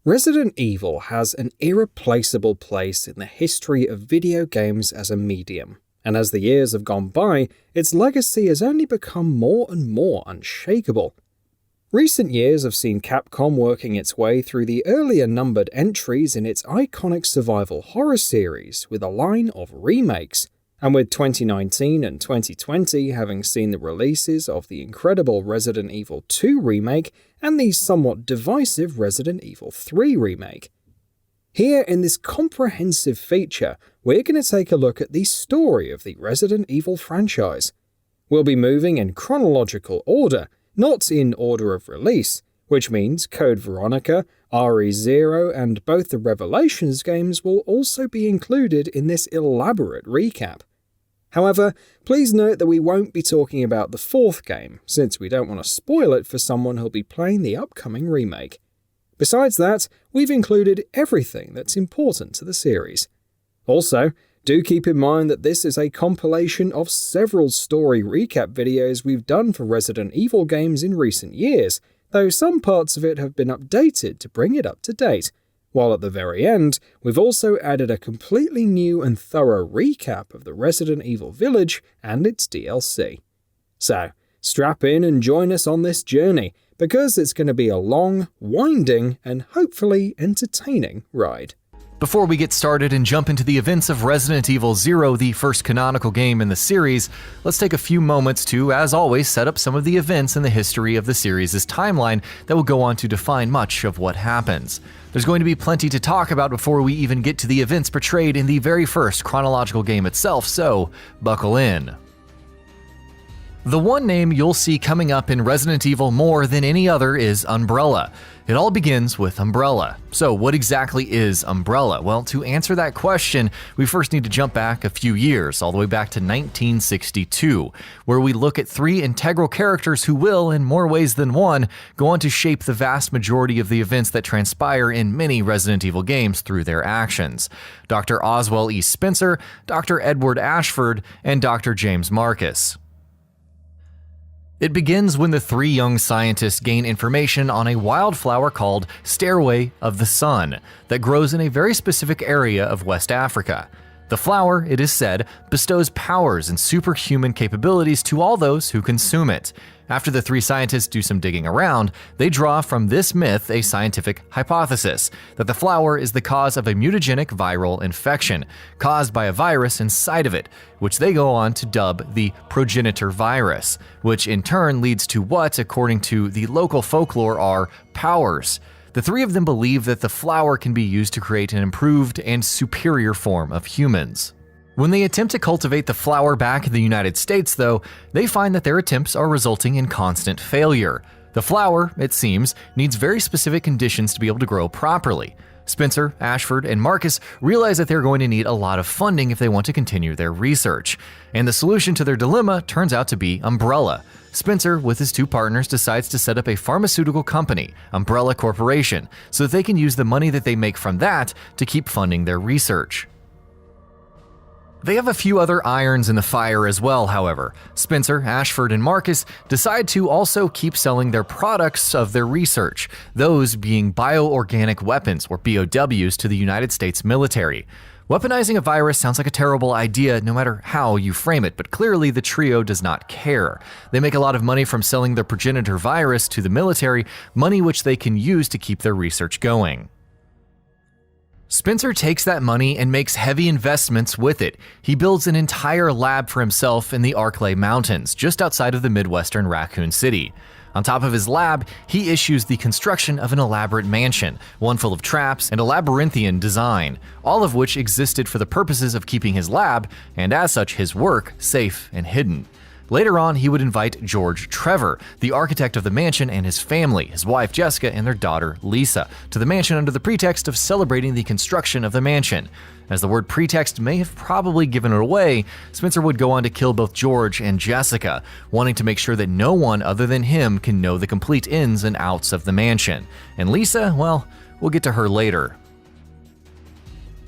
Resident Evil has an irreplaceable place in the history of video games as a medium, and as the years have gone by, its legacy has only become more and more unshakable. Recent years have seen Capcom working its way through the earlier numbered entries in its iconic survival horror series with a line of remakes, and with 2019 and 2020 having seen the releases of the incredible Resident Evil 2 remake and the somewhat divisive Resident Evil 3 remake. Here in this comprehensive feature, we're going to take a look at the story of the Resident Evil franchise. We'll be moving in chronological order, not in order of release, which means Code Veronica, RE4, and both the Revelations games will also be included in this elaborate recap. However, please note that we won't be talking about the fourth game, since we don't want to spoil it for someone who'll be playing the upcoming remake. Besides that, we've included everything that's important to the series. Also, do keep in mind that this is a compilation of several story recap videos we've done for Resident Evil games in recent years, though some parts of it have been updated to bring it up to date, while at the very end, we've also added a completely new and thorough recap of the Resident Evil Village and its DLC. So, strap in and join us on this journey, because it's going to be a long, winding, and hopefully entertaining ride. Before we get started and jump into the events of Resident Evil 0, the first canonical game in the series, let's take a few moments to, as always, set up some of the events in the history of the series' timeline that will go on to define much of what happens. There's going to be plenty to talk about before we even get to the events portrayed in the very first chronological game itself, so buckle in. The one name you'll see coming up in Resident Evil more than any other is Umbrella. It all begins with Umbrella. So what exactly is Umbrella? Well, to answer that question, we first need to jump back a few years, all the way back to 1962, where we look at three integral characters who will, in more ways than one, go on to shape the vast majority of the events that transpire in many Resident Evil games through their actions. Dr. Oswell E. Spencer, Dr. Edward Ashford, and Dr. James Marcus. It begins when the three young scientists gain information on a wildflower called Stairway of the Sun that grows in a very specific area of West Africa. The flower, it is said, bestows powers and superhuman capabilities to all those who consume it. After the three scientists do some digging around, they draw from this myth a scientific hypothesis that the flower is the cause of a mutagenic viral infection caused by a virus inside of it, which they go on to dub the progenitor virus, which in turn leads to what, according to the local folklore, are powers. The three of them believe that the flower can be used to create an improved and superior form of humans. When they attempt to cultivate the flower back in the United States, though, they find that their attempts are resulting in constant failure. The flower, it seems, needs very specific conditions to be able to grow properly. Spencer, Ashford, and Marcus realize that they're going to need a lot of funding if they want to continue their research. And the solution to their dilemma turns out to be Umbrella. Spencer, with his two partners, decides to set up a pharmaceutical company, Umbrella Corporation, so that they can use the money that they make from that to keep funding their research. They have a few other irons in the fire as well, however. Spencer, Ashford, and Marcus decide to also keep selling their products of their research, those being bioorganic weapons, or BOWs, to the United States military. Weaponizing a virus sounds like a terrible idea no matter how you frame it, but clearly the trio does not care. They make a lot of money from selling their progenitor virus to the military, money which they can use to keep their research going. Spencer takes that money and makes heavy investments with it. He builds an entire lab for himself in the Arklay Mountains, just outside of the Midwestern Raccoon City. On top of his lab, he issues the construction of an elaborate mansion, one full of traps and a labyrinthian design, all of which existed for the purposes of keeping his lab, and as such his work, safe and hidden. Later on, he would invite George Trevor, the architect of the mansion, and his family, his wife Jessica and their daughter Lisa, to the mansion under the pretext of celebrating the construction of the mansion. As the word pretext may have probably given it away, Spencer would go on to kill both George and Jessica, wanting to make sure that no one other than him can know the complete ins and outs of the mansion. And Lisa, well, we'll get to her later.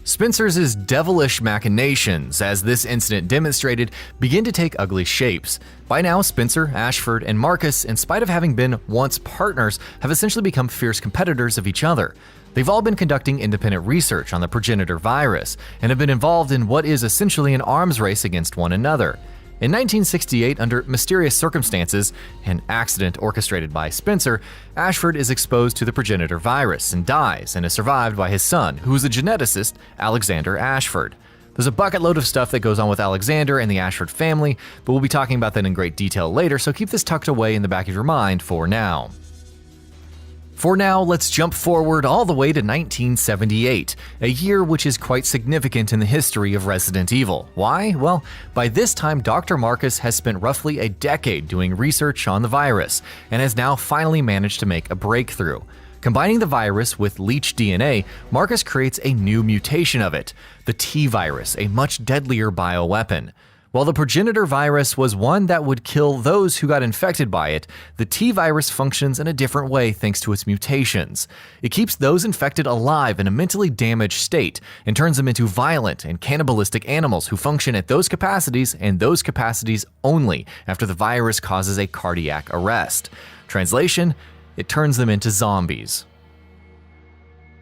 Spencer's devilish machinations, as this incident demonstrated, begin to take ugly shapes. By now, Spencer, Ashford, and Marcus, in spite of having been once partners, have essentially become fierce competitors of each other. They've all been conducting independent research on the progenitor virus, and have been involved in what is essentially an arms race against one another. In 1968, under mysterious circumstances, an accident orchestrated by Spencer, Ashford is exposed to the progenitor virus and dies, and is survived by his son, who is a geneticist, Alexander Ashford. There's a bucket load of stuff that goes on with Alexander and the Ashford family, but we'll be talking about that in great detail later, so keep this tucked away in the back of your mind for now. For now, let's jump forward all the way to 1978, a year which is quite significant in the history of Resident Evil. Why? Well, by this time, Dr. Marcus has spent roughly a decade doing research on the virus, and has now finally managed to make a breakthrough. Combining the virus with leech DNA, Marcus creates a new mutation of it, the T-virus, a much deadlier bioweapon. While the progenitor virus was one that would kill those who got infected by it, the T-virus functions in a different way thanks to its mutations. It keeps those infected alive in a mentally damaged state and turns them into violent and cannibalistic animals who function at those capacities and those capacities only after the virus causes a cardiac arrest. Translation: it turns them into zombies.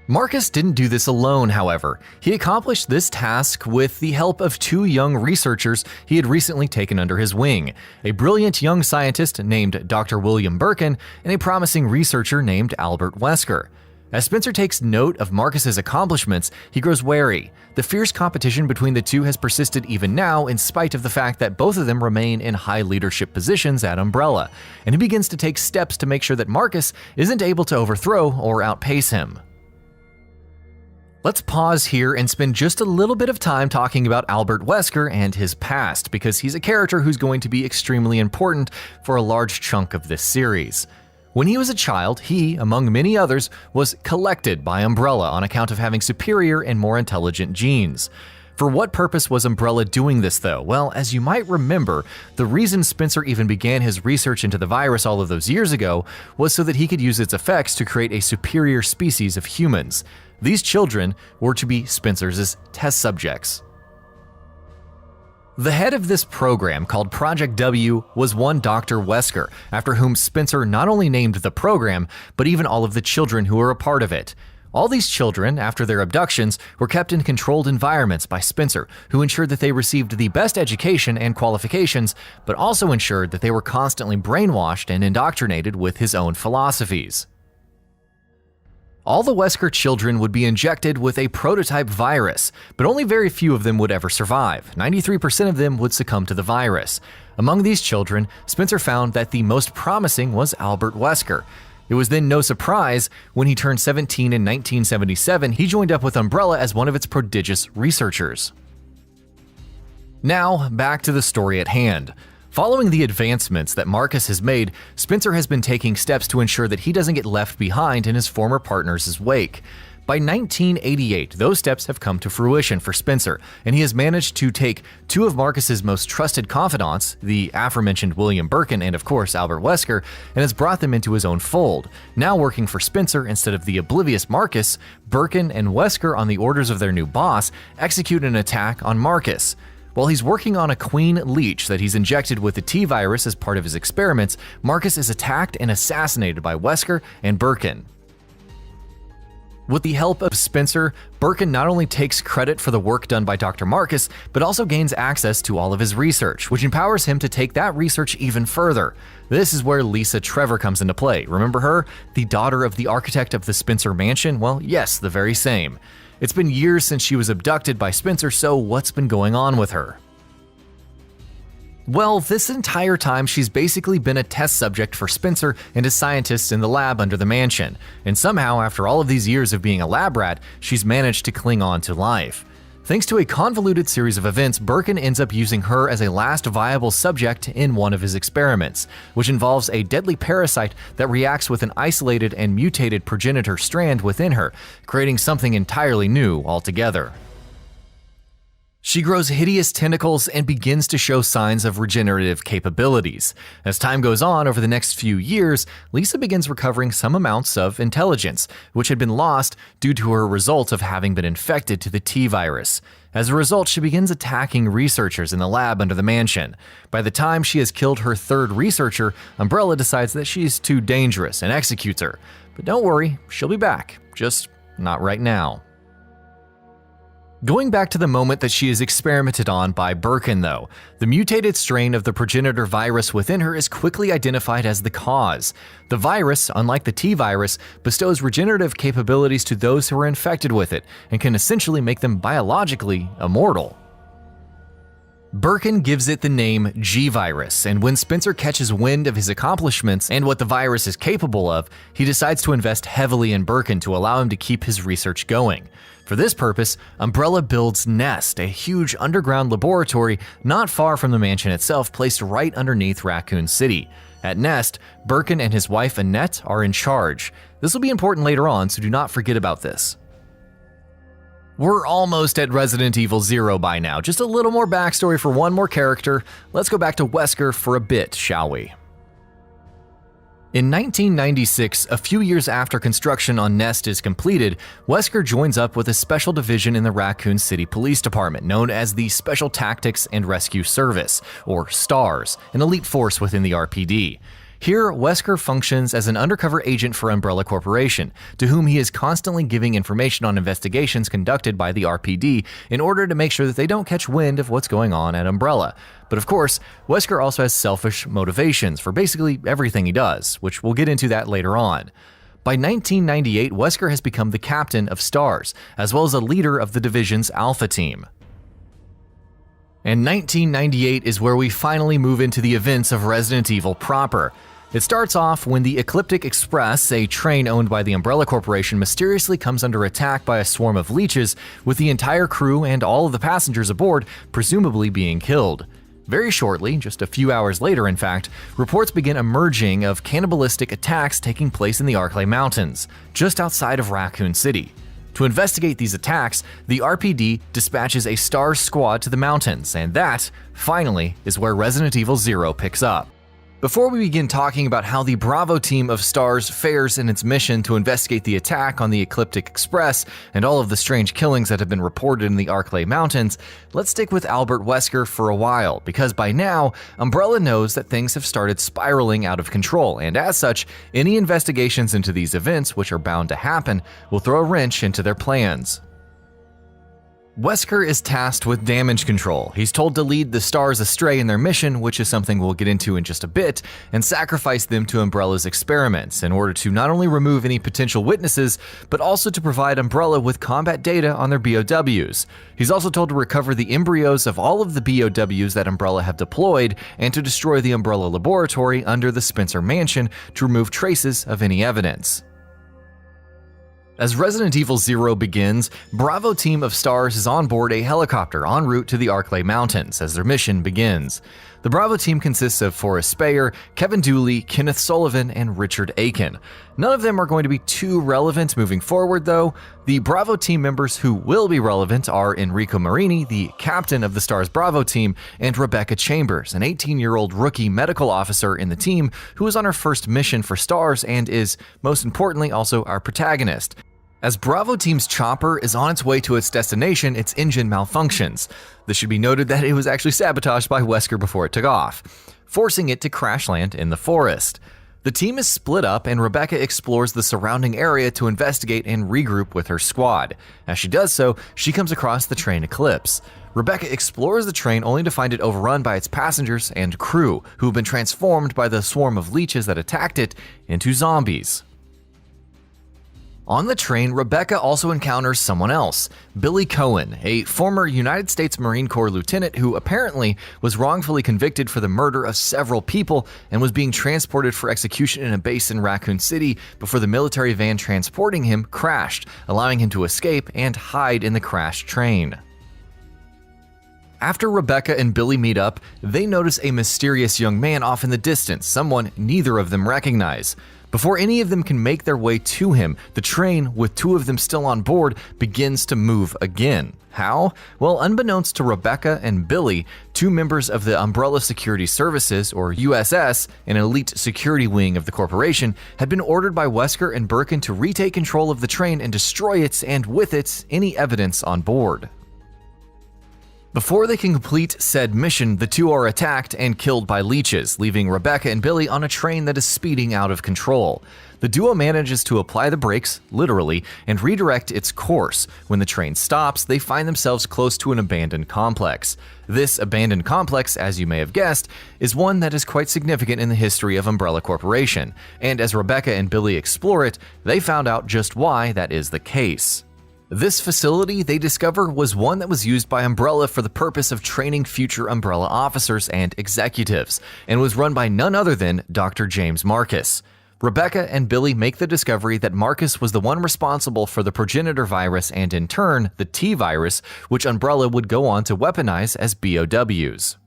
Marcus didn't do this alone, however. He accomplished this task with the help of two young researchers he had recently taken under his wing, a brilliant young scientist named Dr. William Birkin and a promising researcher named Albert Wesker. As Spencer takes note of Marcus's accomplishments, he grows wary. The fierce competition between the two has persisted even now, in spite of the fact that both of them remain in high leadership positions at Umbrella, and he begins to take steps to make sure that Marcus isn't able to overthrow or outpace him. Let's pause here and spend just a little bit of time talking about Albert Wesker and his past, because he's a character who's going to be extremely important for a large chunk of this series. When he was a child, he, among many others, was collected by Umbrella on account of having superior and more intelligent genes. For what purpose was Umbrella doing this though? Well, as you might remember, the reason Spencer even began his research into the virus all of those years ago was so that he could use its effects to create a superior species of humans. These children were to be Spencer's test subjects. The head of this program, called Project W, was one Dr. Wesker, after whom Spencer not only named the program, but even all of the children who were a part of it. All these children, after their abductions, were kept in controlled environments by Spencer, who ensured that they received the best education and qualifications, but also ensured that they were constantly brainwashed and indoctrinated with his own philosophies. All the Wesker children would be injected with a prototype virus, but only very few of them would ever survive. 93% of them would succumb to the virus. Among these children, Spencer found that the most promising was Albert Wesker. It was then no surprise when he turned 17 in 1977, he joined up with Umbrella as one of its prodigious researchers. Now, back to the story at hand. Following the advancements that Marcus has made, Spencer has been taking steps to ensure that he doesn't get left behind in his former partner's wake. By 1988, those steps have come to fruition for Spencer, and he has managed to take two of Marcus's most trusted confidants, the aforementioned William Birkin and of course Albert Wesker, and has brought them into his own fold. Now working for Spencer instead of the oblivious Marcus, Birkin and Wesker, on the orders of their new boss, execute an attack on Marcus. While he's working on a queen leech that he's injected with the T-virus as part of his experiments, Marcus is attacked and assassinated by Wesker and Birkin. With the help of Spencer, Birkin not only takes credit for the work done by Dr. Marcus, but also gains access to all of his research, which empowers him to take that research even further. This is where Lisa Trevor comes into play. Remember her? The daughter of the architect of the Spencer mansion? Well, yes, the very same. It's been years since she was abducted by Spencer, so what's been going on with her? Well, this entire time she's basically been a test subject for Spencer and his scientists in the lab under the mansion, and somehow after all of these years of being a lab rat, she's managed to cling on to life. Thanks to a convoluted series of events, Birkin ends up using her as a last viable subject in one of his experiments, which involves a deadly parasite that reacts with an isolated and mutated progenitor strand within her, creating something entirely new altogether. She grows hideous tentacles and begins to show signs of regenerative capabilities. As time goes on over the next few years, Lisa begins recovering some amounts of intelligence, which had been lost due to her result of having been infected to the T-virus. As a result, she begins attacking researchers in the lab under the mansion. By the time she has killed her third researcher, Umbrella decides that she's too dangerous and executes her. But don't worry, she'll be back, just not right now. Going back to the moment that she is experimented on by Birkin though, the mutated strain of the progenitor virus within her is quickly identified as the cause. The virus, unlike the T-virus, bestows regenerative capabilities to those who are infected with it and can essentially make them biologically immortal. Birkin gives it the name G-Virus, and when Spencer catches wind of his accomplishments and what the virus is capable of, he decides to invest heavily in Birkin to allow him to keep his research going. For this purpose, Umbrella builds Nest, a huge underground laboratory not far from the mansion itself, placed right underneath Raccoon City. At Nest, Birkin and his wife Annette are in charge. This will be important later on, so do not forget about this. We're almost at Resident Evil 0 by now, just a little more backstory for one more character. Let's go back to Wesker for a bit, shall we? In 1996, a few years after construction on Nest is completed, Wesker joins up with a special division in the Raccoon City Police Department known as the Special Tactics and Rescue Service, or STARS, an elite force within the RPD. Here, Wesker functions as an undercover agent for Umbrella Corporation, to whom he is constantly giving information on investigations conducted by the RPD in order to make sure that they don't catch wind of what's going on at Umbrella. But of course, Wesker also has selfish motivations for basically everything he does, which we'll get into that later on. By 1998, Wesker has become the captain of STARS, as well as a leader of the division's Alpha team. And 1998 is where we finally move into the events of Resident Evil proper. It starts off when the Ecliptic Express, a train owned by the Umbrella Corporation, mysteriously comes under attack by a swarm of leeches, with the entire crew and all of the passengers aboard presumably being killed. Very shortly, just a few hours later in fact, reports begin emerging of cannibalistic attacks taking place in the Arklay Mountains, just outside of Raccoon City. To investigate these attacks, the RPD dispatches a STARS squad to the mountains, and that, finally, is where Resident Evil 0 picks up. Before we begin talking about how the Bravo team of STARS fares in its mission to investigate the attack on the Ecliptic Express and all of the strange killings that have been reported in the Arklay Mountains, let's stick with Albert Wesker for a while, because by now, Umbrella knows that things have started spiraling out of control, and as such, any investigations into these events, which are bound to happen, will throw a wrench into their plans. Wesker is tasked with damage control. He's told to lead the STARS astray in their mission, which is something we'll get into in just a bit, and sacrifice them to Umbrella's experiments in order to not only remove any potential witnesses, but also to provide Umbrella with combat data on their BOWs. He's also told to recover the embryos of all of the BOWs that Umbrella have deployed and to destroy the Umbrella laboratory under the Spencer Mansion to remove traces of any evidence. As Resident Evil 0 begins, Bravo team of STARS is on board a helicopter en route to the Arklay Mountains as their mission begins. The Bravo team consists of Forrest Speyer, Kevin Dooley, Kenneth Sullivan, and Richard Aiken. None of them are going to be too relevant moving forward though. The Bravo team members who will be relevant are Enrico Marini, the captain of the STARS Bravo team, and Rebecca Chambers, an 18-year-old rookie medical officer in the team who is on her first mission for STARS and is, most importantly, also our protagonist. As Bravo Team's chopper is on its way to its destination, its engine malfunctions. This should be noted that it was actually sabotaged by Wesker before it took off, forcing it to crash land in the forest. The team is split up and Rebecca explores the surrounding area to investigate and regroup with her squad. As she does so, she comes across the train Eclipse. Rebecca explores the train only to find it overrun by its passengers and crew, who have been transformed by the swarm of leeches that attacked it into zombies. On the train, Rebecca also encounters someone else, Billy Cohen, a former United States Marine Corps lieutenant who apparently was wrongfully convicted for the murder of several people and was being transported for execution in a base in Raccoon City before the military van transporting him crashed, allowing him to escape and hide in the crashed train. After Rebecca and Billy meet up, they notice a mysterious young man off in the distance, someone neither of them recognize. Before any of them can make their way to him, the train, with two of them still on board, begins to move again. How? Well, unbeknownst to Rebecca and Billy, two members of the Umbrella Security Services, or USS, an elite security wing of the corporation, had been ordered by Wesker and Birkin to retake control of the train and destroy it, and with it, any evidence on board. Before they can complete said mission, the two are attacked and killed by leeches, leaving Rebecca and Billy on a train that is speeding out of control. The duo manages to apply the brakes, literally, and redirect its course. When the train stops, they find themselves close to an abandoned complex. This abandoned complex, as you may have guessed, is one that is quite significant in the history of Umbrella Corporation, and as Rebecca and Billy explore it, they found out just why that is the case. This facility, they discover, was one that was used by Umbrella for the purpose of training future Umbrella officers and executives, and was run by none other than Dr. James Marcus. Rebecca and Billy make the discovery that Marcus was the one responsible for the progenitor virus and, in turn, the T-virus, which Umbrella would go on to weaponize as BOWs.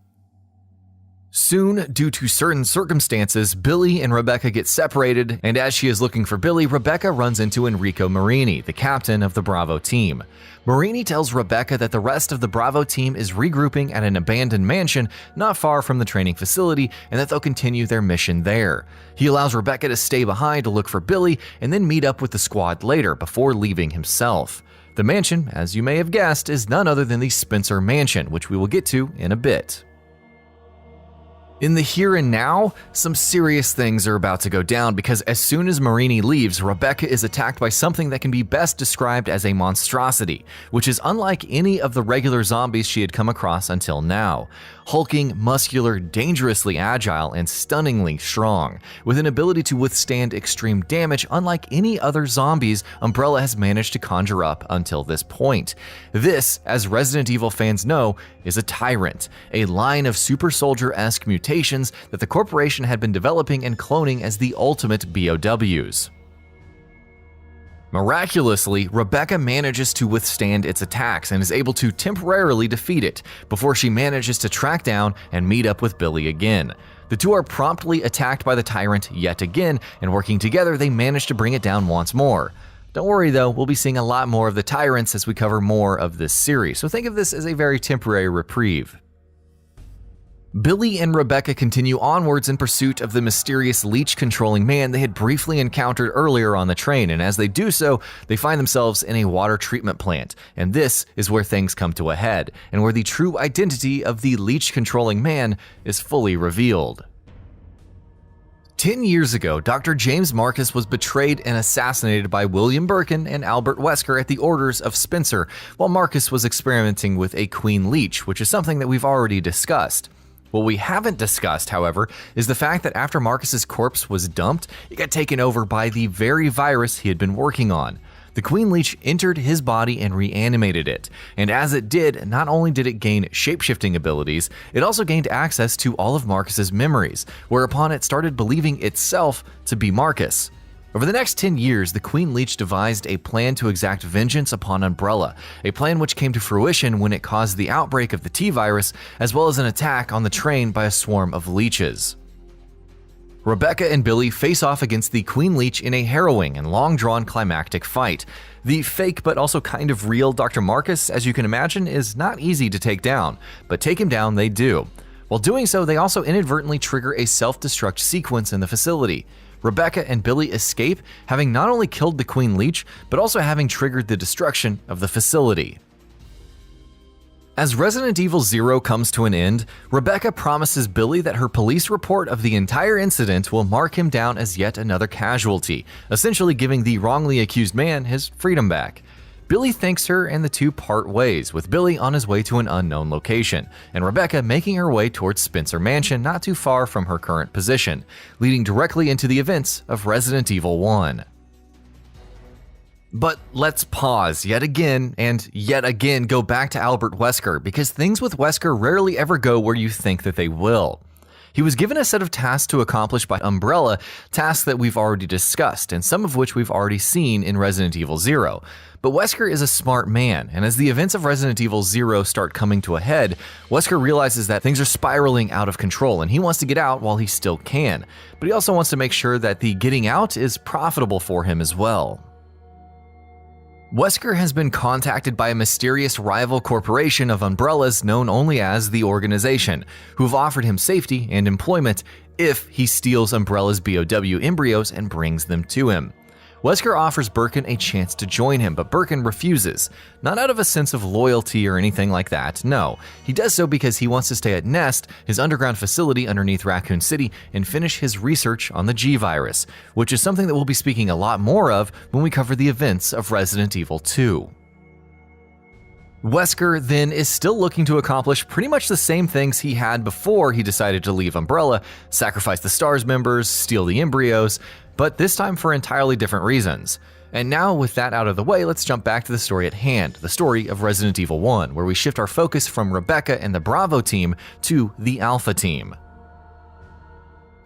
Soon, due to certain circumstances, Billy and Rebecca get separated, and as she is looking for Billy, Rebecca runs into Enrico Marini, the captain of the Bravo team. Marini tells Rebecca that the rest of the Bravo team is regrouping at an abandoned mansion not far from the training facility, and that they'll continue their mission there. He allows Rebecca to stay behind to look for Billy and then meet up with the squad later before leaving himself. The mansion, as you may have guessed, is none other than the Spencer Mansion, which we will get to in a bit. In the here and now, some serious things are about to go down because as soon as Marini leaves, Rebecca is attacked by something that can be best described as a monstrosity, which is unlike any of the regular zombies she had come across until now. Hulking, muscular, dangerously agile, and stunningly strong, with an ability to withstand extreme damage unlike any other zombies Umbrella has managed to conjure up until this point. This, as Resident Evil fans know, is a tyrant, a line of super soldier-esque mutations that the corporation had been developing and cloning as the ultimate BOWs. Miraculously, Rebecca manages to withstand its attacks and is able to temporarily defeat it before she manages to track down and meet up with Billy again. The two are promptly attacked by the tyrant yet again, and working together they manage to bring it down once more. Don't worry though, we'll be seeing a lot more of the tyrants as we cover more of this series, so think of this as a very temporary reprieve. Billy and Rebecca continue onwards in pursuit of the mysterious leech-controlling man they had briefly encountered earlier on the train, and as they do so, they find themselves in a water treatment plant, and this is where things come to a head, and where the true identity of the leech-controlling man is fully revealed. 10 years ago, Dr. James Marcus was betrayed and assassinated by William Birkin and Albert Wesker at the orders of Spencer, while Marcus was experimenting with a queen leech, which is something that we've already discussed. What we haven't discussed, however, is the fact that after Marcus's corpse was dumped, it got taken over by the very virus he had been working on. The Queen Leech entered his body and reanimated it, and as it did, not only did it gain shapeshifting abilities, it also gained access to all of Marcus's memories, whereupon it started believing itself to be Marcus. Over the next 10 years, the Queen Leech devised a plan to exact vengeance upon Umbrella, a plan which came to fruition when it caused the outbreak of the T-virus, as well as an attack on the train by a swarm of leeches. Rebecca and Billy face off against the Queen Leech in a harrowing and long-drawn climactic fight. The fake but also kind of real Dr. Marcus, as you can imagine, is not easy to take down, but take him down they do. While doing so, they also inadvertently trigger a self-destruct sequence in the facility. Rebecca and Billy escape, having not only killed the Queen Leech, but also having triggered the destruction of the facility. As Resident Evil 0 comes to an end, Rebecca promises Billy that her police report of the entire incident will mark him down as yet another casualty, essentially giving the wrongly accused man his freedom back. Billy thanks her and the two part ways, with Billy on his way to an unknown location, and Rebecca making her way towards Spencer Mansion not too far from her current position, leading directly into the events of Resident Evil 1. But let's pause yet again and yet again go back to Albert Wesker, because things with Wesker rarely ever go where you think that they will. He was given a set of tasks to accomplish by Umbrella, tasks that we've already discussed, and some of which we've already seen in Resident Evil 0. But Wesker is a smart man, and as the events of Resident Evil 0 start coming to a head, Wesker realizes that things are spiraling out of control, and he wants to get out while he still can. But he also wants to make sure that the getting out is profitable for him as well. Wesker has been contacted by a mysterious rival corporation of Umbrellas known only as the Organization, who have offered him safety and employment if he steals Umbrella's BOW embryos and brings them to him. Wesker offers Birkin a chance to join him, but Birkin refuses. Not out of a sense of loyalty or anything like that, no. He does so because he wants to stay at Nest, his underground facility underneath Raccoon City, and finish his research on the G-Virus, which is something that we'll be speaking a lot more of when we cover the events of Resident Evil 2. Wesker then is still looking to accomplish pretty much the same things he had before he decided to leave Umbrella, sacrifice the STARS members, steal the embryos, but this time for entirely different reasons. And now with that out of the way, let's jump back to the story at hand, the story of Resident Evil 1, where we shift our focus from Rebecca and the Bravo team to the Alpha team.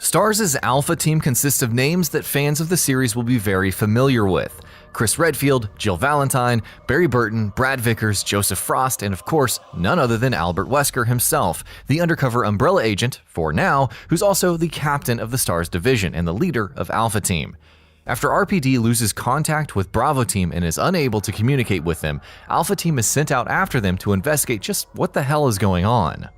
STARS' Alpha team consists of names that fans of the series will be very familiar with. Chris Redfield, Jill Valentine, Barry Burton, Brad Vickers, Joseph Frost, and of course, none other than Albert Wesker himself, the undercover Umbrella agent, for now, who's also the captain of the STARS division and the leader of Alpha Team. After RPD loses contact with Bravo Team and is unable to communicate with them, Alpha Team is sent out after them to investigate just what the hell is going on.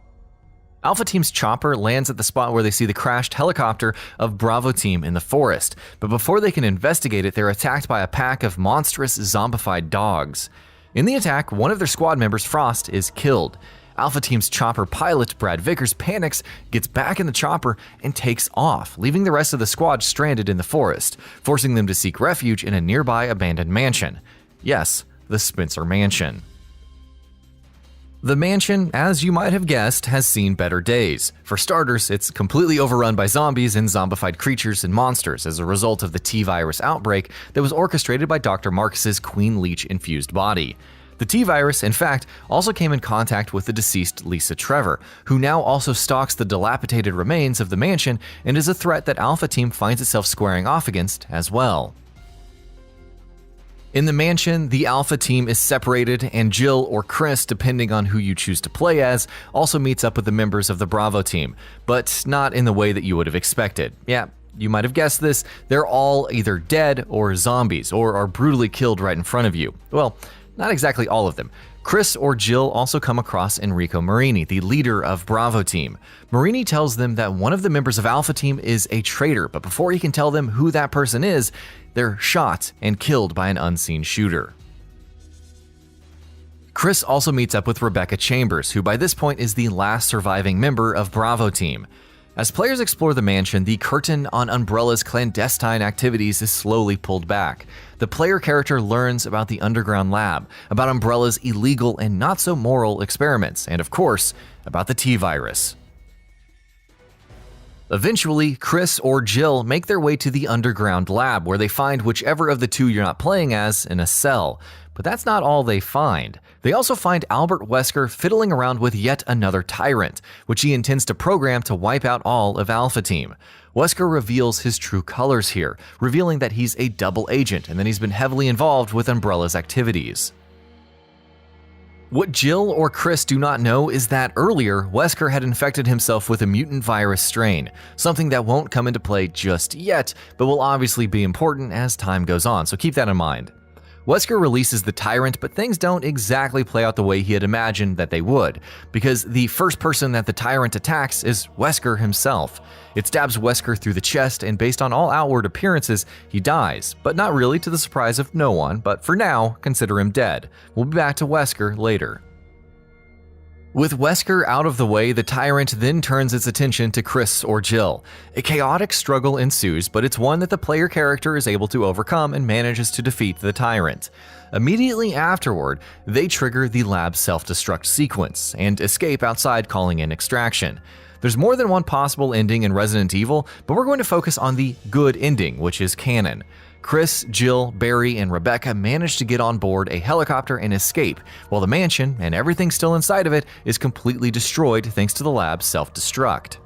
Alpha Team's chopper lands at the spot where they see the crashed helicopter of Bravo Team in the forest, but before they can investigate it, they're attacked by a pack of monstrous zombified dogs. In the attack, one of their squad members, Frost, is killed. Alpha Team's chopper pilot, Brad Vickers, panics, gets back in the chopper, and takes off, leaving the rest of the squad stranded in the forest, forcing them to seek refuge in a nearby abandoned mansion. Yes, the Spencer Mansion. The mansion, as you might have guessed, has seen better days. For starters, it's completely overrun by zombies and zombified creatures and monsters as a result of the T-Virus outbreak that was orchestrated by Dr. Marcus's Queen Leech-infused body. The T-Virus, in fact, also came in contact with the deceased Lisa Trevor, who now also stalks the dilapidated remains of the mansion and is a threat that Alpha Team finds itself squaring off against as well. In the mansion, the Alpha Team is separated, and Jill or Chris, depending on who you choose to play as, also meets up with the members of the Bravo Team, but not in the way that you would have expected. Yeah, you might have guessed this, they're all either dead or zombies, or are brutally killed right in front of you. Well, not exactly all of them. Chris or Jill also come across Enrico Marini, the leader of Bravo Team. Marini tells them that one of the members of Alpha Team is a traitor, but before he can tell them who that person is, they're shot and killed by an unseen shooter. Chris also meets up with Rebecca Chambers, who by this point is the last surviving member of Bravo Team. As players explore the mansion, the curtain on Umbrella's clandestine activities is slowly pulled back. The player character learns about the underground lab, about Umbrella's illegal and not-so-moral experiments, and of course, about the T-Virus. Eventually, Chris or Jill make their way to the underground lab, where they find whichever of the two you're not playing as in a cell. But that's not all they find. They also find Albert Wesker fiddling around with yet another tyrant, which he intends to program to wipe out all of Alpha Team. Wesker reveals his true colors here, revealing that he's a double agent and that he's been heavily involved with Umbrella's activities. What Jill or Chris do not know is that earlier, Wesker had infected himself with a mutant virus strain, something that won't come into play just yet, but will obviously be important as time goes on, so keep that in mind. Wesker releases the tyrant, but things don't exactly play out the way he had imagined that they would, because the first person that the tyrant attacks is Wesker himself. It stabs Wesker through the chest, and based on all outward appearances, he dies, but not really to the surprise of no one, but for now, consider him dead. We'll be back to Wesker later. With Wesker out of the way, the tyrant then turns its attention to Chris or Jill. A chaotic struggle ensues, but it's one that the player character is able to overcome and manages to defeat the tyrant. Immediately afterward, they trigger the lab's self-destruct sequence and escape outside, calling in extraction. There's more than one possible ending in Resident Evil, but we're going to focus on the good ending, which is canon. Chris, Jill, Barry, and Rebecca manage to get on board a helicopter and escape, while the mansion, and everything still inside of it, is completely destroyed thanks to the lab's self-destruct.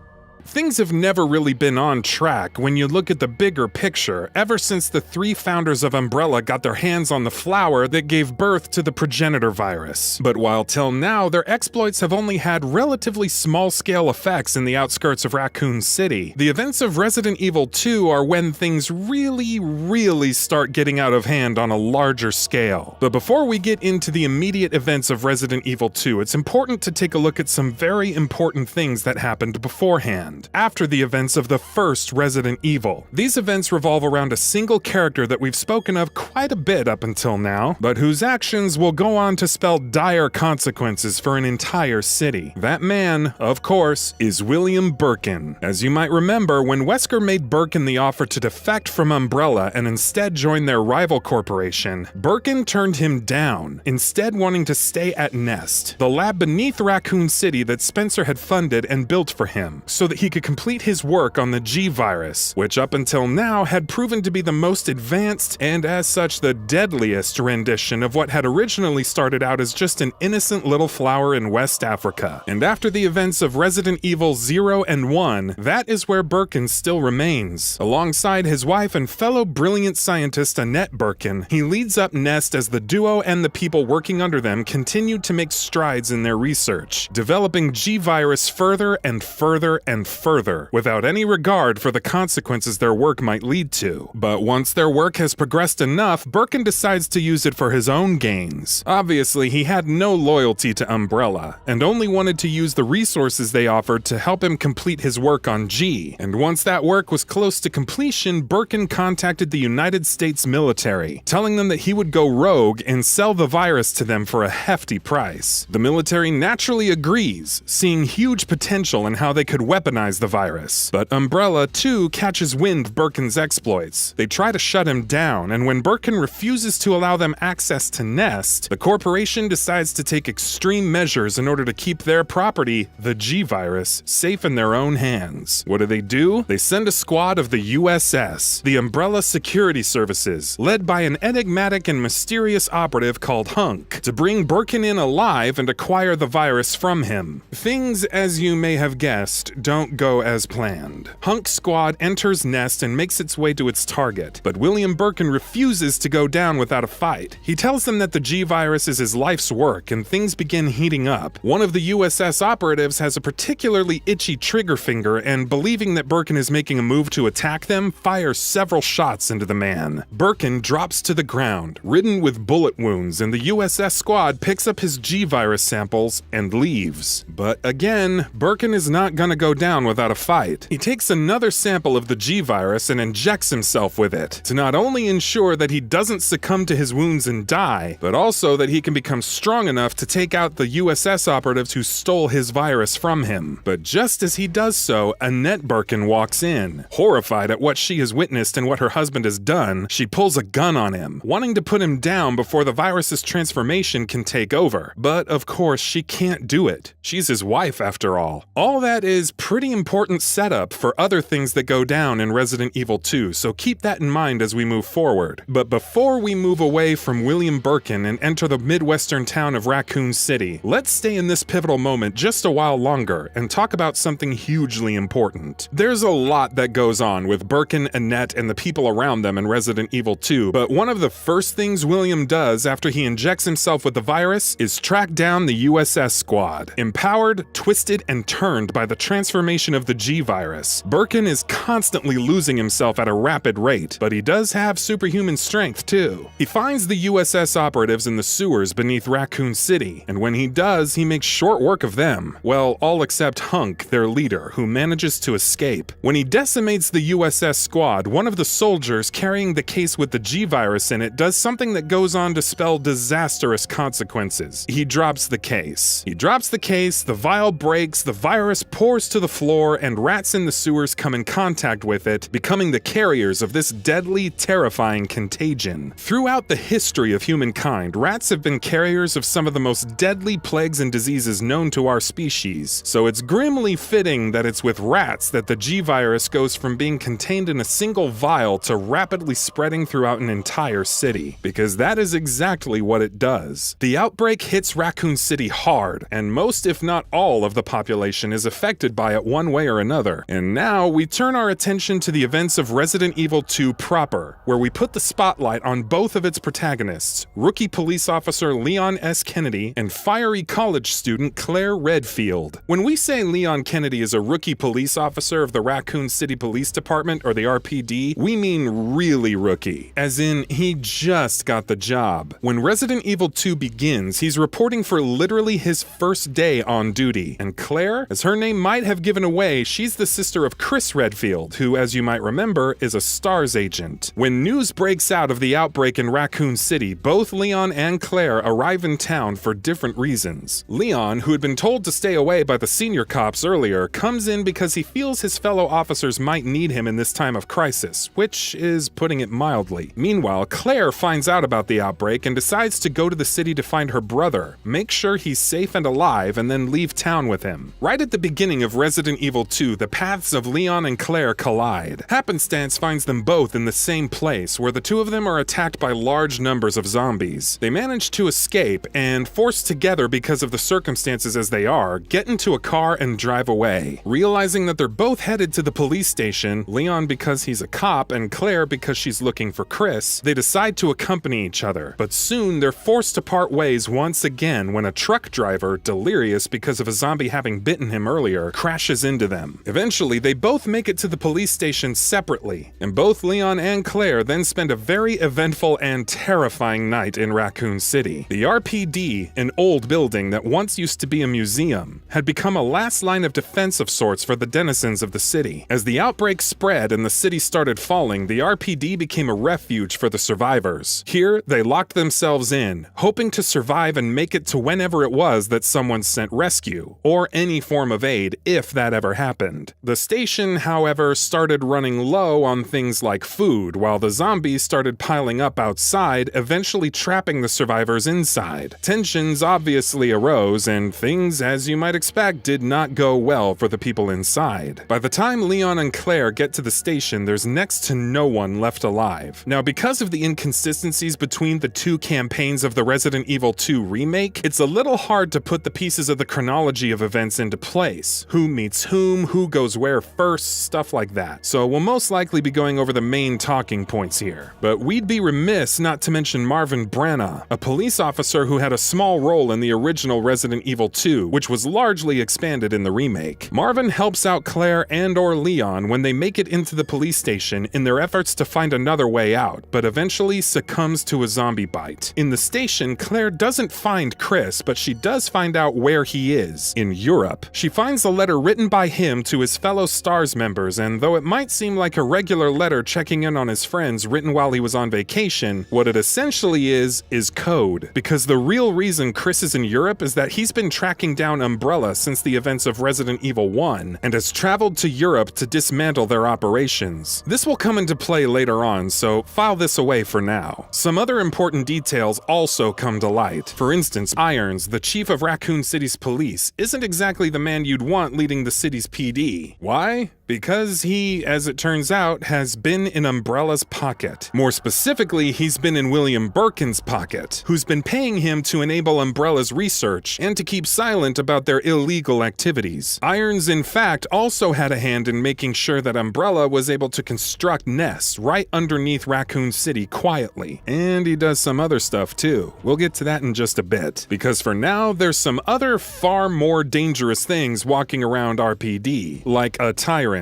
Things have never really been on track when you look at the bigger picture ever since the 3 founders of Umbrella got their hands on the flower that gave birth to the progenitor virus. But while till now their exploits have only had relatively small-scale effects in the outskirts of Raccoon City, the events of Resident Evil 2 are when things really start getting out of hand on a larger scale. But before we get into the immediate events of Resident Evil 2, it's important to take a look at some very important things that happened beforehand, after the events of the first Resident Evil. These events revolve around a single character that we've spoken of quite a bit up until now, but whose actions will go on to spell dire consequences for an entire city. That man, of course, is William Birkin. As you might remember, when Wesker made Birkin the offer to defect from Umbrella and instead join their rival corporation, Birkin turned him down, instead wanting to stay at Nest, the lab beneath Raccoon City that Spencer had funded and built for him, so that he could complete his work on the G-Virus, which up until now had proven to be the most advanced and as such the deadliest rendition of what had originally started out as just an innocent little flower in West Africa. And after the events of Resident Evil 0 and 1, that is where Birkin still remains. Alongside his wife and fellow brilliant scientist Annette Birkin, he leads up Nest as the duo and the people working under them continue to make strides in their research, developing G-Virus further and further, without any regard for the consequences their work might lead to. But once their work has progressed enough, Birkin decides to use it for his own gains. Obviously, he had no loyalty to Umbrella, and only wanted to use the resources they offered to help him complete his work on G. And once that work was close to completion, Birkin contacted the United States military, telling them that he would go rogue and sell the virus to them for a hefty price. The military naturally agrees, seeing huge potential in how they could weaponize the virus. But Umbrella, too, catches wind of Birkin's exploits. They try to shut him down, and when Birkin refuses to allow them access to Nest, the corporation decides to take extreme measures in order to keep their property, the G-Virus, safe in their own hands. What do? They send a squad of the USS, the Umbrella Security Services, led by an enigmatic and mysterious operative called Hunk, to bring Birkin in alive and acquire the virus from him. Things, as you may have guessed, don't go as planned. Hunk's squad enters Nest and makes its way to its target, but William Birkin refuses to go down without a fight. He tells them that the G-Virus is his life's work, and things begin heating up. One of the USS operatives has a particularly itchy trigger finger, and believing that Birkin is making a move to attack them, fires several shots into the man. Birkin drops to the ground, ridden with bullet wounds, and the USS squad picks up his G-Virus samples and leaves. But again, Birkin is not gonna go down without a fight. He takes another sample of the G-Virus and injects himself with it, to not only ensure that he doesn't succumb to his wounds and die, but also that he can become strong enough to take out the USS operatives who stole his virus from him. But just as he does so, Annette Birkin walks in. Horrified at what she has witnessed and what her husband has done, she pulls a gun on him, wanting to put him down before the virus's transformation can take over. But of course, she can't do it. She's his wife after all. All that is pretty important setup for other things that go down in Resident Evil 2, so keep that in mind as we move forward. But before we move away from William Birkin and enter the midwestern town of Raccoon City, let's stay in this pivotal moment just a while longer and talk about something hugely important. There's a lot that goes on with Birkin, Annette, and the people around them in Resident Evil 2, but one of the first things William does after he injects himself with the virus is track down the USS squad. Empowered, twisted, and turned by the transformation of the G-Virus, Birkin is constantly losing himself at a rapid rate, but he does have superhuman strength too. He finds the USS operatives in the sewers beneath Raccoon City, and when he does, he makes short work of them. Well, all except Hunk, their leader, who manages to escape. When he decimates the USS squad, one of the soldiers carrying the case with the G-Virus in it does something that goes on to spell disastrous consequences. He drops the case. The vial breaks, the virus pours to the floor, and rats in the sewers come in contact with it, becoming the carriers of this deadly, terrifying contagion. Throughout the history of humankind, rats have been carriers of some of the most deadly plagues and diseases known to our species, so it's grimly fitting that it's with rats that the G-Virus goes from being contained in a single vial to rapidly spreading throughout an entire city, because that is exactly what it does. The outbreak hits Raccoon City hard, and most if not all of the population is affected by it one way or another. And now we turn our attention to the events of Resident Evil 2 proper, where we put the spotlight on both of its protagonists, rookie police officer Leon S. Kennedy and fiery college student Claire Redfield. When we say Leon Kennedy is a rookie police officer of the Raccoon City Police Department, or the RPD, we mean really rookie, as in he just got the job. When Resident Evil 2 begins, he's reporting for literally his first day on duty, and Claire, as her name might have given away, she's the sister of Chris Redfield, who, as you might remember, is a STARS agent. When news breaks out of the outbreak in Raccoon City, both Leon and Claire arrive in town for different reasons. Leon, who had been told to stay away by the senior cops earlier, comes in because he feels his fellow officers might need him in this time of crisis, which is putting it mildly. Meanwhile, Claire finds out about the outbreak and decides to go to the city to find her brother, make sure he's safe and alive, and then leave town with him. Right at the beginning of Resident Evil 2, the paths of Leon and Claire collide. Happenstance finds them both in the same place, where the two of them are attacked by large numbers of zombies. They manage to escape, and forced together because of the circumstances as they are, get into a car and drive away. Realizing that they're both headed to the police station, Leon because he's a cop and Claire because she's looking for Chris, they decide to accompany each other. But soon they're forced to part ways once again when a truck driver, delirious because of a zombie having bitten him earlier, crashes into them. Eventually, they both make it to the police station separately, and both Leon and Claire then spend a very eventful and terrifying night in Raccoon City. The RPD, an old building that once used to be a museum, had become a last line of defense of sorts for the denizens of the city. As the outbreak spread and the city started falling, the RPD became a refuge for the survivors. Here, they locked themselves in, hoping to survive and make it to whenever it was that someone sent rescue, or any form of aid if that ever happened. The station, however, started running low on things like food, while the zombies started piling up outside, eventually trapping the survivors inside. Tensions obviously arose, and things, as you might expect, did not go well for the people inside. By the time Leon and Claire get to the station, there's next to no one left alive. Now, because of the inconsistencies between the two campaigns of the Resident Evil 2 remake, it's a little hard to put the pieces of the chronology of events into place. Who meets whom, who goes where first, stuff like that. So we'll most likely be going over the main talking points here. But we'd be remiss not to mention Marvin Branagh, a police officer who had a small role in the original Resident Evil 2, which was largely expanded in the remake. Marvin helps out Claire and/or Leon when they make it into the police station in their efforts to find another way out, but eventually succumbs to a zombie bite. In the station, Claire doesn't find Chris, but she does find out where he is, in Europe. She finds a letter written by him to his fellow STARS members, and though it might seem like a regular letter checking in on his friends written while he was on vacation, what it essentially is code. Because the real reason Chris is in Europe is that he's been tracking down Umbrella since the events of Resident Evil 1, and has traveled to Europe to dismantle their operations. This will come into play later on, so file this away for now. Some other important details also come to light. For instance, Irons, the chief of Raccoon City's police, isn't exactly the man you'd want leading the city's PD. Why? Because he, as it turns out, has been in Umbrella's pocket. More specifically, he's been in William Birkin's pocket, who's been paying him to enable Umbrella's research and to keep silent about their illegal activities. Irons, in fact, also had a hand in making sure that Umbrella was able to construct nests right underneath Raccoon City quietly. And he does some other stuff too. We'll get to that in just a bit. Because for now, there's some other far more dangerous things walking around RPD, like a tyrant.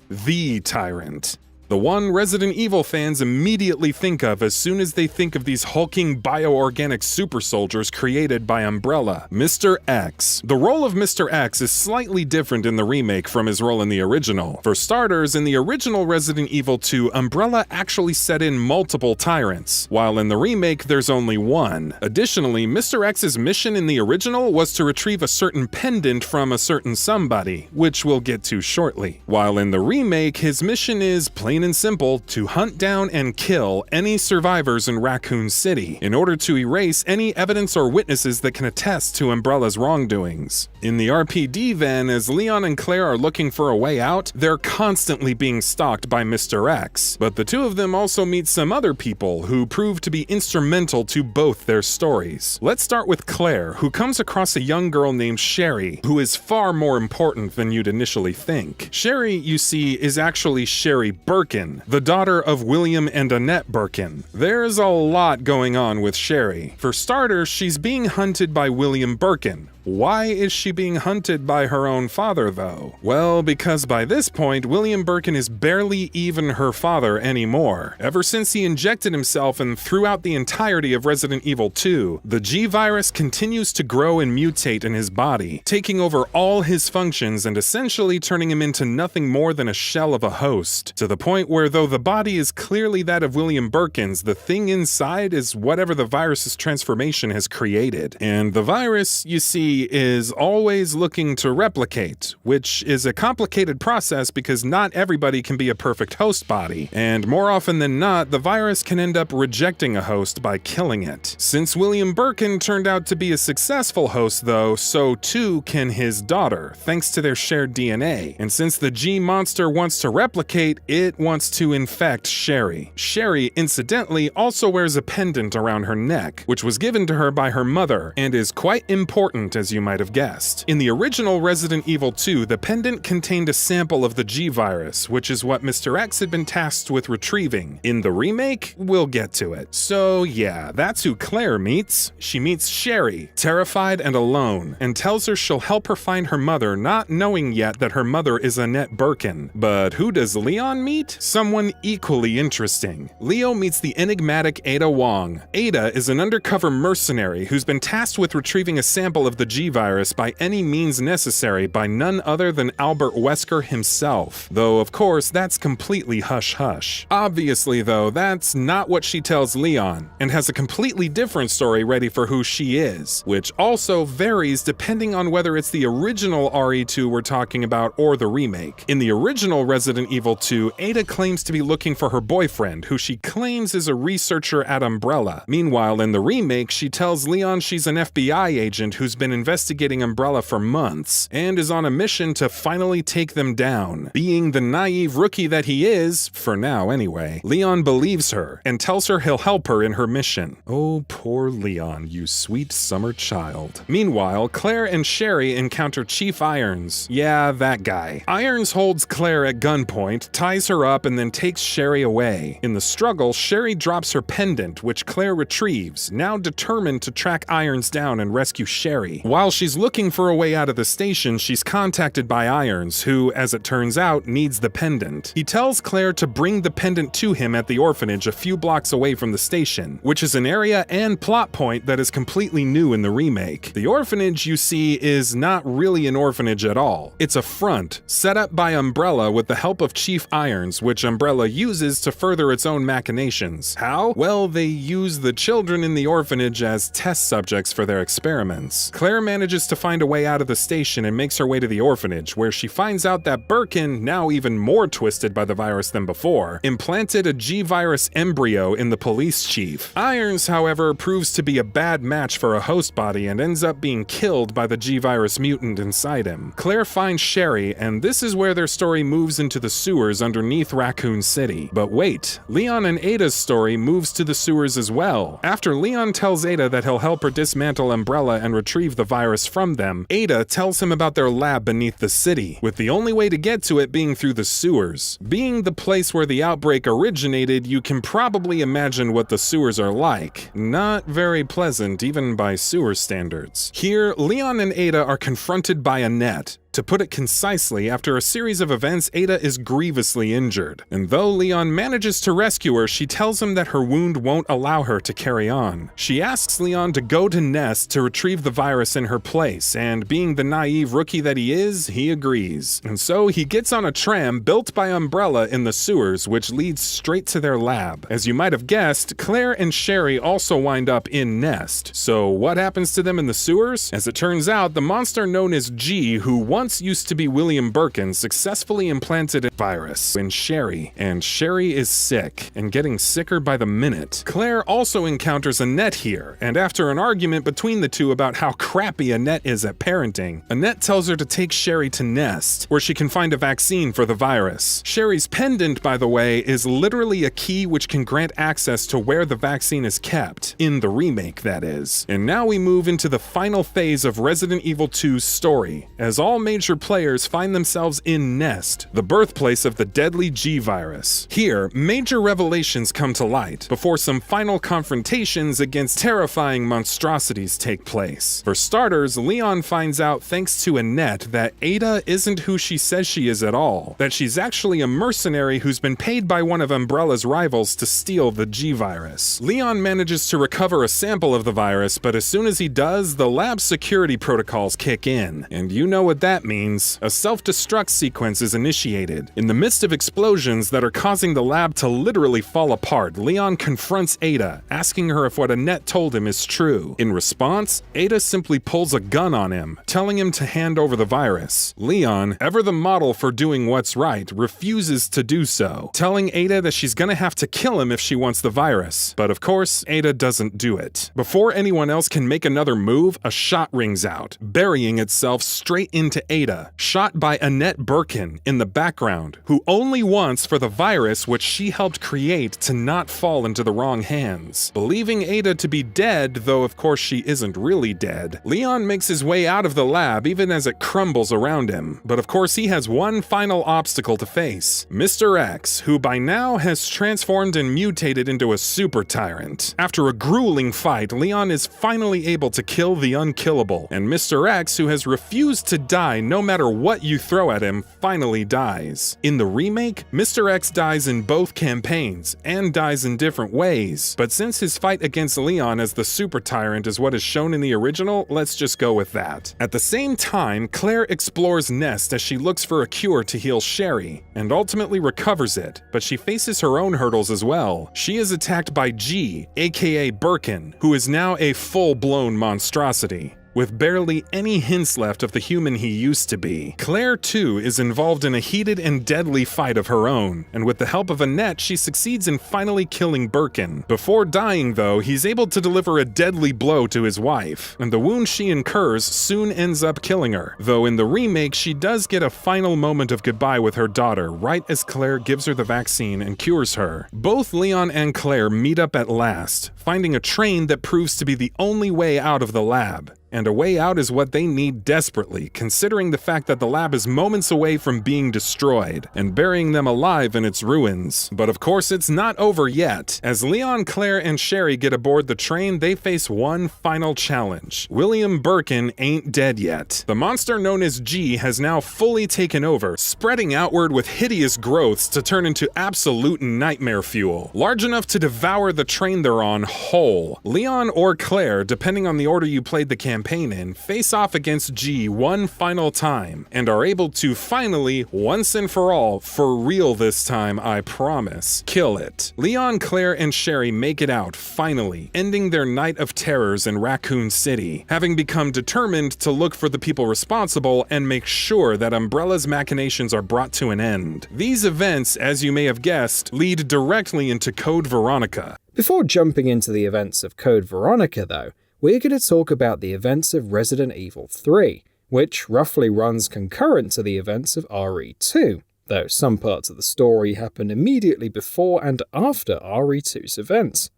The Tyrant. The one Resident Evil fans immediately think of as soon as they think of these hulking bioorganic super soldiers created by Umbrella, Mr. X. The role of Mr. X is slightly different in the remake from his role in the original. For starters, in the original Resident Evil 2, Umbrella actually set in multiple tyrants, while in the remake there's only one. Additionally, Mr. X's mission in the original was to retrieve a certain pendant from a certain somebody, which we'll get to shortly. While in the remake, his mission is plain plain and simple, to hunt down and kill any survivors in Raccoon City in order to erase any evidence or witnesses that can attest to Umbrella's wrongdoings. In the RPD then, as Leon and Claire are looking for a way out, they're constantly being stalked by Mr. X, but the two of them also meet some other people who prove to be instrumental to both their stories. Let's start with Claire, who comes across a young girl named Sherry, who is far more important than you'd initially think. Sherry, you see, is actually Sherry Birkin, the daughter of William and Annette Birkin. There's a lot going on with Sherry. For starters, she's being hunted by William Birkin. Why is she being hunted by her own father, though? Well, because by this point, William Birkin is barely even her father anymore. Ever since he injected himself and throughout the entirety of Resident Evil 2, the G-Virus continues to grow and mutate in his body, taking over all his functions and essentially turning him into nothing more than a shell of a host, to the point where though the body is clearly that of William Birkin's, the thing inside is whatever the virus's transformation has created. And the virus, you see, is always looking to replicate, which is a complicated process because not everybody can be a perfect host body, and more often than not, the virus can end up rejecting a host by killing it. Since William Birkin turned out to be a successful host though, so too can his daughter, thanks to their shared DNA, and since the G-monster wants to replicate, it wants to infect Sherry. Sherry, incidentally, also wears a pendant around her neck, which was given to her by her mother, and is quite important as you might have guessed. In the original Resident Evil 2, the pendant contained a sample of the G-Virus, which is what Mr. X had been tasked with retrieving. In the remake, we'll get to it. So yeah, that's who Claire meets. She meets Sherry, terrified and alone, and tells her she'll help her find her mother, not knowing yet that her mother is Annette Birkin. But who does Leon meet? Someone equally interesting. Leo meets the enigmatic Ada Wong. Ada is an undercover mercenary who's been tasked with retrieving a sample of the G-Virus by any means necessary by none other than Albert Wesker himself. Though, of course, that's completely hush-hush. Obviously, though, that's not what she tells Leon, and has a completely different story ready for who she is, which also varies depending on whether it's the original RE2 we're talking about or the remake. In the original Resident Evil 2, Ada claims to be looking for her boyfriend, who she claims is a researcher at Umbrella. Meanwhile, in the remake, she tells Leon she's an FBI agent who's been investigating Umbrella for months, and is on a mission to finally take them down. Being the naive rookie that he is, for now anyway, Leon believes her, and tells her he'll help her in her mission. Oh, poor Leon, you sweet summer child. Meanwhile, Claire and Sherry encounter Chief Irons. Yeah, that guy. Irons holds Claire at gunpoint, ties her up, and then takes Sherry away. In the struggle, Sherry drops her pendant, which Claire retrieves, now determined to track Irons down and rescue Sherry. While she's looking for a way out of the station, she's contacted by Irons, who, as it turns out, needs the pendant. He tells Claire to bring the pendant to him at the orphanage a few blocks away from the station, which is an area and plot point that is completely new in the remake. The orphanage, you see, is not really an orphanage at all. It's a front, set up by Umbrella with the help of Chief Irons, which Umbrella uses to further its own machinations. How? Well, they use the children in the orphanage as test subjects for their experiments. Claire manages to find a way out of the station and makes her way to the orphanage, where she finds out that Birkin, now even more twisted by the virus than before, implanted a G-Virus embryo in the police chief. Irons, however, proves to be a bad match for a host body and ends up being killed by the G-Virus mutant inside him. Claire finds Sherry, and this is where their story moves into the sewers underneath Raccoon City. But wait, Leon and Ada's story moves to the sewers as well. After Leon tells Ada that he'll help her dismantle Umbrella and retrieve the virus from them, Ada tells him about their lab beneath the city, with the only way to get to it being through the sewers. Being the place where the outbreak originated, you can probably imagine what the sewers are like. Not very pleasant, even by sewer standards. Here, Leon and Ada are confronted by Annette. To put it concisely, after a series of events, Ada is grievously injured, and though Leon manages to rescue her, she tells him that her wound won't allow her to carry on. She asks Leon to go to Nest to retrieve the virus in her place, and being the naive rookie that he is, he agrees. And so he gets on a tram built by Umbrella in the sewers, which leads straight to their lab. As you might have guessed, Claire and Sherry also wind up in Nest. So what happens to them in the sewers? As it turns out, the monster known as G, who once used to be William Birkin successfully implanted a virus in Sherry, and Sherry is sick, and getting sicker by the minute. Claire also encounters Annette here, and after an argument between the two about how crappy Annette is at parenting, Annette tells her to take Sherry to Nest, where she can find a vaccine for the virus. Sherry's pendant, by the way, is literally a key which can grant access to where the vaccine is kept, in the remake that is. And now we move into the final phase of Resident Evil 2's story, as all major players find themselves in Nest, the birthplace of the deadly G virus. Here, major revelations come to light, before some final confrontations against terrifying monstrosities take place. For starters, Leon finds out thanks to Annette that Ada isn't who she says she is at all, that she's actually a mercenary who's been paid by one of Umbrella's rivals to steal the G virus. Leon manages to recover a sample of the virus, but as soon as he does, the lab's security protocols kick in. And you know what that means. A self-destruct sequence is initiated. In the midst of explosions that are causing the lab to literally fall apart, Leon confronts Ada, asking her if what Annette told him is true. In response, Ada simply pulls a gun on him, telling him to hand over the virus. Leon, ever the model for doing what's right, refuses to do so, telling Ada that she's gonna have to kill him if she wants the virus. But of course, Ada doesn't do it. Before anyone else can make another move, a shot rings out, burying itself straight into Ada, shot by Annette Birkin in the background, who only wants for the virus which she helped create to not fall into the wrong hands. Believing Ada to be dead, though of course she isn't really dead, Leon makes his way out of the lab even as it crumbles around him. But of course he has one final obstacle to face: Mr. X, who by now has transformed and mutated into a super tyrant. After a grueling fight, Leon is finally able to kill the unkillable, and Mr. X, who has refused to die no matter what you throw at him, finally dies. In the remake, Mr. X dies in both campaigns, and dies in different ways, but since his fight against Leon as the super tyrant is what is shown in the original, let's just go with that. At the same time, Claire explores Nest as she looks for a cure to heal Sherry, and ultimately recovers it, but she faces her own hurdles as well. She is attacked by G, aka Birkin, who is now a full-blown monstrosity, with barely any hints left of the human he used to be. Claire, too, is involved in a heated and deadly fight of her own, and with the help of Annette, she succeeds in finally killing Birkin. Before dying, though, he's able to deliver a deadly blow to his wife, and the wound she incurs soon ends up killing her, though in the remake, she does get a final moment of goodbye with her daughter right as Claire gives her the vaccine and cures her. Both Leon and Claire meet up at last, finding a train that proves to be the only way out of the lab. And a way out is what they need desperately, considering the fact that the lab is moments away from being destroyed, and burying them alive in its ruins. But of course it's not over yet. As Leon, Claire, and Sherry get aboard the train, they face one final challenge. William Birkin ain't dead yet. The monster known as G has now fully taken over, spreading outward with hideous growths to turn into absolute nightmare fuel, large enough to devour the train they're on whole. Leon or Claire, depending on the order you played the campaign in, face off against G one final time, and are able to finally, once and for all, for real this time I promise, kill it. Leon, Claire, and Sherry make it out, finally, ending their night of terrors in Raccoon City, having become determined to look for the people responsible and make sure that Umbrella's machinations are brought to an end. These events, as you may have guessed, lead directly into Code Veronica. Before jumping into the events of Code Veronica, though, we're going to talk about the events of Resident Evil 3, which roughly runs concurrent to the events of RE2, though some parts of the story happen immediately before and after RE2's events.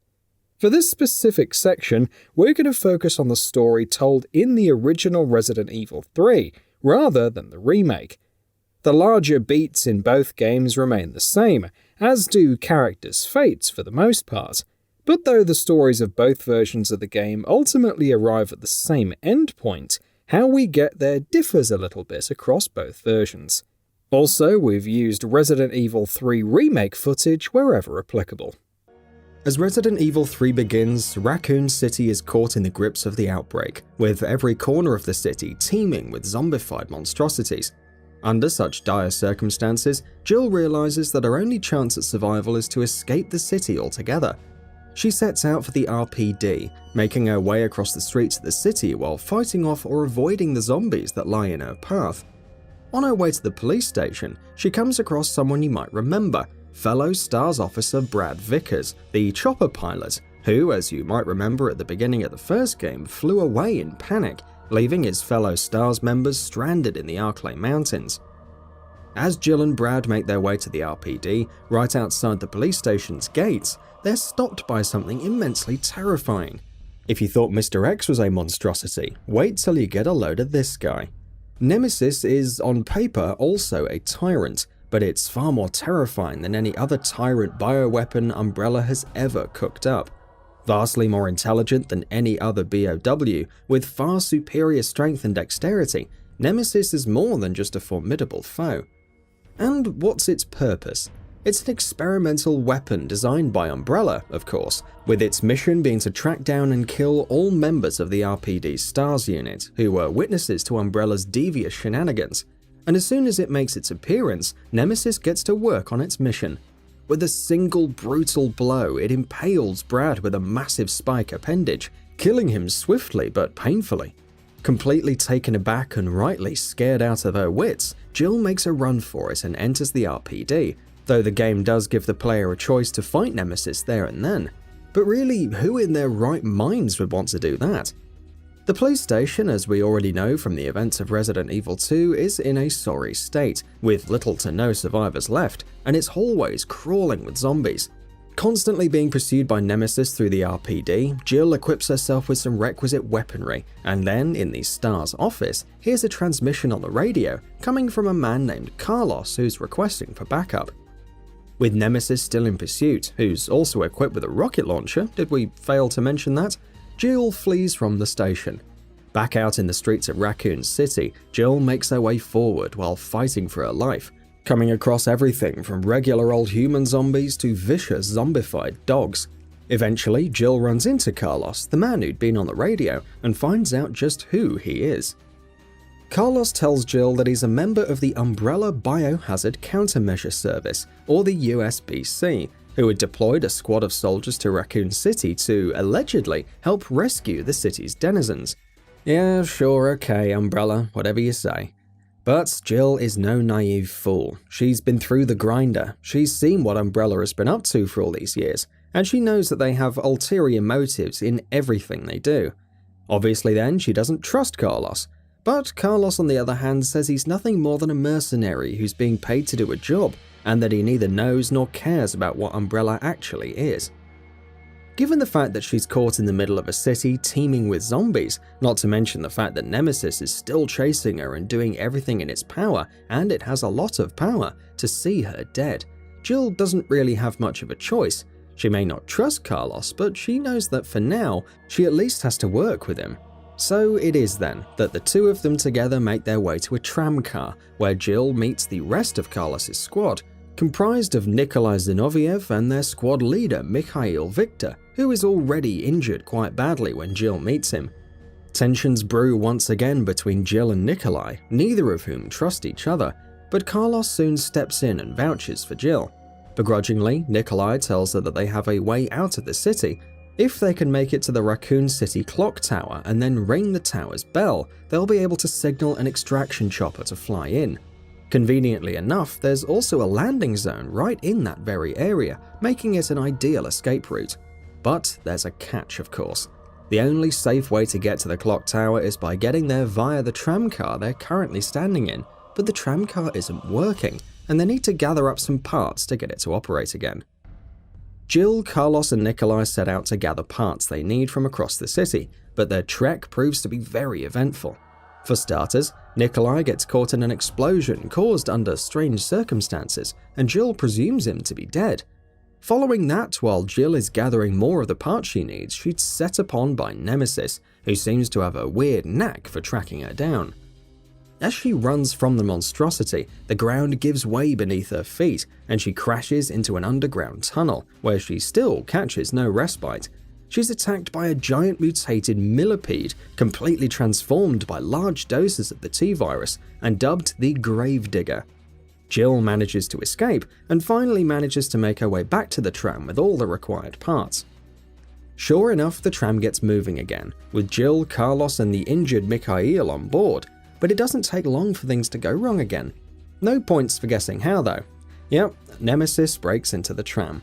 For this specific section, we're going to focus on the story told in the original Resident Evil 3, rather than the remake. The larger beats in both games remain the same, as do characters' fates for the most part. But though the stories of both versions of the game ultimately arrive at the same endpoint, how we get there differs a little bit across both versions. Also, we've used Resident Evil 3 remake footage wherever applicable. As Resident Evil 3 begins, Raccoon City is caught in the grips of the outbreak, with every corner of the city teeming with zombified monstrosities. Under such dire circumstances, Jill realizes that her only chance at survival is to escape the city altogether. She sets out for the RPD, making her way across the streets of the city while fighting off or avoiding the zombies that lie in her path. On her way to the police station, she comes across someone you might remember, fellow STARS officer Brad Vickers, the chopper pilot, who, as you might remember at the beginning of the first game, flew away in panic, leaving his fellow STARS members stranded in the Arklay Mountains. As Jill and Brad make their way to the RPD, right outside the police station's gates, they're stopped by something immensely terrifying. If you thought Mr. X was a monstrosity, wait till you get a load of this guy. Nemesis is, on paper, also a tyrant, but it's far more terrifying than any other tyrant bioweapon Umbrella has ever cooked up. Vastly more intelligent than any other BOW, with far superior strength and dexterity, Nemesis is more than just a formidable foe. And what's its purpose? It's an experimental weapon designed by Umbrella, of course, with its mission being to track down and kill all members of the RPD's STARS unit, who were witnesses to Umbrella's devious shenanigans. And as soon as it makes its appearance, Nemesis gets to work on its mission. With a single brutal blow, it impales Brad with a massive spike appendage, killing him swiftly but painfully. Completely taken aback and rightly scared out of her wits, Jill makes a run for it and enters the RPD, though the game does give the player a choice to fight Nemesis there and then. But really, who in their right minds would want to do that? The police station, as we already know from the events of Resident Evil 2, is in a sorry state, with little to no survivors left, and its hallways crawling with zombies. Constantly being pursued by Nemesis through the RPD, Jill equips herself with some requisite weaponry, and then, in the STARS office, hears a transmission on the radio coming from a man named Carlos who's requesting for backup. With Nemesis still in pursuit, who's also equipped with a rocket launcher, did we fail to mention that? Jill flees from the station. Back out in the streets of Raccoon City, Jill makes her way forward while fighting for her life, coming across everything from regular old human zombies to vicious zombified dogs. Eventually, Jill runs into Carlos, the man who'd been on the radio, and finds out just who he is. Carlos tells Jill that he's a member of the Umbrella Biohazard Countermeasure Service, or the USBC, who had deployed a squad of soldiers to Raccoon City to, allegedly, help rescue the city's denizens. Yeah, sure, okay, Umbrella, whatever you say. But Jill is no naive fool. She's been through the grinder, she's seen what Umbrella has been up to for all these years, and she knows that they have ulterior motives in everything they do. Obviously then, she doesn't trust Carlos. But Carlos, on the other hand, says he's nothing more than a mercenary who's being paid to do a job, and that he neither knows nor cares about what Umbrella actually is. Given the fact that she's caught in the middle of a city teeming with zombies, not to mention the fact that Nemesis is still chasing her and doing everything in its power, and it has a lot of power, to see her dead, Jill doesn't really have much of a choice. She may not trust Carlos, but she knows that for now, she at least has to work with him. So it is then that the two of them together make their way to a tram car, where Jill meets the rest of Carlos's squad, comprised of Nikolai Zinoviev and their squad leader Mikhail Victor, who is already injured quite badly when Jill meets him. Tensions brew once again between Jill and Nikolai, neither of whom trust each other, but Carlos soon steps in and vouches for Jill. Begrudgingly, Nikolai tells her that they have a way out of the city. If they can make it to the Raccoon City clock tower and then ring the tower's bell, they'll be able to signal an extraction chopper to fly in. Conveniently enough, there's also a landing zone right in that very area, making it an ideal escape route. But there's a catch, of course. The only safe way to get to the clock tower is by getting there via the tram car they're currently standing in, but the tram car isn't working, and they need to gather up some parts to get it to operate again. Jill, Carlos, and Nikolai set out to gather parts they need from across the city, but their trek proves to be very eventful. For starters, Nikolai gets caught in an explosion caused under strange circumstances, and Jill presumes him to be dead. Following that, while Jill is gathering more of the parts she needs, she's set upon by Nemesis, who seems to have a weird knack for tracking her down. As she runs from the monstrosity, the ground gives way beneath her feet, and she crashes into an underground tunnel, where she still catches no respite. She's attacked by a giant mutated millipede, completely transformed by large doses of the T-virus, and dubbed the Gravedigger. Jill manages to escape, and finally manages to make her way back to the tram with all the required parts. Sure enough, the tram gets moving again, with Jill, Carlos, and the injured Mikhail on board. but it doesn't take long for things to go wrong again. No points for guessing how though. Yep, Nemesis breaks into the tram.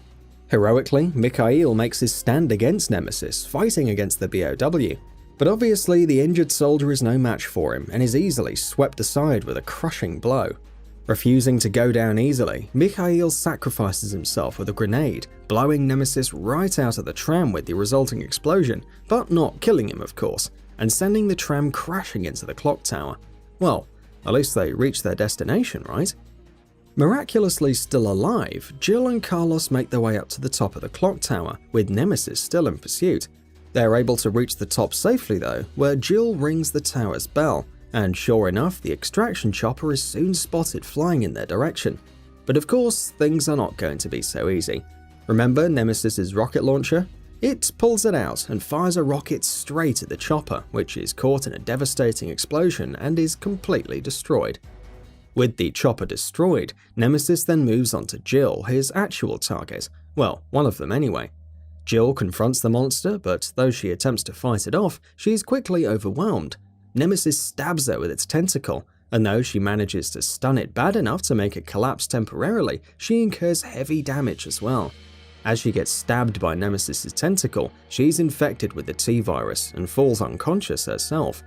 Heroically, Mikhail makes his stand against Nemesis, fighting against the BOW. But obviously the injured soldier is no match for him and is easily swept aside with a crushing blow. Refusing to go down easily, Mikhail sacrifices himself with a grenade, blowing Nemesis right out of the tram with the resulting explosion, but not killing him of course, and sending the tram crashing into the clock tower. Well, at least they reach their destination, right? Miraculously still alive, Jill and Carlos make their way up to the top of the clock tower, with Nemesis still in pursuit. They are able to reach the top safely though, where Jill rings the tower's bell, and sure enough, the extraction chopper is soon spotted flying in their direction. But of course, things are not going to be so easy. Remember Nemesis's rocket launcher? It pulls it out and fires a rocket straight at the chopper, which is caught in a devastating explosion and is completely destroyed. With the chopper destroyed, Nemesis then moves on to Jill, his actual target. Well, one of them anyway. Jill confronts the monster, but though she attempts to fight it off, she is quickly overwhelmed. Nemesis stabs her with its tentacle, and though she manages to stun it bad enough to make it collapse temporarily, she incurs heavy damage as well. As she gets stabbed by Nemesis's tentacle, she's infected with the T-virus and falls unconscious herself.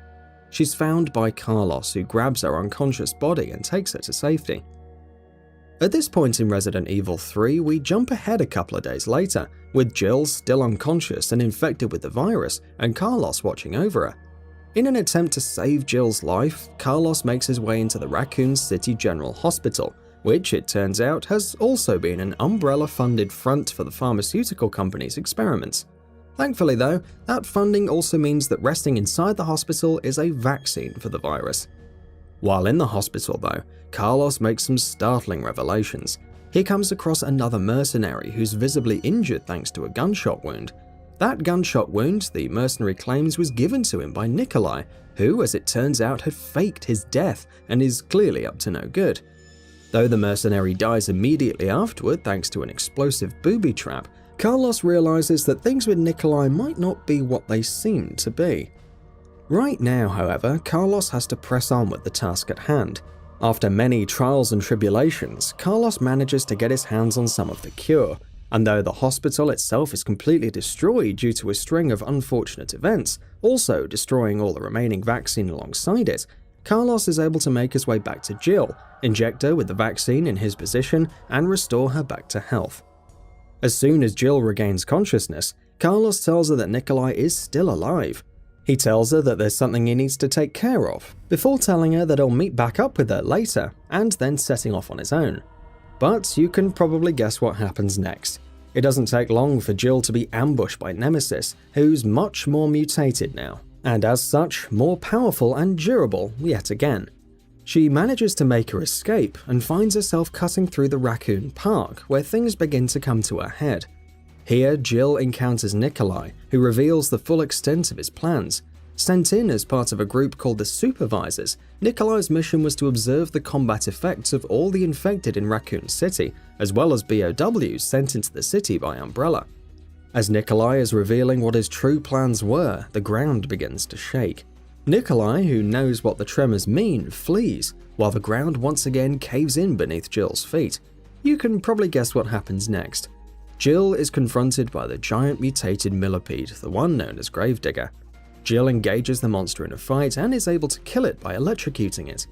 She's found by Carlos, who grabs her unconscious body and takes her to safety. At this point in Resident Evil 3, we jump ahead a couple of days later, with Jill still unconscious and infected with the virus, and Carlos watching over her. In an attempt to save Jill's life, Carlos makes his way into the Raccoon City General Hospital, which it turns out has also been an Umbrella-funded front for the pharmaceutical company's experiments. Thankfully though, that funding also means that resting inside the hospital is a vaccine for the virus. While in the hospital though, Carlos makes some startling revelations. He comes across another mercenary who's visibly injured thanks to a gunshot wound. That gunshot wound, the mercenary claims, was given to him by Nikolai, who, as it turns out, had faked his death and is clearly up to no good. Though the mercenary dies immediately afterward thanks to an explosive booby trap, Carlos realizes that things with Nikolai might not be what they seem to be. Right now, however, Carlos has to press on with the task at hand. After many trials and tribulations, Carlos manages to get his hands on some of the cure, and though the hospital itself is completely destroyed due to a string of unfortunate events, also destroying all the remaining vaccine alongside it, Carlos is able to make his way back to Jill, inject her with the vaccine in his position, and restore her back to health. As soon as Jill regains consciousness, Carlos tells her that Nikolai is still alive. He tells her that there's something he needs to take care of, before telling her that he'll meet back up with her later, and then setting off on his own. But you can probably guess what happens next. It doesn't take long for Jill to be ambushed by Nemesis, who's much more mutated now, and as such, more powerful and durable yet again. She manages to make her escape and finds herself cutting through the Raccoon Park, where things begin to come to a head. Here, Jill encounters Nikolai, who reveals the full extent of his plans. Sent in as part of a group called the Supervisors, Nikolai's mission was to observe the combat effects of all the infected in Raccoon City, as well as BOWs sent into the city by Umbrella. As Nikolai is revealing what his true plans were, the ground begins to shake. Nikolai, who knows what the tremors mean, flees, while the ground once again caves in beneath Jill's feet. You can probably guess what happens next. Jill is confronted by the giant mutated millipede, the one known as Gravedigger. Jill engages the monster in a fight and is able to kill it by electrocuting it.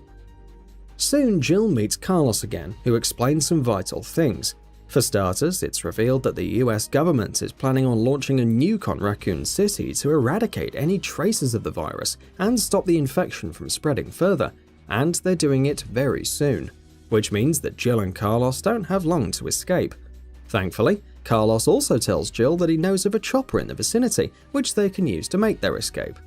Soon Jill meets Carlos again, who explains some vital things. For starters, it's revealed that the US government is planning on launching a nuke on Raccoon City to eradicate any traces of the virus and stop the infection from spreading further, and they're doing it very soon, which means that Jill and Carlos don't have long to escape. Thankfully, Carlos also tells Jill that he knows of a chopper in the vicinity, which they can use to make their escape.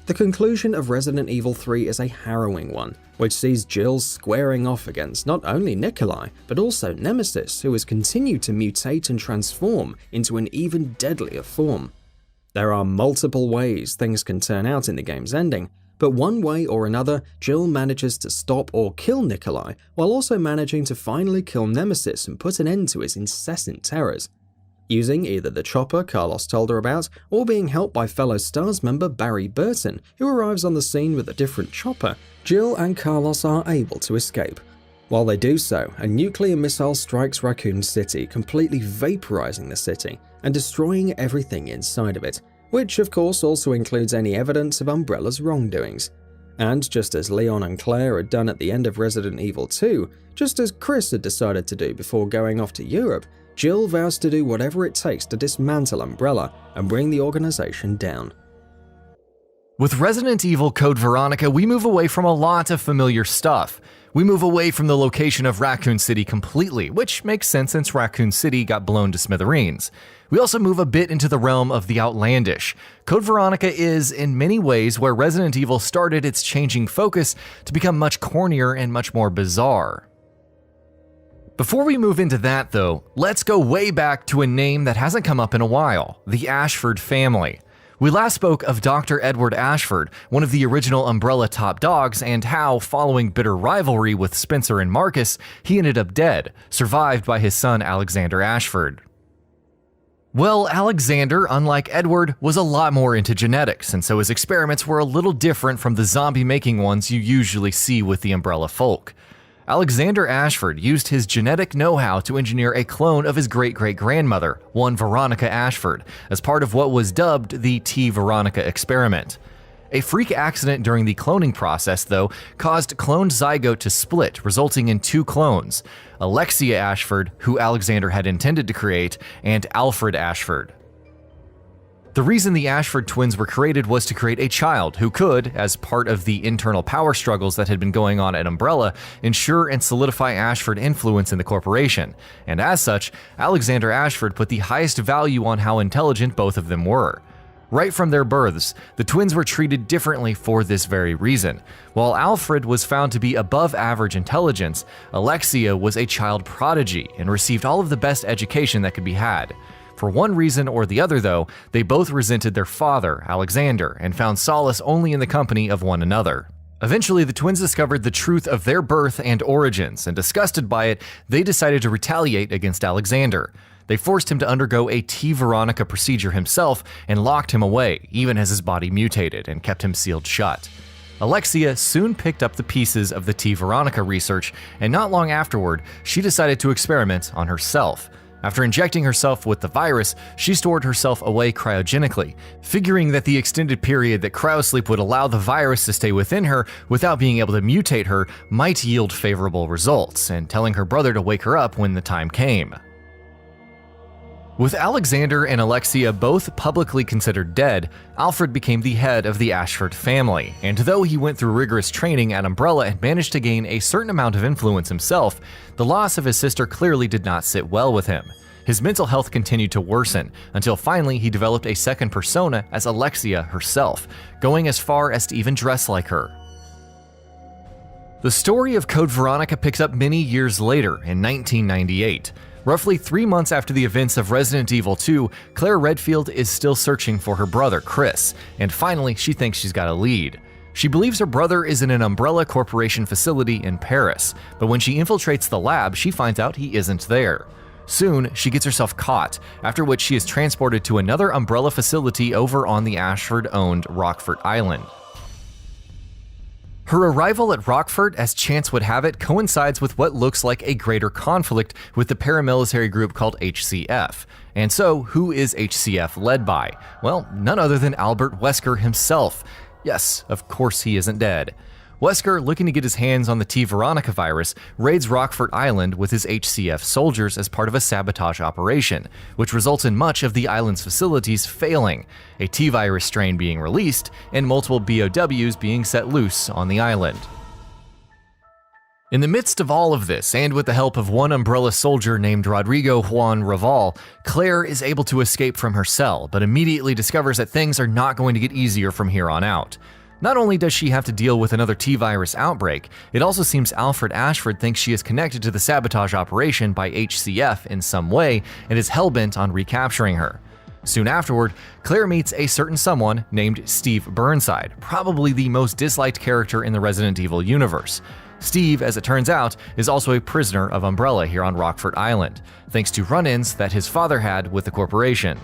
The conclusion of Resident Evil 3 is a harrowing one, which sees Jill squaring off against not only Nikolai, but also Nemesis, who has continued to mutate and transform into an even deadlier form. There are multiple ways things can turn out in the game's ending, but one way or another, Jill manages to stop or kill Nikolai, while also managing to finally kill Nemesis and put an end to his incessant terrors. using either the chopper Carlos told her about or being helped by fellow STARS member Barry Burton, who arrives on the scene with a different chopper. Jill and Carlos are able to escape. While they do so, a nuclear missile strikes Raccoon City, completely vaporizing the city and destroying everything inside of it, which of course also includes any evidence of Umbrella's wrongdoings. And just as Leon and Claire had done at the end of Resident Evil 2, just as Chris had decided to do before going off to Europe, Jill vows to do whatever it takes to dismantle Umbrella and bring the organization down. With Resident Evil Code Veronica, we move away from a lot of familiar stuff. We move away from the location of Raccoon City completely, which makes sense since Raccoon City got blown to smithereens. We also move a bit into the realm of the outlandish. Code Veronica is, in many ways, where Resident Evil started its changing focus to become much cornier and much more bizarre. Before we move into that, though, let's go way back to a name that hasn't come up in a while: the Ashford family. We last spoke of Dr. Edward Ashford, one of the original Umbrella top dogs, and how, following bitter rivalry with Spencer and Marcus, he ended up dead, survived by his son Alexander Ashford. Well, Alexander, unlike Edward, was a lot more into genetics, and so his experiments were a little different from the zombie-making ones you usually see with the Umbrella folk. Alexander Ashford used his genetic know-how to engineer a clone of his great-great-grandmother, one Veronica Ashford, as part of what was dubbed the T. Veronica experiment. A freak accident during the cloning process, though, caused cloned zygote to split, resulting in two clones: Alexia Ashford, who Alexander had intended to create, and Alfred Ashford. The reason the Ashford twins were created was to create a child who could, as part of the internal power struggles that had been going on at Umbrella, ensure and solidify Ashford influence in the corporation, and as such, Alexander Ashford put the highest value on how intelligent both of them were. Right from their births, the twins were treated differently for this very reason. While Alfred was found to be above average intelligence, Alexia was a child prodigy and received all of the best education that could be had. For one reason or the other, though, they both resented their father, Alexander, and found solace only in the company of one another. Eventually, the twins discovered the truth of their birth and origins, and disgusted by it, they decided to retaliate against Alexander. They forced him to undergo a T. Veronica procedure himself and locked him away, even as his body mutated, and kept him sealed shut. Alexia soon picked up the pieces of the T. Veronica research, and not long afterward, she decided to experiment on herself. After injecting herself with the virus, she stored herself away cryogenically, figuring that the extended period that cryosleep would allow the virus to stay within her without being able to mutate her might yield favorable results, and telling her brother to wake her up when the time came. With Alexander and Alexia both publicly considered dead, Alfred became the head of the Ashford family, and though he went through rigorous training at Umbrella and managed to gain a certain amount of influence himself, the loss of his sister clearly did not sit well with him. His mental health continued to worsen, until finally he developed a second persona as Alexia herself, going as far as to even dress like her. The story of Code Veronica picks up many years later, in 1998. Roughly 3 months after the events of Resident Evil 2, Claire Redfield is still searching for her brother, Chris, and finally she thinks she's got a lead. She believes her brother is in an Umbrella Corporation facility in Paris, but when she infiltrates the lab, she finds out he isn't there. Soon, she gets herself caught, after which she is transported to another Umbrella facility over on the Ashford-owned Rockford Island. Her arrival at Rockford, as chance would have it, coincides with what looks like a greater conflict with the paramilitary group called HCF. And so, who is HCF led by? Well, none other than Albert Wesker himself. Yes, of course he isn't dead. Wesker, looking to get his hands on the T. Veronica virus, raids Rockford Island with his HCF soldiers as part of a sabotage operation, which results in much of the island's facilities failing, a T-virus strain being released, and multiple BOWs being set loose on the island. In the midst of all of this, and with the help of one Umbrella soldier named Rodrigo Juan Raval, Claire is able to escape from her cell, but immediately discovers that things are not going to get easier from here on out. Not only does she have to deal with another T-virus outbreak, it also seems Alfred Ashford thinks she is connected to the sabotage operation by HCF in some way and is hellbent on recapturing her. Soon afterward, Claire meets a certain someone named Steve Burnside, probably the most disliked character in the Resident Evil universe. Steve, as it turns out, is also a prisoner of Umbrella here on Rockfort Island, thanks to run-ins that his father had with the corporation.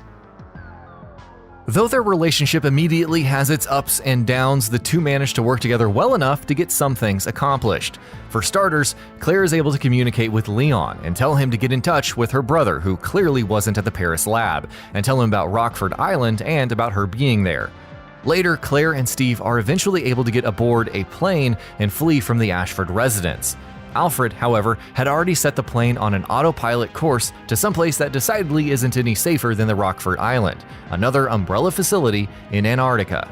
Though their relationship immediately has its ups and downs, the two manage to work together well enough to get some things accomplished. For starters, Claire is able to communicate with Leon and tell him to get in touch with her brother, who clearly wasn't at the Paris lab, and tell him about Rockfort Island and about her being there. Later, Claire and Steve are eventually able to get aboard a plane and flee from the Ashford residence. Alfred, however, had already set the plane on an autopilot course to someplace that decidedly isn't any safer than the Rockfort Island, another Umbrella facility in Antarctica.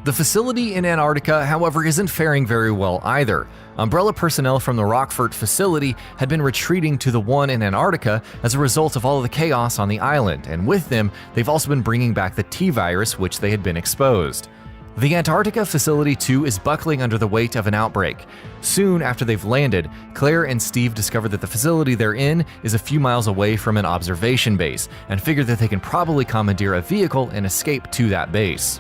The facility in Antarctica, however, isn't faring very well either. Umbrella personnel from the Rockfort facility had been retreating to the one in Antarctica as a result of all of the chaos on the island, and with them, they've also been bringing back the T-virus which they had been exposed. The Antarctica facility too is buckling under the weight of an outbreak. Soon after they've landed, Claire and Steve discover that the facility they're in is a few miles away from an observation base, and figure that they can probably commandeer a vehicle and escape to that base.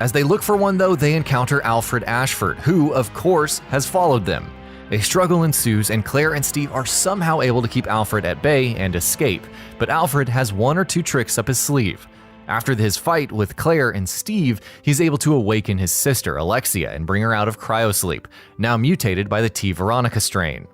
As they look for one though, they encounter Alfred Ashford, who, of course, has followed them. A struggle ensues and Claire and Steve are somehow able to keep Alfred at bay and escape, but Alfred has one or two tricks up his sleeve. After his fight with Claire and Steve, he's able to awaken his sister, Alexia, and bring her out of cryosleep, now mutated by the T. Veronica strain.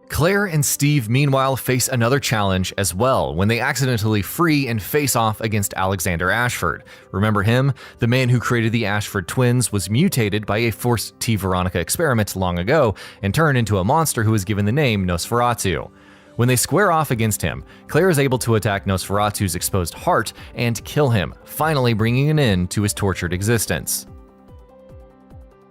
Claire and Steve, meanwhile, face another challenge as well when they accidentally free and face off against Alexander Ashford. Remember him? The man who created the Ashford twins was mutated by a forced T. Veronica experiment long ago and turned into a monster who was given the name Nosferatu. When they square off against him, Claire is able to attack Nosferatu's exposed heart and kill him, finally bringing an end to his tortured existence.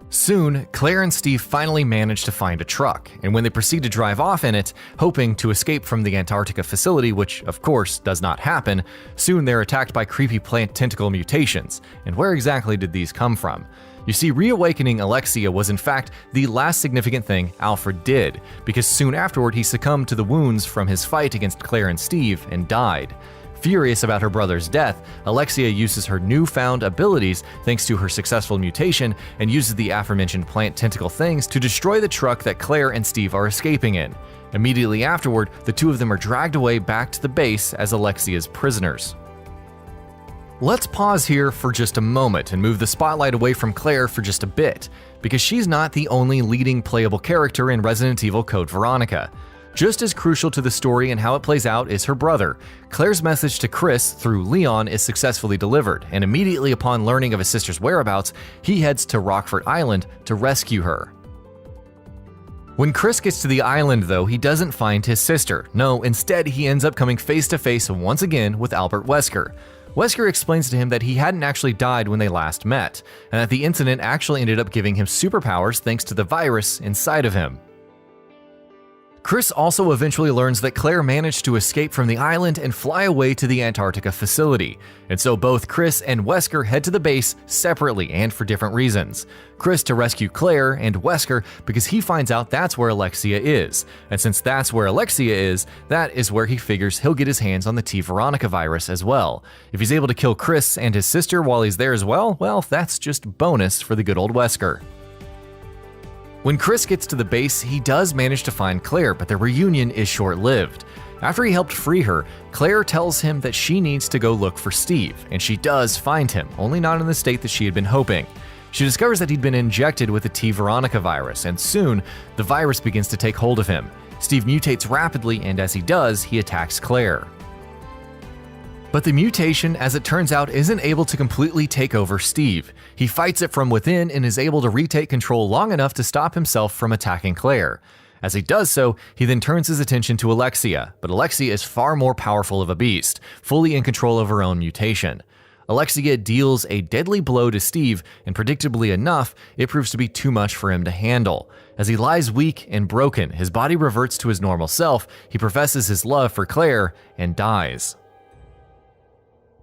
Soon, Claire and Steve finally manage to find a truck, and when they proceed to drive off in it, hoping to escape from the Antarctica facility, which of course does not happen, soon they're attacked by creepy plant tentacle mutations. And where exactly did these come from? You see, reawakening Alexia was in fact the last significant thing Alfred did, because soon afterward he succumbed to the wounds from his fight against Claire and Steve and died. Furious about her brother's death, Alexia uses her newfound abilities thanks to her successful mutation and uses the aforementioned plant tentacle things to destroy the truck that Claire and Steve are escaping in. Immediately afterward, the two of them are dragged away back to the base as Alexia's prisoners. Let's pause here for just a moment and move the spotlight away from Claire for just a bit, because she's not the only leading playable character in Resident Evil Code Veronica. Just as crucial to the story and how it plays out is her brother. Claire's message to Chris through Leon is successfully delivered, and immediately upon learning of his sister's whereabouts, he heads to Rockfort Island to rescue her. When Chris gets to the island though, he doesn't find his sister. No, instead he ends up coming face to face once again with Albert Wesker. Wesker explains to him that he hadn't actually died when they last met, and that the incident actually ended up giving him superpowers thanks to the virus inside of him. Chris also eventually learns that Claire managed to escape from the island and fly away to the Antarctica facility, and so both Chris and Wesker head to the base separately and for different reasons. Chris to rescue Claire, and Wesker because he finds out that's where Alexia is, and since that's where Alexia is, that is where he figures he'll get his hands on the T. Veronica virus as well. If he's able to kill Chris and his sister while he's there as well, that's just bonus for the good old Wesker. When Chris gets to the base, he does manage to find Claire, but their reunion is short-lived. After he helped free her, Claire tells him that she needs to go look for Steve, and she does find him, only not in the state that she had been hoping. She discovers that he'd been injected with the T. Veronica virus, and soon, the virus begins to take hold of him. Steve mutates rapidly, and as he does, he attacks Claire. But the mutation, as it turns out, isn't able to completely take over Steve. He fights it from within and is able to retake control long enough to stop himself from attacking Claire. As he does so, he then turns his attention to Alexia, but Alexia is far more powerful of a beast, fully in control of her own mutation. Alexia deals a deadly blow to Steve, and predictably enough, it proves to be too much for him to handle. As he lies weak and broken, his body reverts to his normal self, he professes his love for Claire, and dies.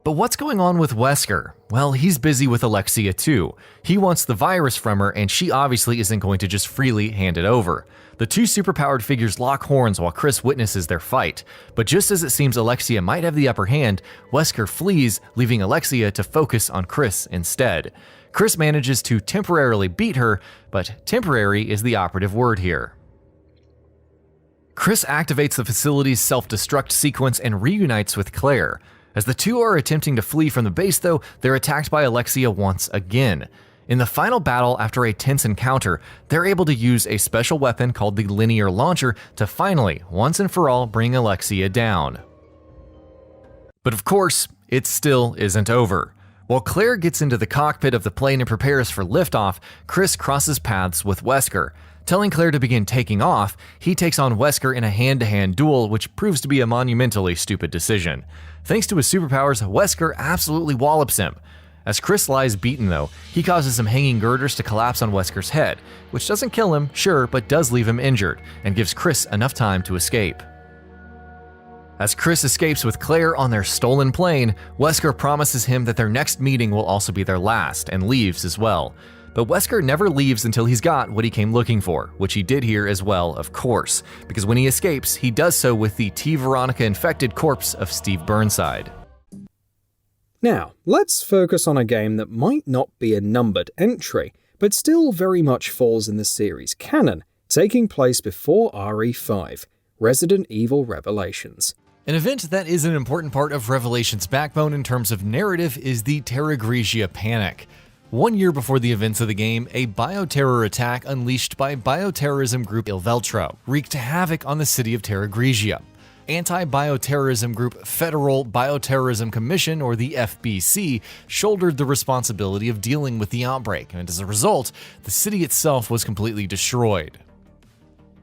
But what's going on with Wesker? Well, he's busy with Alexia too. He wants the virus from her, and she obviously isn't going to just freely hand it over. The two superpowered figures lock horns while Chris witnesses their fight, but just as it seems Alexia might have the upper hand, Wesker flees, leaving Alexia to focus on Chris instead. Chris manages to temporarily beat her, but temporary is the operative word here. Chris activates the facility's self-destruct sequence and reunites with Claire. As the two are attempting to flee from the base though, they're attacked by Alexia once again. In the final battle after a tense encounter, they're able to use a special weapon called the linear launcher to finally, once and for all, bring Alexia down. But of course, it still isn't over. While Claire gets into the cockpit of the plane and prepares for liftoff, Chris crosses paths with Wesker. Telling Claire to begin taking off, he takes on Wesker in a hand-to-hand duel, which proves to be a monumentally stupid decision. Thanks to his superpowers, Wesker absolutely wallops him. As Chris lies beaten though, he causes some hanging girders to collapse on Wesker's head, which doesn't kill him, sure, but does leave him injured, and gives Chris enough time to escape. As Chris escapes with Claire on their stolen plane, Wesker promises him that their next meeting will also be their last, and leaves as well. But Wesker never leaves until he's got what he came looking for, which he did here as well, of course, because when he escapes, he does so with the T. Veronica infected corpse of Steve Burnside. Now, let's focus on a game that might not be a numbered entry, but still very much falls in the series canon, taking place before RE5, Resident Evil Revelations. An event that is an important part of Revelations' backbone in terms of narrative is the Terra Grigia Panic. 1 year before the events of the game, a bioterror attack unleashed by bioterrorism group Ilveltro wreaked havoc on the city of Terra Grigia. Anti-bioterrorism group Federal Bioterrorism Commission, or the FBC, shouldered the responsibility of dealing with the outbreak, and as a result, the city itself was completely destroyed.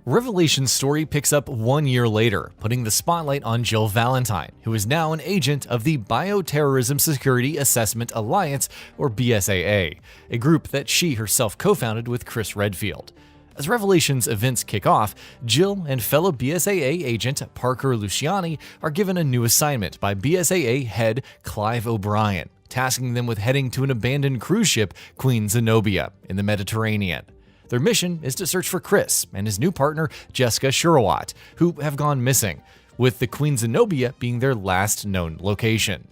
Revelation's story picks up 1 year later, putting the spotlight on Jill Valentine, who is now an agent of the Bioterrorism Security Assessment Alliance, or BSAA, a group that she herself co-founded with Chris Redfield. As Revelation's events kick off, Jill and fellow BSAA agent Parker Luciani are given a new assignment by BSAA head Clive O'Brien, tasking them with heading to an abandoned cruise ship, Queen Zenobia, in the Mediterranean. Their mission is to search for Chris and his new partner, Jessica Shurawat, who have gone missing, with the Queen Zenobia being their last known location.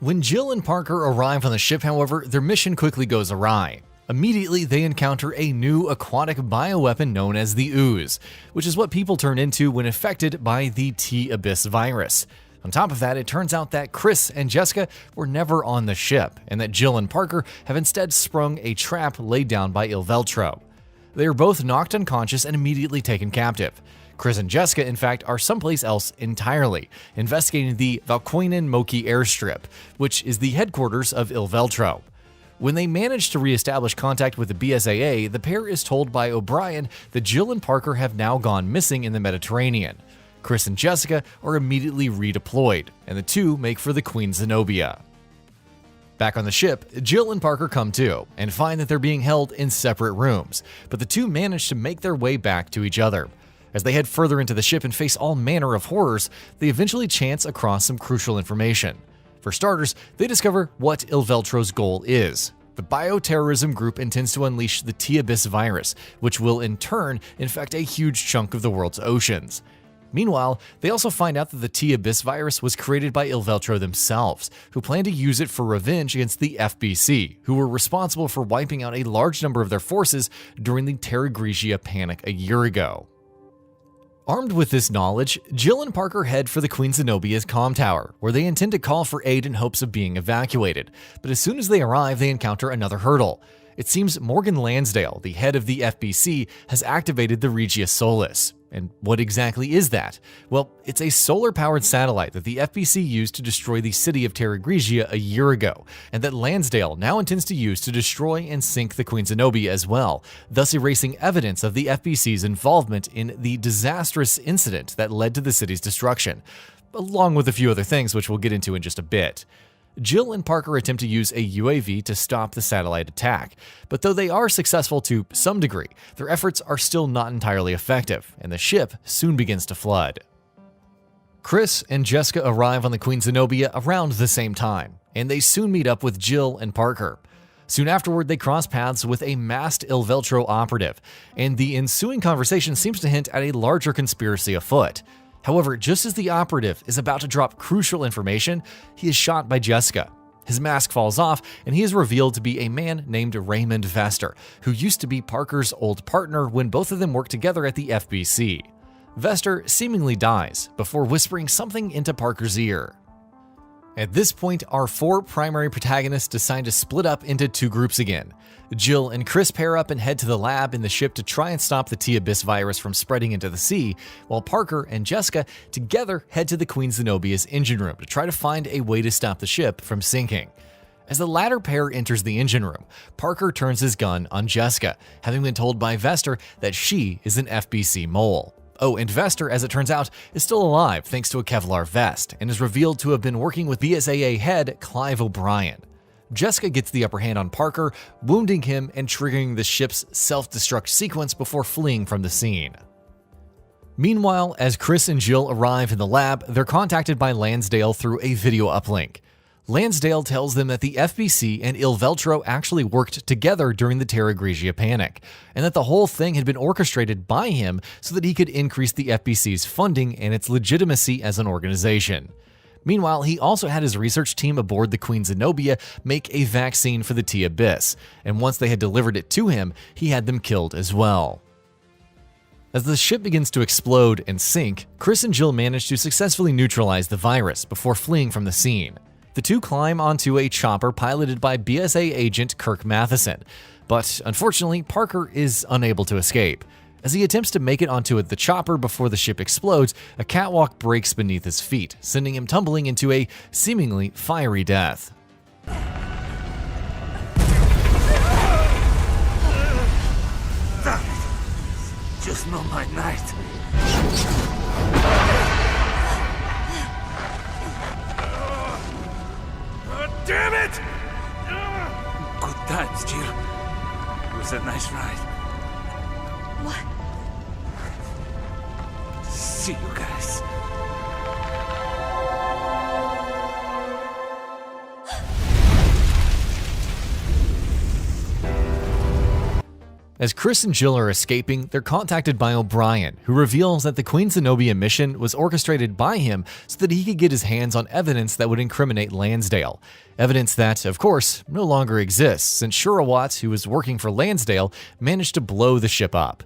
When Jill and Parker arrive on the ship, however, their mission quickly goes awry. Immediately, they encounter a new aquatic bioweapon known as the Ooze, which is what people turn into when affected by the T-Abyss virus. On top of that, it turns out that Chris and Jessica were never on the ship, and that Jill and Parker have instead sprung a trap laid down by Ilveltro. They are both knocked unconscious and immediately taken captive. Chris and Jessica, in fact, are someplace else entirely, investigating the Valkoinen Moki airstrip, which is the headquarters of Ilveltro. When they manage to re-establish contact with the BSAA, the pair is told by O'Brien that Jill and Parker have now gone missing in the Mediterranean. Chris and Jessica are immediately redeployed, and the two make for the Queen Zenobia. Back on the ship, Jill and Parker come to, and find that they're being held in separate rooms, but the two manage to make their way back to each other. As they head further into the ship and face all manner of horrors, they eventually chance across some crucial information. For starters, they discover what Ilveltro's goal is. The bioterrorism group intends to unleash the T-Abyss virus, which will in turn infect a huge chunk of the world's oceans. Meanwhile, they also find out that the T-Abyss virus was created by Ilveltro themselves, who plan to use it for revenge against the FBC, who were responsible for wiping out a large number of their forces during the Terra Grigia panic a year ago. Armed with this knowledge, Jill and Parker head for the Queen Zenobia's comm tower, where they intend to call for aid in hopes of being evacuated. But as soon as they arrive, they encounter another hurdle. It seems Morgan Lansdale, the head of the FBC, has activated the Regia Solis. And what exactly is that? Well, it's a solar-powered satellite that the FBC used to destroy the city of Terra Grigia a year ago, and that Lansdale now intends to use to destroy and sink the Queen Zenobia as well, thus erasing evidence of the FBC's involvement in the disastrous incident that led to the city's destruction, along with a few other things which we'll get into in just a bit. Jill and Parker attempt to use a UAV to stop the satellite attack, but though they are successful to some degree, their efforts are still not entirely effective, and the ship soon begins to flood. Chris and Jessica arrive on the Queen Zenobia around the same time, and they soon meet up with Jill and Parker. Soon afterward, they cross paths with a masked Il Veltro operative, and the ensuing conversation seems to hint at a larger conspiracy afoot. However, just as the operative is about to drop crucial information, he is shot by Jessica. His mask falls off, and he is revealed to be a man named Raymond Vester, who used to be Parker's old partner when both of them worked together at the FBC. Vester seemingly dies before whispering something into Parker's ear. At this point, our four primary protagonists decide to split up into two groups again. Jill and Chris pair up and head to the lab in the ship to try and stop the T-Abyss virus from spreading into the sea, while Parker and Jessica together head to the Queen Zenobia's engine room to try to find a way to stop the ship from sinking. As the latter pair enters the engine room, Parker turns his gun on Jessica, having been told by Vester that she is an FBC mole. Oh, and Vester, as it turns out, is still alive thanks to a Kevlar vest, and is revealed to have been working with BSAA head Clive O'Brien. Jessica gets the upper hand on Parker, wounding him and triggering the ship's self-destruct sequence before fleeing from the scene. Meanwhile, as Chris and Jill arrive in the lab, they're contacted by Lansdale through a video uplink. Lansdale tells them that the FBC and Il Veltro actually worked together during the Terra Grigia panic, and that the whole thing had been orchestrated by him so that he could increase the FBC's funding and its legitimacy as an organization. Meanwhile, he also had his research team aboard the Queen Zenobia make a vaccine for the T-Abyss, and once they had delivered it to him, he had them killed as well. As the ship begins to explode and sink, Chris and Jill manage to successfully neutralize the virus before fleeing from the scene. The two climb onto a chopper piloted by BSA agent Kirk Matheson, but unfortunately, Parker is unable to escape. As he attempts to make it onto the chopper before the ship explodes, a catwalk breaks beneath his feet, sending him tumbling into a seemingly fiery death. Damn it! Just not my night. Damn it! Good times, Jill. It was a nice ride. What? See you guys. As Chris and Jill are escaping, they're contacted by O'Brien, who reveals that the Queen Zenobia mission was orchestrated by him so that he could get his hands on evidence that would incriminate Lansdale. Evidence that, of course, no longer exists, since Shurawat, who was working for Lansdale, managed to blow the ship up.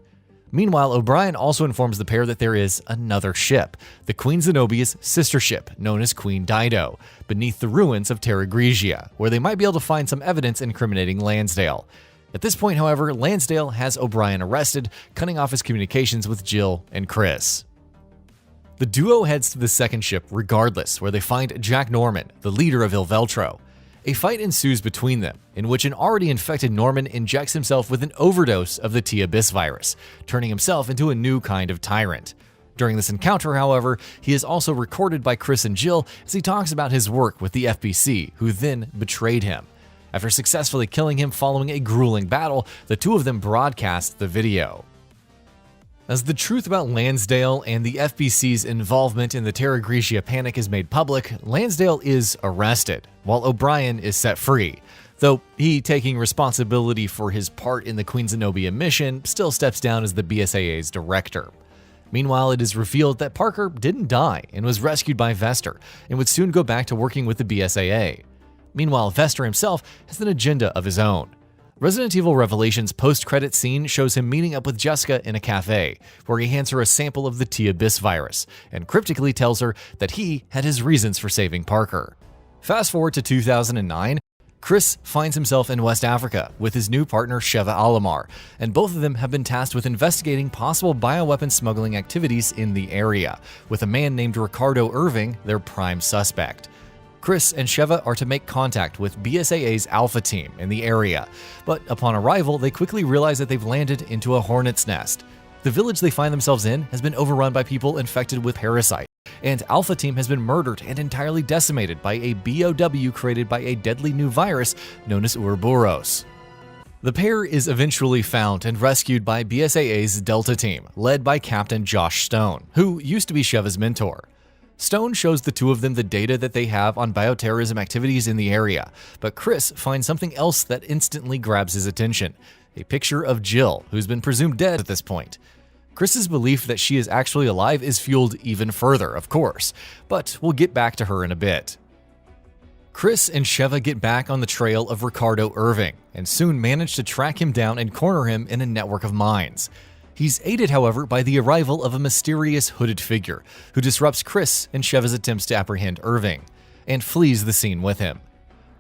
Meanwhile, O'Brien also informs the pair that there is another ship, the Queen Zenobia's sister ship, known as Queen Dido, beneath the ruins of Terra Grigia, where they might be able to find some evidence incriminating Lansdale. At this point, however, Lansdale has O'Brien arrested, cutting off his communications with Jill and Chris. The duo heads to the second ship regardless, where they find Jack Norman, the leader of Il Veltro. A fight ensues between them, in which an already infected Norman injects himself with an overdose of the T-Abyss virus, turning himself into a new kind of tyrant. During this encounter, however, he is also recorded by Chris and Jill as he talks about his work with the FBC, who then betrayed him. After successfully killing him following a grueling battle, the two of them broadcast the video. As the truth about Lansdale and the FBC's involvement in the Terra Grigia panic is made public, Lansdale is arrested, while O'Brien is set free, though he, taking responsibility for his part in the Queen Zenobia mission, still steps down as the BSAA's director. Meanwhile, it is revealed that Parker didn't die and was rescued by Vester, and would soon go back to working with the BSAA. Meanwhile, Vester himself has an agenda of his own. Resident Evil Revelations' post-credit scene shows him meeting up with Jessica in a cafe, where he hands her a sample of the T-Abyss virus, and cryptically tells her that he had his reasons for saving Parker. Fast forward to 2009, Chris finds himself in West Africa with his new partner Sheva Alomar, and both of them have been tasked with investigating possible bioweapon smuggling activities in the area, with a man named Ricardo Irving their prime suspect. Chris and Sheva are to make contact with BSAA's Alpha team in the area, but upon arrival, they quickly realize that they've landed into a hornet's nest. The village they find themselves in has been overrun by people infected with parasites, and Alpha team has been murdered and entirely decimated by a BOW created by a deadly new virus known as Ouroboros. The pair is eventually found and rescued by BSAA's Delta team, led by Captain Josh Stone, who used to be Sheva's mentor. Stone shows the two of them the data that they have on bioterrorism activities in the area, but Chris finds something else that instantly grabs his attention: a picture of Jill, who's been presumed dead at this point. Chris's belief that she is actually alive is fueled even further, of course, but we'll get back to her in a bit. Chris and Sheva get back on the trail of Ricardo Irving, and soon manage to track him down and corner him in a network of mines. He's aided, however, by the arrival of a mysterious hooded figure, who disrupts Chris and Sheva's attempts to apprehend Irving, and flees the scene with him.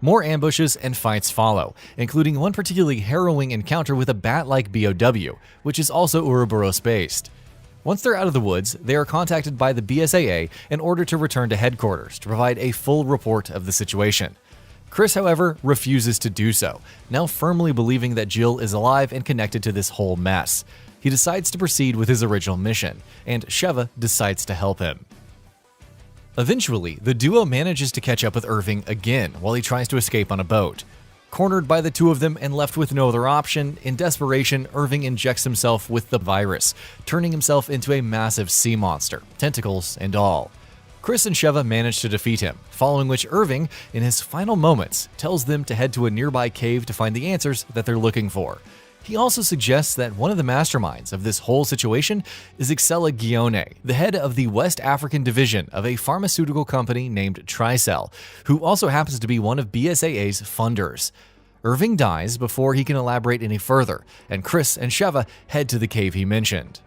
More ambushes and fights follow, including one particularly harrowing encounter with a bat-like BOW, which is also Ouroboros-based. Once they're out of the woods, they are contacted by the BSAA in order to return to headquarters to provide a full report of the situation. Chris, however, refuses to do so, now firmly believing that Jill is alive and connected to this whole mess. He decides to proceed with his original mission, and Sheva decides to help him. Eventually, the duo manages to catch up with Irving again while he tries to escape on a boat. Cornered by the two of them and left with no other option, in desperation, Irving injects himself with the virus, turning himself into a massive sea monster, tentacles and all. Chris and Sheva manage to defeat him, following which Irving, in his final moments, tells them to head to a nearby cave to find the answers that they're looking for. He also suggests that one of the masterminds of this whole situation is Ixela Guione, the head of the West African division of a pharmaceutical company named Tricell, who also happens to be one of BSAA's funders. Irving dies before he can elaborate any further, and Chris and Sheva head to the cave he mentioned.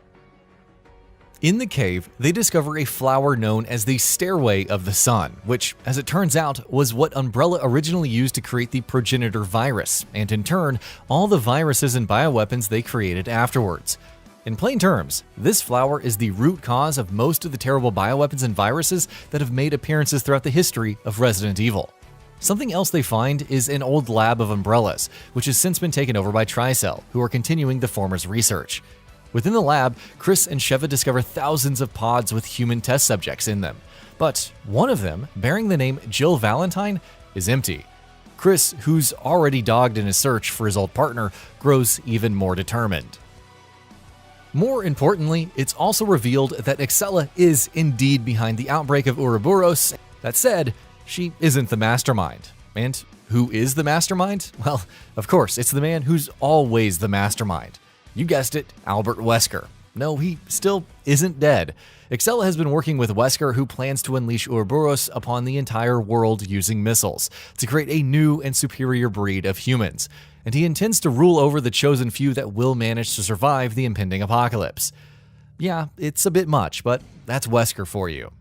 In the cave, they discover a flower known as the Stairway of the Sun, which, as it turns out, was what Umbrella originally used to create the progenitor virus, and in turn, all the viruses and bioweapons they created afterwards. In plain terms, this flower is the root cause of most of the terrible bioweapons and viruses that have made appearances throughout the history of Resident Evil. Something else they find is an old lab of Umbrella's, which has since been taken over by Tricell, who are continuing the former's research. Within the lab, Chris and Sheva discover thousands of pods with human test subjects in them, but one of them, bearing the name Jill Valentine, is empty. Chris, who's already dogged in his search for his old partner, grows even more determined. More importantly, it's also revealed that Ixela is indeed behind the outbreak of Ouroboros. That said, she isn't the mastermind. And who is the mastermind? Well, of course, it's the man who's always the mastermind. You guessed it, Albert Wesker. No, he still isn't dead. Ixela has been working with Wesker, who plans to unleash Ouroboros upon the entire world using missiles, to create a new and superior breed of humans, and he intends to rule over the chosen few that will manage to survive the impending apocalypse. Yeah, it's a bit much, but that's Wesker for you.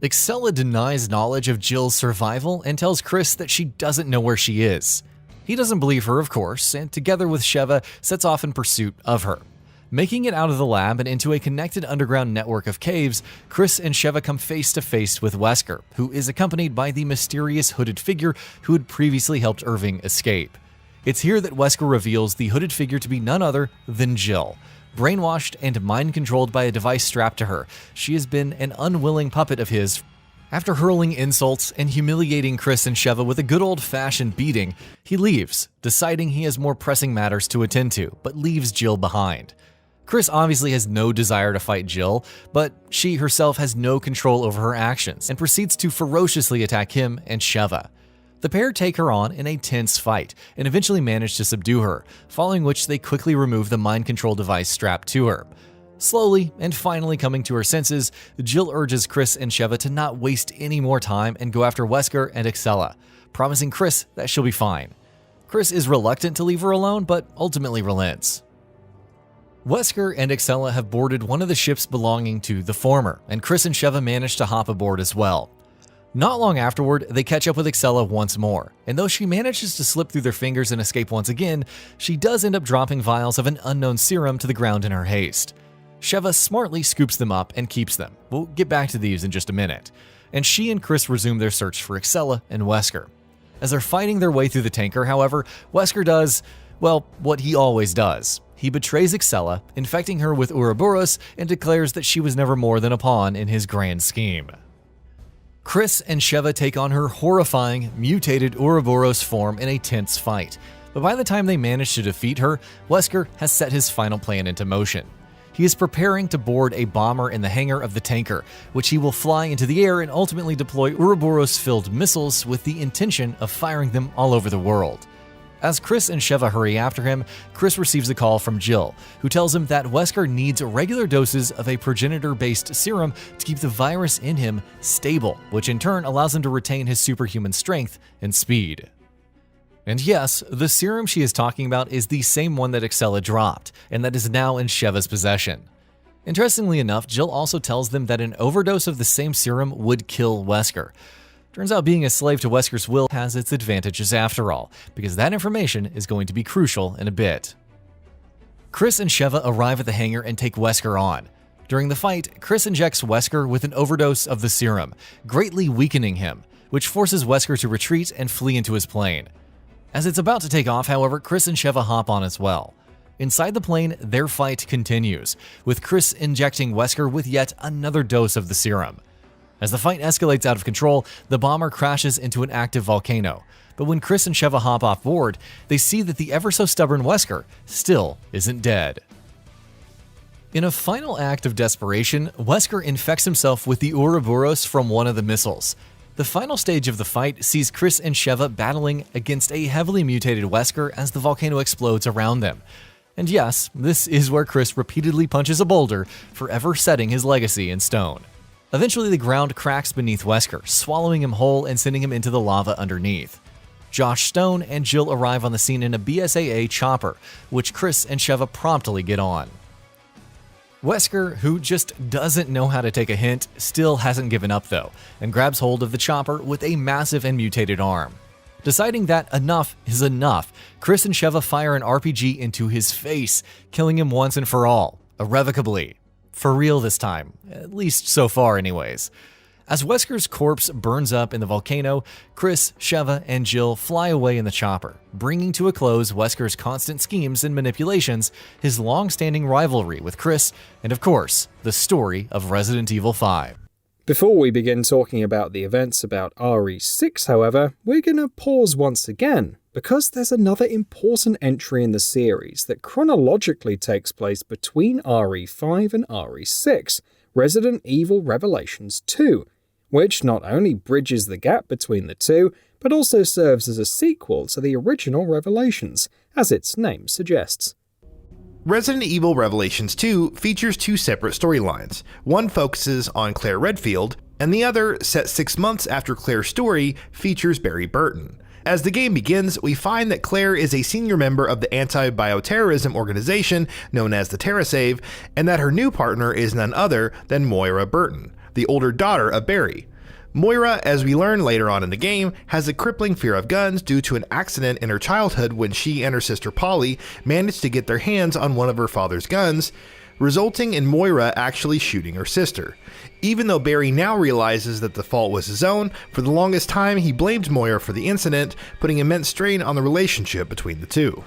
Ixela denies knowledge of Jill's survival and tells Chris that she doesn't know where she is. He doesn't believe her, of course, and together with Sheva, sets off in pursuit of her. Making it out of the lab and into a connected underground network of caves, Chris and Sheva come face to face with Wesker, who is accompanied by the mysterious hooded figure who had previously helped Irving escape. It's here that Wesker reveals the hooded figure to be none other than Jill. Brainwashed and mind-controlled by a device strapped to her, she has been an unwilling puppet of his. After hurling insults and humiliating Chris and Sheva with a good old-fashioned beating, he leaves, deciding he has more pressing matters to attend to, but leaves Jill behind. Chris obviously has no desire to fight Jill, but she herself has no control over her actions and proceeds to ferociously attack him and Sheva. The pair take her on in a tense fight and eventually manage to subdue her, following which they quickly remove the mind control device strapped to her. Slowly, and finally coming to her senses, Jill urges Chris and Sheva to not waste any more time and go after Wesker and Ixela, promising Chris that she'll be fine. Chris is reluctant to leave her alone, but ultimately relents. Wesker and Ixela have boarded one of the ships belonging to the former, and Chris and Sheva manage to hop aboard as well. Not long afterward, they catch up with Ixela once more, and though she manages to slip through their fingers and escape once again, she does end up dropping vials of an unknown serum to the ground in her haste. Sheva smartly scoops them up and keeps them. We'll get back to these in just a minute. And she and Chris resume their search for Ixela and Wesker. As they're fighting their way through the tanker, however, Wesker does, well, what he always does. He betrays Ixela, infecting her with Ouroboros, and declares that she was never more than a pawn in his grand scheme. Chris and Sheva take on her horrifying, mutated Ouroboros form in a tense fight. But by the time they manage to defeat her, Wesker has set his final plan into motion. he is preparing to board a bomber in the hangar of the tanker, which he will fly into the air and ultimately deploy Ouroboros-filled missiles with the intention of firing them all over the world. As Chris and Sheva hurry after him, Chris receives a call from Jill, who tells him that Wesker needs regular doses of a progenitor-based serum to keep the virus in him stable, which in turn allows him to retain his superhuman strength and speed. And yes, the serum she is talking about is the same one that Excella dropped, and that is now in Sheva's possession. Interestingly enough, Jill also tells them that an overdose of the same serum would kill Wesker. Turns out being a slave to Wesker's will has its advantages after all, because that information is going to be crucial in a bit. Chris and Sheva arrive at the hangar and take Wesker on. During the fight, Chris injects Wesker with an overdose of the serum, greatly weakening him, which forces Wesker to retreat and flee into his plane. As it's about to take off, however, Chris and Sheva hop on as well. Inside the plane, their fight continues, with Chris injecting Wesker with yet another dose of the serum. As the fight escalates out of control, the bomber crashes into an active volcano. But when Chris and Sheva hop off board, they see that the ever-so-stubborn Wesker still isn't dead. In a final act of desperation, Wesker infects himself with the Ouroboros from one of the missiles. The final stage of the fight sees Chris and Sheva battling against a heavily mutated Wesker as the volcano explodes around them. And yes, this is where Chris repeatedly punches a boulder, forever setting his legacy in stone. Eventually, the ground cracks beneath Wesker, swallowing him whole and sending him into the lava underneath. Josh Stone and Jill arrive on the scene in a BSAA chopper, which Chris and Sheva promptly get on. Wesker, who just doesn't know how to take a hint, still hasn't given up though, and grabs hold of the chopper with a massive and mutated arm. Deciding that enough is enough, Chris and Sheva fire an RPG into his face, killing him once and for all, irrevocably. For real this time, at least so far anyways. As Wesker's corpse burns up in the volcano, Chris, Sheva, and Jill fly away in the chopper, bringing to a close Wesker's constant schemes and manipulations, his long-standing rivalry with Chris, and of course, the story of Resident Evil 5. Before we begin talking about the events about RE6, however, we're gonna pause once again, because there's another important entry in the series that chronologically takes place between RE5 and RE6, Resident Evil Revelations 2, which not only bridges the gap between the two, but also serves as a sequel to the original Revelations, as its name suggests. Resident Evil Revelations 2 features two separate storylines. One focuses on Claire Redfield, and the other, set 6 months after Claire's story, features Barry Burton. As the game begins, we find that Claire is a senior member of the anti-bioterrorism organization known as the TerraSave, and that her new partner is none other than Moira Burton, the older daughter of Barry. Moira, as we learn later on in the game, has a crippling fear of guns due to an accident in her childhood when she and her sister Polly managed to get their hands on one of her father's guns, resulting in Moira actually shooting her sister. Even though Barry now realizes that the fault was his own, for the longest time he blamed Moira for the incident, putting immense strain on the relationship between the two.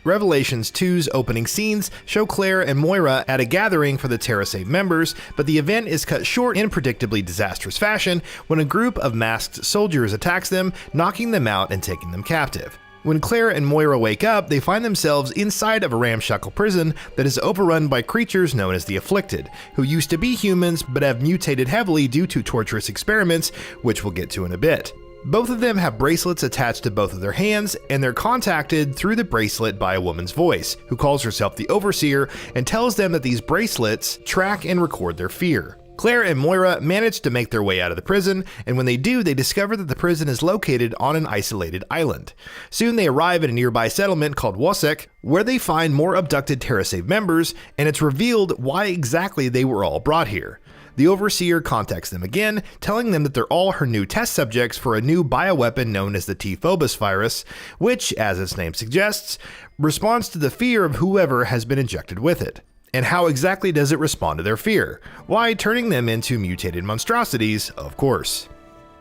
Revelations 2's opening scenes show Claire and Moira at a gathering for the TerraSave members, but the event is cut short in predictably disastrous fashion when a group of masked soldiers attacks them, knocking them out and taking them captive. When Claire and Moira wake up, they find themselves inside of a ramshackle prison that is overrun by creatures known as the Afflicted, who used to be humans but have mutated heavily due to torturous experiments, which we'll get to in a bit. Both of them have bracelets attached to both of their hands, and they're contacted through the bracelet by a woman's voice, who calls herself the Overseer and tells them that these bracelets track and record their fear. Claire and Moira manage to make their way out of the prison, and when they do, they discover that the prison is located on an isolated island. Soon they arrive at a nearby settlement called Wasek, where they find more abducted TerraSave members, and it's revealed why exactly they were all brought here. The Overseer contacts them again, telling them that they're all her new test subjects for a new bioweapon known as the T-Phobos virus, which, as its name suggests, responds to the fear of whoever has been injected with it. And how exactly does it respond to their fear? Why, turning them into mutated monstrosities, of course.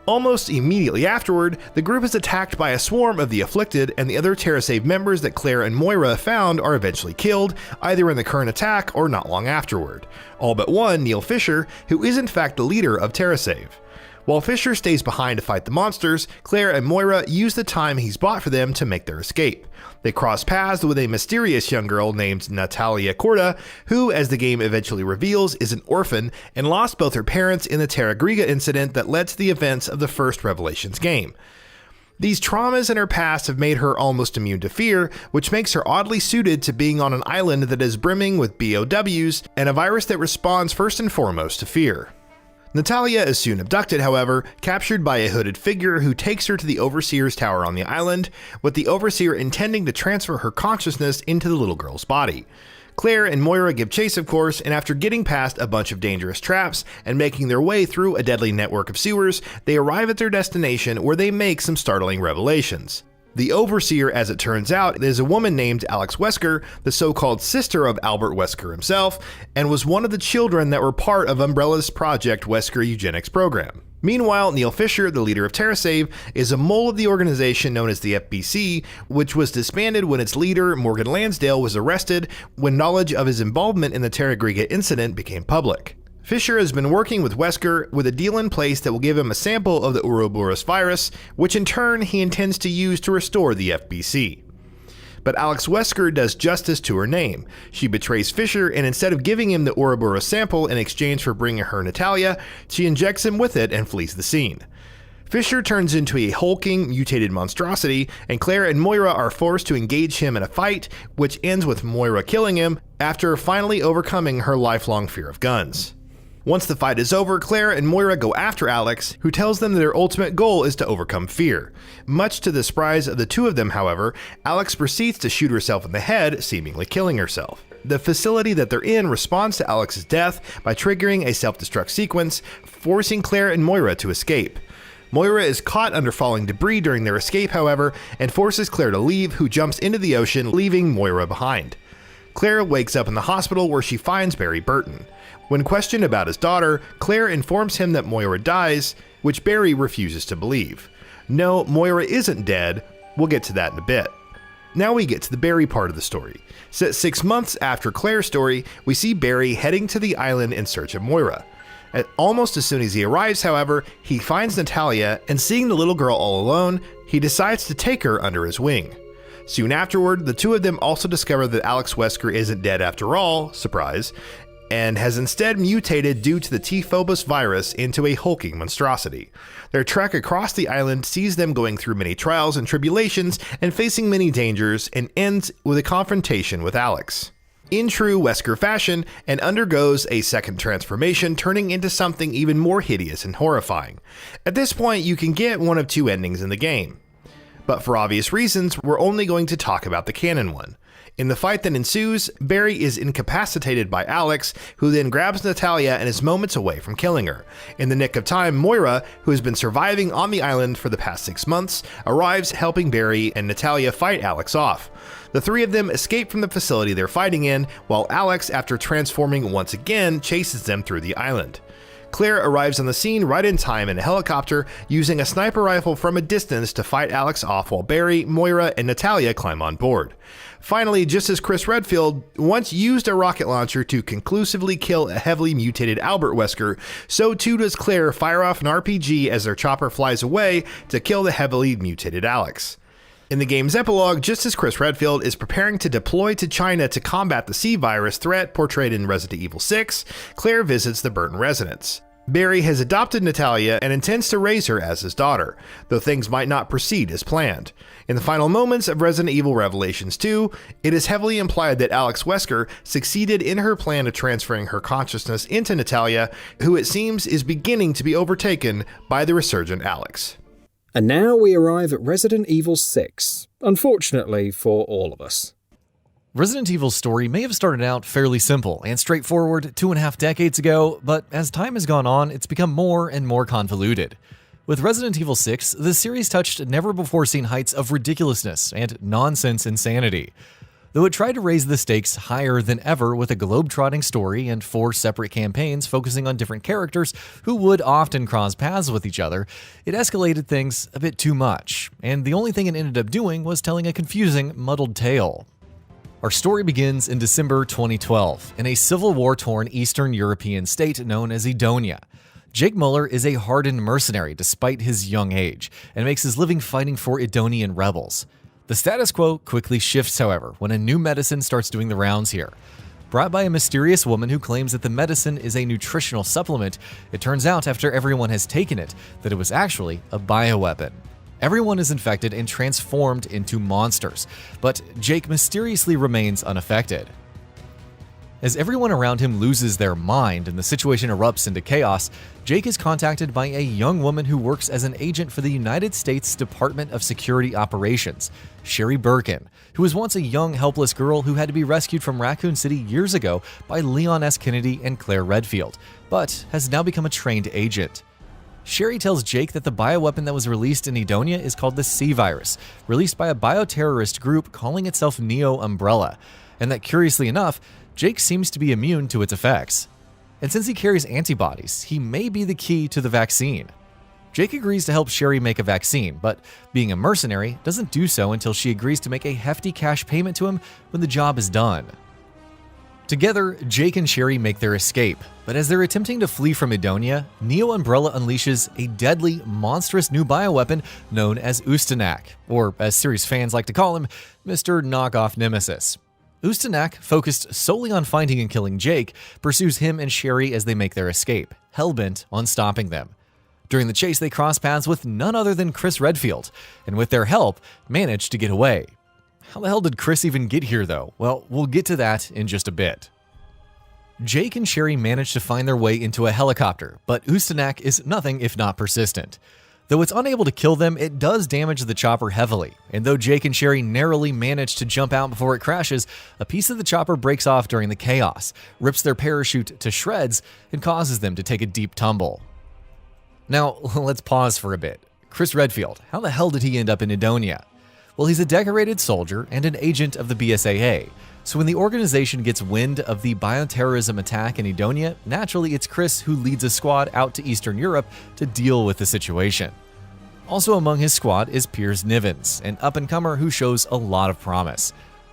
Almost immediately afterward, the group is attacked by a swarm of the Afflicted, and the other TerraSave members that Claire and Moira found are eventually killed, either in the current attack or not long afterward. All but one, Neil Fisher, who is in fact the leader of TerraSave. While Fisher stays behind to fight the monsters, Claire and Moira use the time he's bought for them to make their escape. They cross paths with a mysterious young girl named Natalia Corda, who, as the game eventually reveals, is an orphan and lost both her parents in the Terra Griga incident that led to the events of the first Revelations game. These traumas in her past have made her almost immune to fear, which makes her oddly suited to being on an island that is brimming with BOWs and a virus that responds first and foremost to fear. Natalia is soon abducted, however, captured by a hooded figure who takes her to the Overseer's tower on the island, with the Overseer intending to transfer her consciousness into the little girl's body. Claire and Moira give chase, of course, and after getting past a bunch of dangerous traps and making their way through a deadly network of sewers, they arrive at their destination where they make some startling revelations. The Overseer, as it turns out, is a woman named Alex Wesker, the so-called sister of Albert Wesker himself, and was one of the children that were part of Umbrella's Project Wesker eugenics program. Meanwhile, Neil Fisher, the leader of TerraSave, is a mole of the organization known as the FBC, which was disbanded when its leader, Morgan Lansdale, was arrested when knowledge of his involvement in the Terra Griga incident became public. Fisher has been working with Wesker with a deal in place that will give him a sample of the Ouroboros virus, which in turn he intends to use to restore the FBC. But Alex Wesker does justice to her name. She betrays Fisher, and instead of giving him the Ouroboros sample in exchange for bringing her Natalia, she injects him with it and flees the scene. Fisher turns into a hulking, mutated monstrosity, and Claire and Moira are forced to engage him in a fight, which ends with Moira killing him after finally overcoming her lifelong fear of guns. Once the fight is over, Claire and Moira go after Alex, who tells them that their ultimate goal is to overcome fear. Much to the surprise of the two of them, however, Alex proceeds to shoot herself in the head, seemingly killing herself. The facility that they're in responds to Alex's death by triggering a self-destruct sequence, forcing Claire and Moira to escape. Moira is caught under falling debris during their escape, however, and forces Claire to leave, who jumps into the ocean, leaving Moira behind. Claire wakes up in the hospital where she finds Barry Burton. When questioned about his daughter, Claire informs him that Moira dies, which Barry refuses to believe. No, Moira isn't dead. We'll get to that in a bit. Now we get to the Barry part of the story. Set 6 months after Claire's story, we see Barry heading to the island in search of Moira. Almost as soon as he arrives, however, he finds Natalia, and seeing the little girl all alone, he decides to take her under his wing. Soon afterward, the two of them also discover that Alex Wesker isn't dead after all, surprise, and has instead mutated due to the T-Phobos virus into a hulking monstrosity. Their trek across the island sees them going through many trials and tribulations and facing many dangers, and ends with a confrontation with Alex. In true Wesker fashion, and undergoes a second transformation, turning into something even more hideous and horrifying. At this point, you can get one of two endings in the game. But for obvious reasons, we're only going to talk about the canon one. In the fight that ensues, Barry is incapacitated by Alex, who then grabs Natalia and is moments away from killing her. In the nick of time, Moira, who has been surviving on the island for the past 6 months, arrives, helping Barry and Natalia fight Alex off. The three of them escape from the facility they're fighting in, while Alex, after transforming once again, chases them through the island. Claire arrives on the scene right in time in a helicopter, using a sniper rifle from a distance to fight Alex off while Barry, Moira, and Natalia climb on board. Finally, just as Chris Redfield once used a rocket launcher to conclusively kill a heavily mutated Albert Wesker, so too does Claire fire off an RPG as their chopper flies away to kill the heavily mutated Alex. In the game's epilogue, just as Chris Redfield is preparing to deploy to China to combat the C-virus threat portrayed in Resident Evil 6, Claire visits the Burton residence. Barry has adopted Natalia and intends to raise her as his daughter, though things might not proceed as planned. In the final moments of Resident Evil Revelations 2, it is heavily implied that Alex Wesker succeeded in her plan of transferring her consciousness into Natalia, who it seems is beginning to be overtaken by the resurgent Alex. And now we arrive at Resident Evil 6, unfortunately for all of us. Resident Evil's story may have started out fairly simple and straightforward 2.5 decades ago, but as time has gone on, it's become more and more convoluted. With Resident Evil 6, the series touched never-before-seen heights of ridiculousness and nonsense insanity. Though it tried to raise the stakes higher than ever with a globe-trotting story and 4 separate campaigns focusing on different characters who would often cross paths with each other, it escalated things a bit too much, and the only thing it ended up doing was telling a confusing, muddled tale. Our story begins in December 2012, in a civil war-torn Eastern European state known as Edonia. Jake Muller is a hardened mercenary despite his young age, and makes his living fighting for Edonian rebels. The status quo quickly shifts, however, when a new medicine starts doing the rounds here. Brought by a mysterious woman who claims that the medicine is a nutritional supplement, it turns out after everyone has taken it that it was actually a bioweapon. Everyone is infected and transformed into monsters, but Jake mysteriously remains unaffected. As everyone around him loses their mind and the situation erupts into chaos, Jake is contacted by a young woman who works as an agent for the United States Department of Security Operations, Sherry Birkin, who was once a young, helpless girl who had to be rescued from Raccoon City years ago by Leon S. Kennedy and Claire Redfield, but has now become a trained agent. Sherry tells Jake that the bioweapon that was released in Edonia is called the C-Virus, released by a bioterrorist group calling itself Neo Umbrella, and that curiously enough, Jake seems to be immune to its effects. And since he carries antibodies, he may be the key to the vaccine. Jake agrees to help Sherry make a vaccine, but being a mercenary, doesn't do so until she agrees to make a hefty cash payment to him when the job is done. Together, Jake and Sherry make their escape, but as they're attempting to flee from Edonia, Neo Umbrella unleashes a deadly, monstrous new bioweapon known as Ustanak, or as series fans like to call him, Mr. Knockoff Nemesis. Ustanak, focused solely on finding and killing Jake, pursues him and Sherry as they make their escape, hellbent on stopping them. During the chase, they cross paths with none other than Chris Redfield, and with their help, manage to get away. How the hell did Chris even get here, though? Well, we'll get to that in just a bit. Jake and Sherry manage to find their way into a helicopter, but Ustanak is nothing if not persistent. Though it's unable to kill them, it does damage the chopper heavily, and though Jake and Sherry narrowly manage to jump out before it crashes, a piece of the chopper breaks off during the chaos, rips their parachute to shreds, and causes them to take a deep tumble. Now, let's pause for a bit. Chris Redfield, how the hell did he end up in Edonia? Well, he's a decorated soldier and an agent of the BSAA, so when the organization gets wind of the bioterrorism attack in Edonia, naturally it's Chris who leads a squad out to Eastern Europe to deal with the situation. Also among his squad is Piers Nivens, an up-and-comer who shows a lot of promise.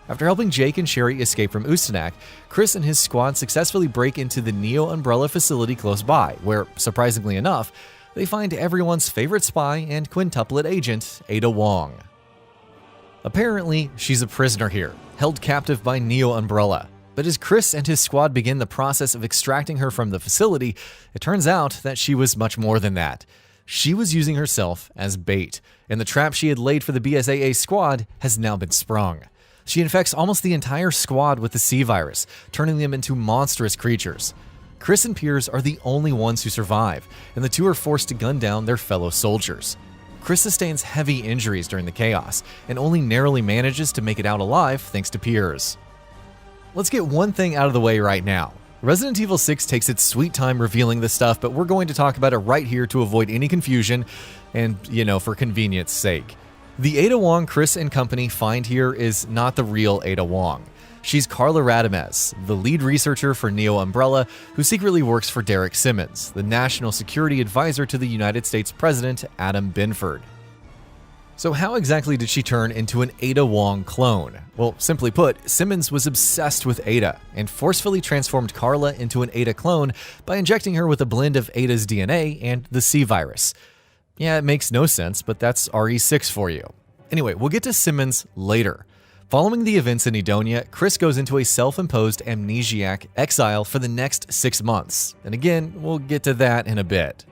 After helping Jake and Sherry escape from Ustanak, Chris and his squad successfully break into the Neo Umbrella facility close by, where, surprisingly enough, they find everyone's favorite spy and quintuplet agent, Ada Wong. Apparently, she's a prisoner here, held captive by Neo Umbrella. But as Chris and his squad begin the process of extracting her from the facility, it turns out that she was much more than that. She was using herself as bait, and the trap she had laid for the BSAA squad has now been sprung. She infects almost the entire squad with the C-Virus, turning them into monstrous creatures. Chris and Piers are the only ones who survive, and the two are forced to gun down their fellow soldiers. Chris sustains heavy injuries during the chaos, and only narrowly manages to make it out alive thanks to Piers. Let's get one thing out of the way right now. Resident Evil 6 takes its sweet time revealing this stuff, but we're going to talk about it right here to avoid any confusion and, for convenience sake. The Ada Wong Chris and company find here is not the real Ada Wong. She's Carla Radamez, the lead researcher for Neo Umbrella, who secretly works for Derek Simmons, the national security advisor to the United States President Adam Binford. So how exactly did she turn into an Ada Wong clone? Well, simply put, Simmons was obsessed with Ada and forcefully transformed Carla into an Ada clone by injecting her with a blend of Ada's DNA and the C-Virus. Yeah, it makes no sense, but that's RE6 for you. Anyway, we'll get to Simmons later. Following the events in Edonia, Chris goes into a self-imposed amnesiac exile for the next 6 months. And again, we'll get to that in a bit.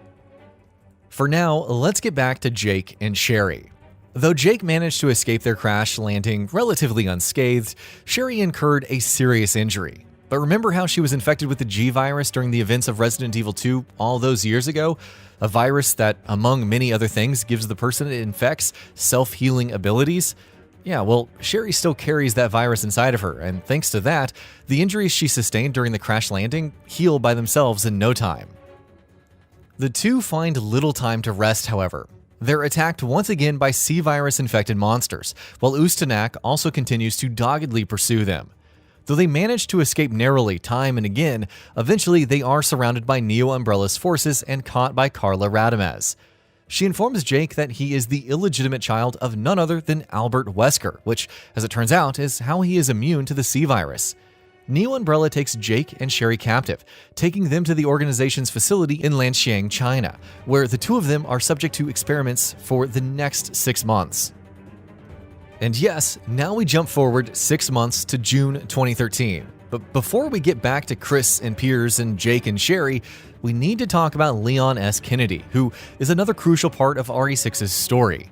For now, let's get back to Jake and Sherry. Though Jake managed to escape their crash landing relatively unscathed, Sherry incurred a serious injury. But remember how she was infected with the G-Virus during the events of Resident Evil 2 all those years ago? A virus that, among many other things, gives the person it infects self-healing abilities? Yeah, well, Sherry still carries that virus inside of her, and thanks to that, the injuries she sustained during the crash landing heal by themselves in no time. The two find little time to rest, however. They're attacked once again by C-Virus-infected monsters, while Ustanak also continues to doggedly pursue them. Though they manage to escape narrowly time and again, eventually they are surrounded by Neo Umbrella's forces and caught by Carla Radamez. She informs Jake that he is the illegitimate child of none other than Albert Wesker, which, as it turns out, is how he is immune to the C-Virus. Neo Umbrella takes Jake and Sherry captive, taking them to the organization's facility in Lanxiang, China, where the two of them are subject to experiments for the next 6 months. And yes, now we jump forward 6 months to June 2013. But before we get back to Chris and Piers and Jake and Sherry, we need to talk about Leon S. Kennedy, who is another crucial part of RE6's story.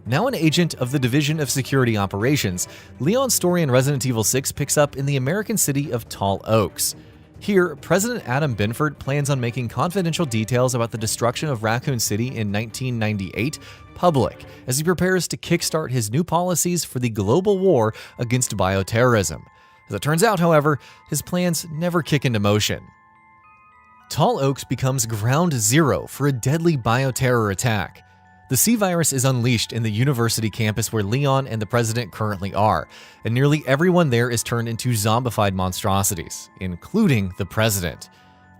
Now an agent of the Division of Security Operations, Leon's story in Resident Evil 6 picks up in the American city of Tall Oaks. Here, President Adam Binford plans on making confidential details about the destruction of Raccoon City in 1998 public as he prepares to kickstart his new policies for the global war against bioterrorism. As it turns out, however, his plans never kick into motion. Tall Oaks becomes ground zero for a deadly bioterror attack. The C-Virus is unleashed in the university campus where Leon and the president currently are, and nearly everyone there is turned into zombified monstrosities, including the president.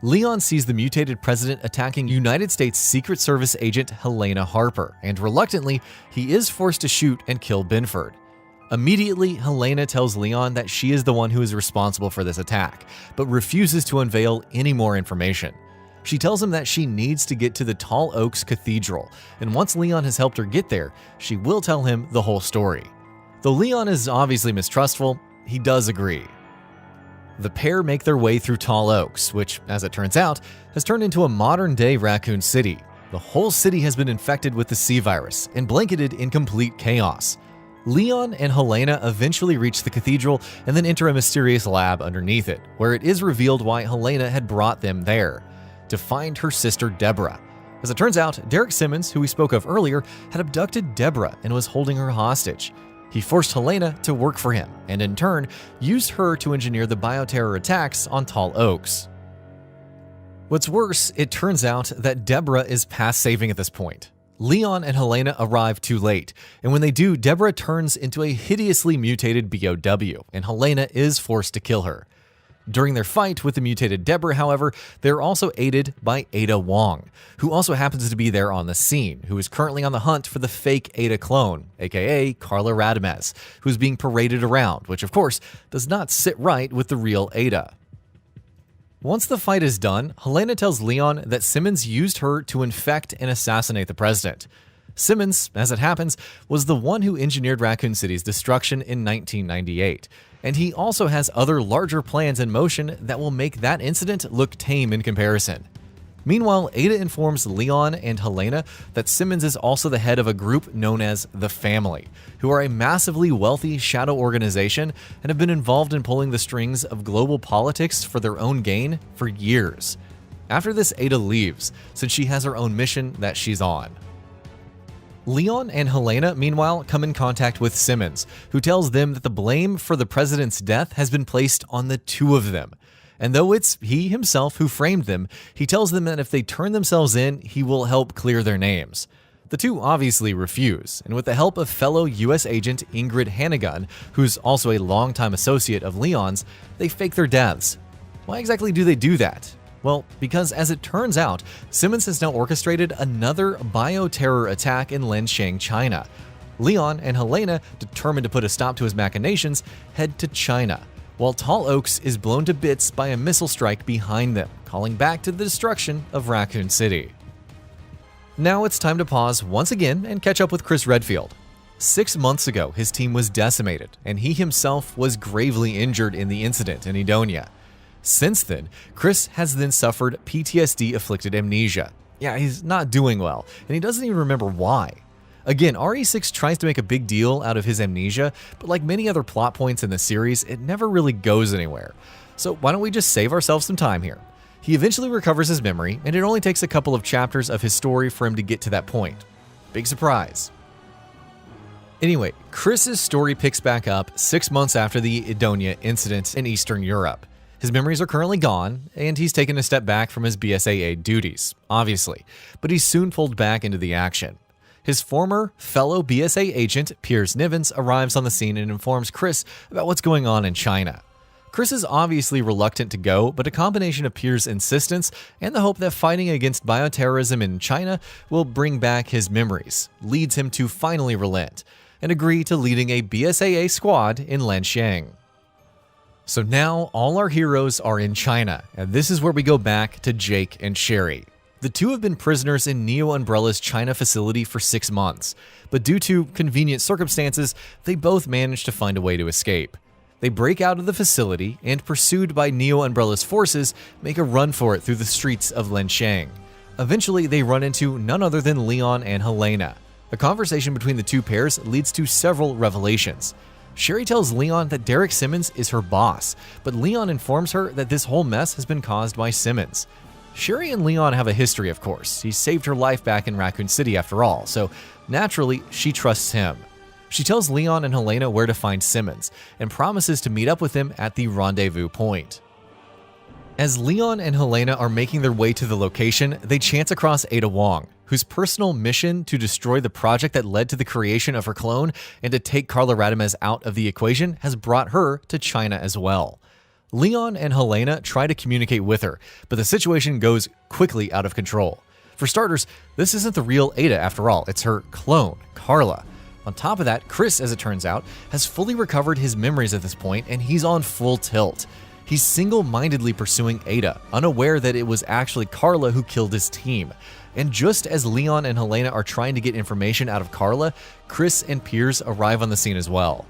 Leon sees the mutated president attacking United States Secret Service agent Helena Harper, and reluctantly, he is forced to shoot and kill Binford. Immediately, Helena tells Leon that she is the one who is responsible for this attack, but refuses to unveil any more information. She tells him that she needs to get to the Tall Oaks Cathedral, and once Leon has helped her get there, she will tell him the whole story. Though Leon is obviously mistrustful, he does agree. The pair make their way through Tall Oaks, which, as it turns out, has turned into a modern-day Raccoon City. The whole city has been infected with the C-Virus and blanketed in complete chaos. Leon and Helena eventually reach the cathedral and then enter a mysterious lab underneath it, where it is revealed why Helena had brought them there: to find her sister Deborah. As it turns out, Derek Simmons, who we spoke of earlier, had abducted Deborah and was holding her hostage. He forced Helena to work for him, and in turn, used her to engineer the bioterror attacks on Tall Oaks. What's worse, it turns out that Deborah is past saving at this point. Leon and Helena arrive too late, and when they do, Deborah turns into a hideously mutated BOW, and Helena is forced to kill her. During their fight with the mutated Deborah, however, they're also aided by Ada Wong, who also happens to be there on the scene, who is currently on the hunt for the fake Ada clone, aka Carla Radamez, who's being paraded around, which of course does not sit right with the real Ada. Once the fight is done, Helena tells Leon that Simmons used her to infect and assassinate the president. Simmons, as it happens, was the one who engineered Raccoon City's destruction in 1998, and he also has other larger plans in motion that will make that incident look tame in comparison. Meanwhile, Ada informs Leon and Helena that Simmons is also the head of a group known as The Family, who are a massively wealthy shadow organization and have been involved in pulling the strings of global politics for their own gain for years. After this, Ada leaves, since she has her own mission that she's on. Leon and Helena, meanwhile, come in contact with Simmons, who tells them that the blame for the president's death has been placed on the two of them. And though it's he himself who framed them, he tells them that if they turn themselves in, he will help clear their names. The two obviously refuse, and with the help of fellow US agent Ingrid Hannigan, who's also a longtime associate of Leon's, they fake their deaths. Why exactly do they do that? Well, because as it turns out, Simmons has now orchestrated another bioterror attack in Lanxiang, China. Leon and Helena, determined to put a stop to his machinations, head to China, while Tall Oaks is blown to bits by a missile strike behind them, calling back to the destruction of Raccoon City. Now it's time to pause once again and catch up with Chris Redfield. 6 months ago, his team was decimated, and he himself was gravely injured in the incident in Edonia. Since then, Chris has then suffered PTSD-afflicted amnesia. Yeah, he's not doing well, and he doesn't even remember why. Again, RE6 tries to make a big deal out of his amnesia, but like many other plot points in the series, it never really goes anywhere. So why don't we just save ourselves some time here? He eventually recovers his memory, and it only takes a couple of chapters of his story for him to get to that point. Big surprise. Anyway, Chris's story picks back up 6 months after the Edonia incident in Eastern Europe. His memories are currently gone, and he's taken a step back from his BSAA duties, obviously, but he's soon pulled back into the action. His former fellow BSA agent, Piers Nivens, arrives on the scene and informs Chris about what's going on in China. Chris is obviously reluctant to go, but a combination of Piers' insistence and the hope that fighting against bioterrorism in China will bring back his memories leads him to finally relent and agree to leading a BSAA squad in Lanxiang. So now all our heroes are in China, and this is where we go back to Jake and Sherry. The two have been prisoners in Neo Umbrella's China facility for 6 months, but due to convenient circumstances, they both manage to find a way to escape. They break out of the facility and, pursued by Neo Umbrella's forces, make a run for it through the streets of Liansheng. Eventually, they run into none other than Leon and Helena. A conversation between the two pairs leads to several revelations. Sherry tells Leon that Derek Simmons is her boss, but Leon informs her that this whole mess has been caused by Simmons. Sherry and Leon have a history, of course. He saved her life back in Raccoon City after all, so naturally, she trusts him. She tells Leon and Helena where to find Simmons, and promises to meet up with him at the rendezvous point. As Leon and Helena are making their way to the location, they chance across Ada Wong, whose personal mission to destroy the project that led to the creation of her clone and to take Carla Radomez out of the equation has brought her to China as well. Leon and Helena try to communicate with her, but the situation goes quickly out of control. For starters, this isn't the real Ada after all, it's her clone, Carla. On top of that, Chris, as it turns out, has fully recovered his memories at this point, and he's on full tilt. He's single-mindedly pursuing Ada, unaware that it was actually Carla who killed his team. And just as Leon and Helena are trying to get information out of Carla, Chris and Piers arrive on the scene as well.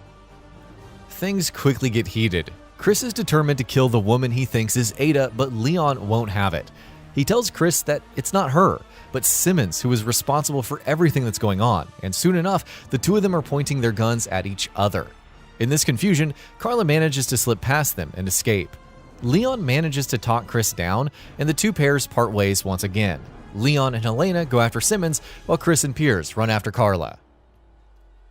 Things quickly get heated. Chris is determined to kill the woman he thinks is Ada, but Leon won't have it. He tells Chris that it's not her, but Simmons who is responsible for everything that's going on, and soon enough, the two of them are pointing their guns at each other. In this confusion, Carla manages to slip past them and escape. Leon manages to talk Chris down, and the two pairs part ways once again. Leon and Helena go after Simmons, while Chris and Piers run after Carla.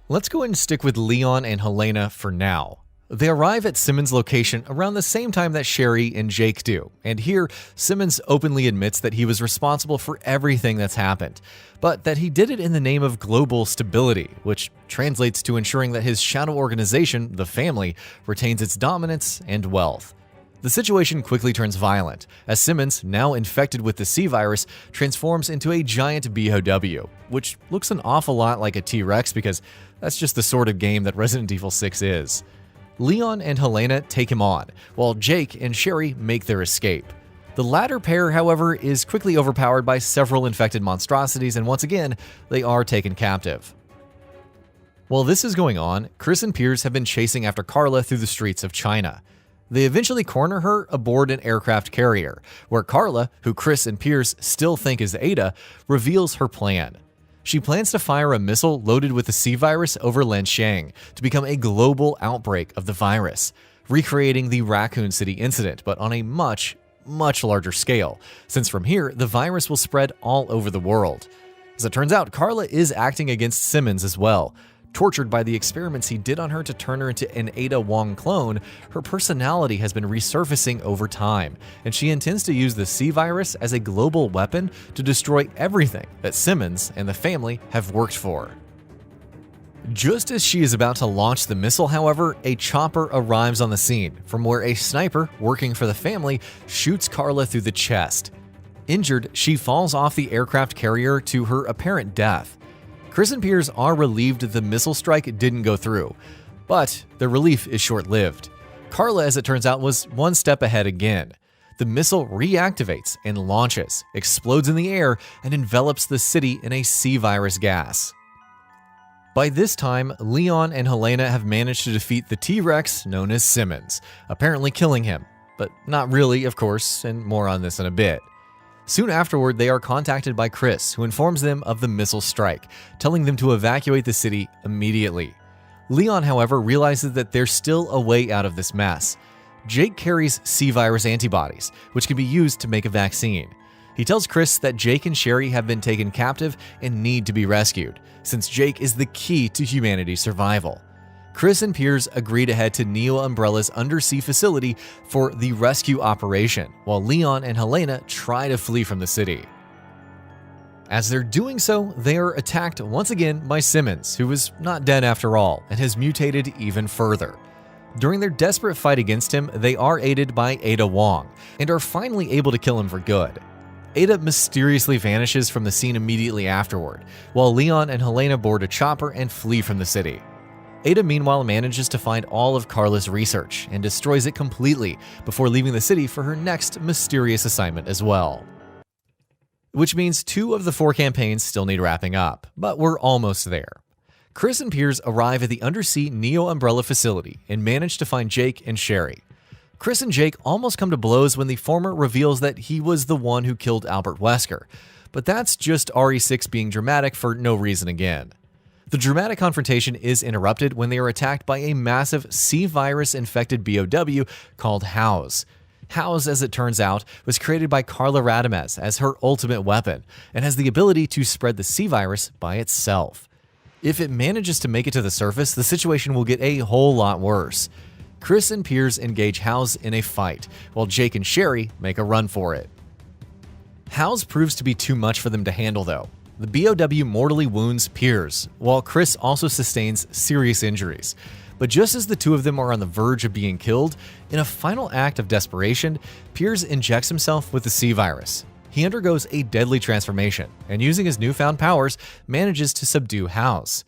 Let's go ahead and stick with Leon and Helena for now. They arrive at Simmons' location around the same time that Sherry and Jake do, and here, Simmons openly admits that he was responsible for everything that's happened, but that he did it in the name of global stability, which translates to ensuring that his shadow organization, the Family, retains its dominance and wealth. The situation quickly turns violent, as Simmons, now infected with the C virus, transforms into a giant BOW, which looks an awful lot like a T-Rex because that's just the sort of game that Resident Evil 6 is. Leon and Helena take him on, while Jake and Sherry make their escape. The latter pair, however, is quickly overpowered by several infected monstrosities, and once again, they are taken captive. While this is going on, Chris and Piers have been chasing after Carla through the streets of China. They eventually corner her aboard an aircraft carrier, where Carla, who Chris and Piers still think is Ada, reveals her plan. She plans to fire a missile loaded with the C virus over Liansheng to become a global outbreak of the virus, recreating the Raccoon City incident, but on a much larger scale, since from here, the virus will spread all over the world. As it turns out, Carla is acting against Simmons as well. Tortured by the experiments he did on her to turn her into an Ada Wong clone, her personality has been resurfacing over time, and she intends to use the C virus as a global weapon to destroy everything that Simmons and the Family have worked for. Just as she is about to launch the missile, however, a chopper arrives on the scene, from where a sniper working for the Family shoots Carla through the chest. Injured, she falls off the aircraft carrier to her apparent death. Chris and Piers are relieved the missile strike didn't go through, but the relief is short-lived. Carla, as it turns out, was one step ahead again. The missile reactivates and launches, explodes in the air, and envelops the city in a C-virus gas. By this time, Leon and Helena have managed to defeat the T-Rex known as Simmons, apparently killing him, but not really, of course, and more on this in a bit. Soon afterward, they are contacted by Chris, who informs them of the missile strike, telling them to evacuate the city immediately. Leon, however, realizes that there's still a way out of this mess. Jake carries C-virus antibodies, which can be used to make a vaccine. He tells Chris that Jake and Sherry have been taken captive and need to be rescued, since Jake is the key to humanity's survival. Chris and Piers agree to head to Neo Umbrella's undersea facility for the rescue operation, while Leon and Helena try to flee from the city. As they're doing so, they are attacked once again by Simmons, who is not dead after all, and has mutated even further. During their desperate fight against him, they are aided by Ada Wong, and are finally able to kill him for good. Ada mysteriously vanishes from the scene immediately afterward, while Leon and Helena board a chopper and flee from the city. Ada meanwhile manages to find all of Carla's research and destroys it completely before leaving the city for her next mysterious assignment as well. Which means 2 of the 4 campaigns still need wrapping up, but we're almost there. Chris and Piers arrive at the undersea Neo Umbrella facility and manage to find Jake and Sherry. Chris and Jake almost come to blows when the former reveals that he was the one who killed Albert Wesker, but that's just RE6 being dramatic for no reason again. The dramatic confrontation is interrupted when they are attacked by a massive C-virus-infected BOW called House. House, as it turns out, was created by Carla Radamez as her ultimate weapon and has the ability to spread the C-virus by itself. If it manages to make it to the surface, the situation will get a whole lot worse. Chris and Piers engage House in a fight, while Jake and Sherry make a run for it. House proves to be too much for them to handle though. The BOW mortally wounds Piers, while Chris also sustains serious injuries. But just as the 2 of them are on the verge of being killed, in a final act of desperation, Piers injects himself with the C-virus. He undergoes a deadly transformation, and using his newfound powers, manages to subdue House.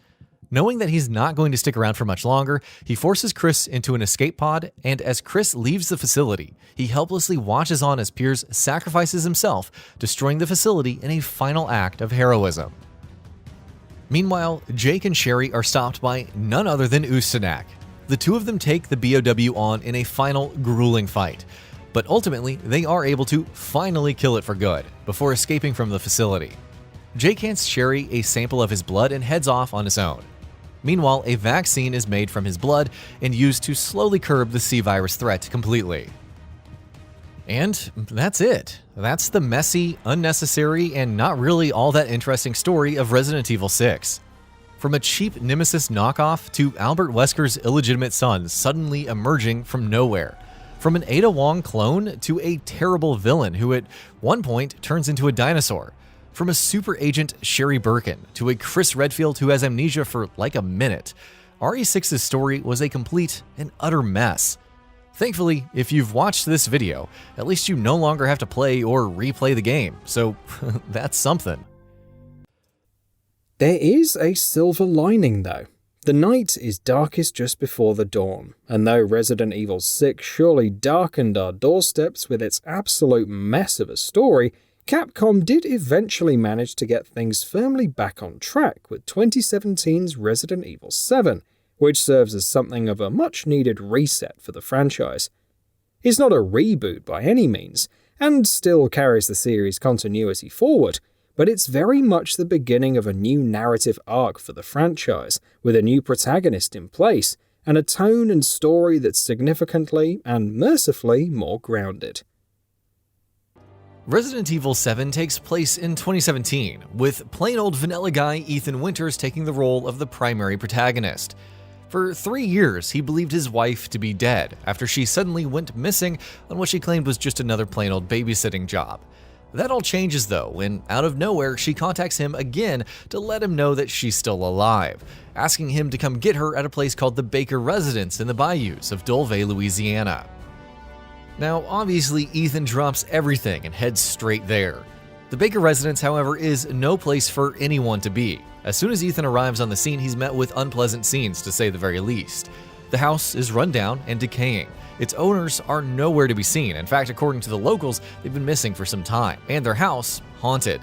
Knowing that he's not going to stick around for much longer, he forces Chris into an escape pod, and as Chris leaves the facility, he helplessly watches on as Piers sacrifices himself, destroying the facility in a final act of heroism. Meanwhile, Jake and Sherry are stopped by none other than Ustanak. The 2 of them take the BOW on in a final, grueling fight, but ultimately they are able to finally kill it for good, before escaping from the facility. Jake hands Sherry a sample of his blood and heads off on his own. Meanwhile, a vaccine is made from his blood and used to slowly curb the C-virus threat completely. And that's it. That's the messy, unnecessary, and not really all that interesting story of Resident Evil 6. From a cheap Nemesis knockoff to Albert Wesker's illegitimate son suddenly emerging from nowhere. From an Ada Wong clone to a terrible villain who at one point turns into a dinosaur. From a super agent Sherry Birkin to a Chris Redfield who has amnesia for like a minute, RE6's story was a complete and utter mess. Thankfully, if you've watched this video, at least you no longer have to play or replay the game, so that's something. There is a silver lining though. The night is darkest just before the dawn, and though Resident Evil 6 surely darkened our doorsteps with its absolute mess of a story, Capcom did eventually manage to get things firmly back on track with 2017's Resident Evil 7, which serves as something of a much-needed reset for the franchise. It's not a reboot by any means, and still carries the series' continuity forward, but it's very much the beginning of a new narrative arc for the franchise, with a new protagonist in place, and a tone and story that's significantly and mercifully more grounded. Resident Evil 7 takes place in 2017, with plain old vanilla guy Ethan Winters taking the role of the primary protagonist. For 3 years, he believed his wife to be dead after she suddenly went missing on what she claimed was just another plain old babysitting job. That all changes though when, out of nowhere, she contacts him again to let him know that she's still alive, asking him to come get her at a place called the Baker Residence in the bayous of Dolvay, Louisiana. Now, obviously, Ethan drops everything and heads straight there. The Baker residence, however, is no place for anyone to be. As soon as Ethan arrives on the scene, he's met with unpleasant scenes, to say the very least. The house is run down and decaying. Its owners are nowhere to be seen. In fact, according to the locals, they've been missing for some time, and their house haunted.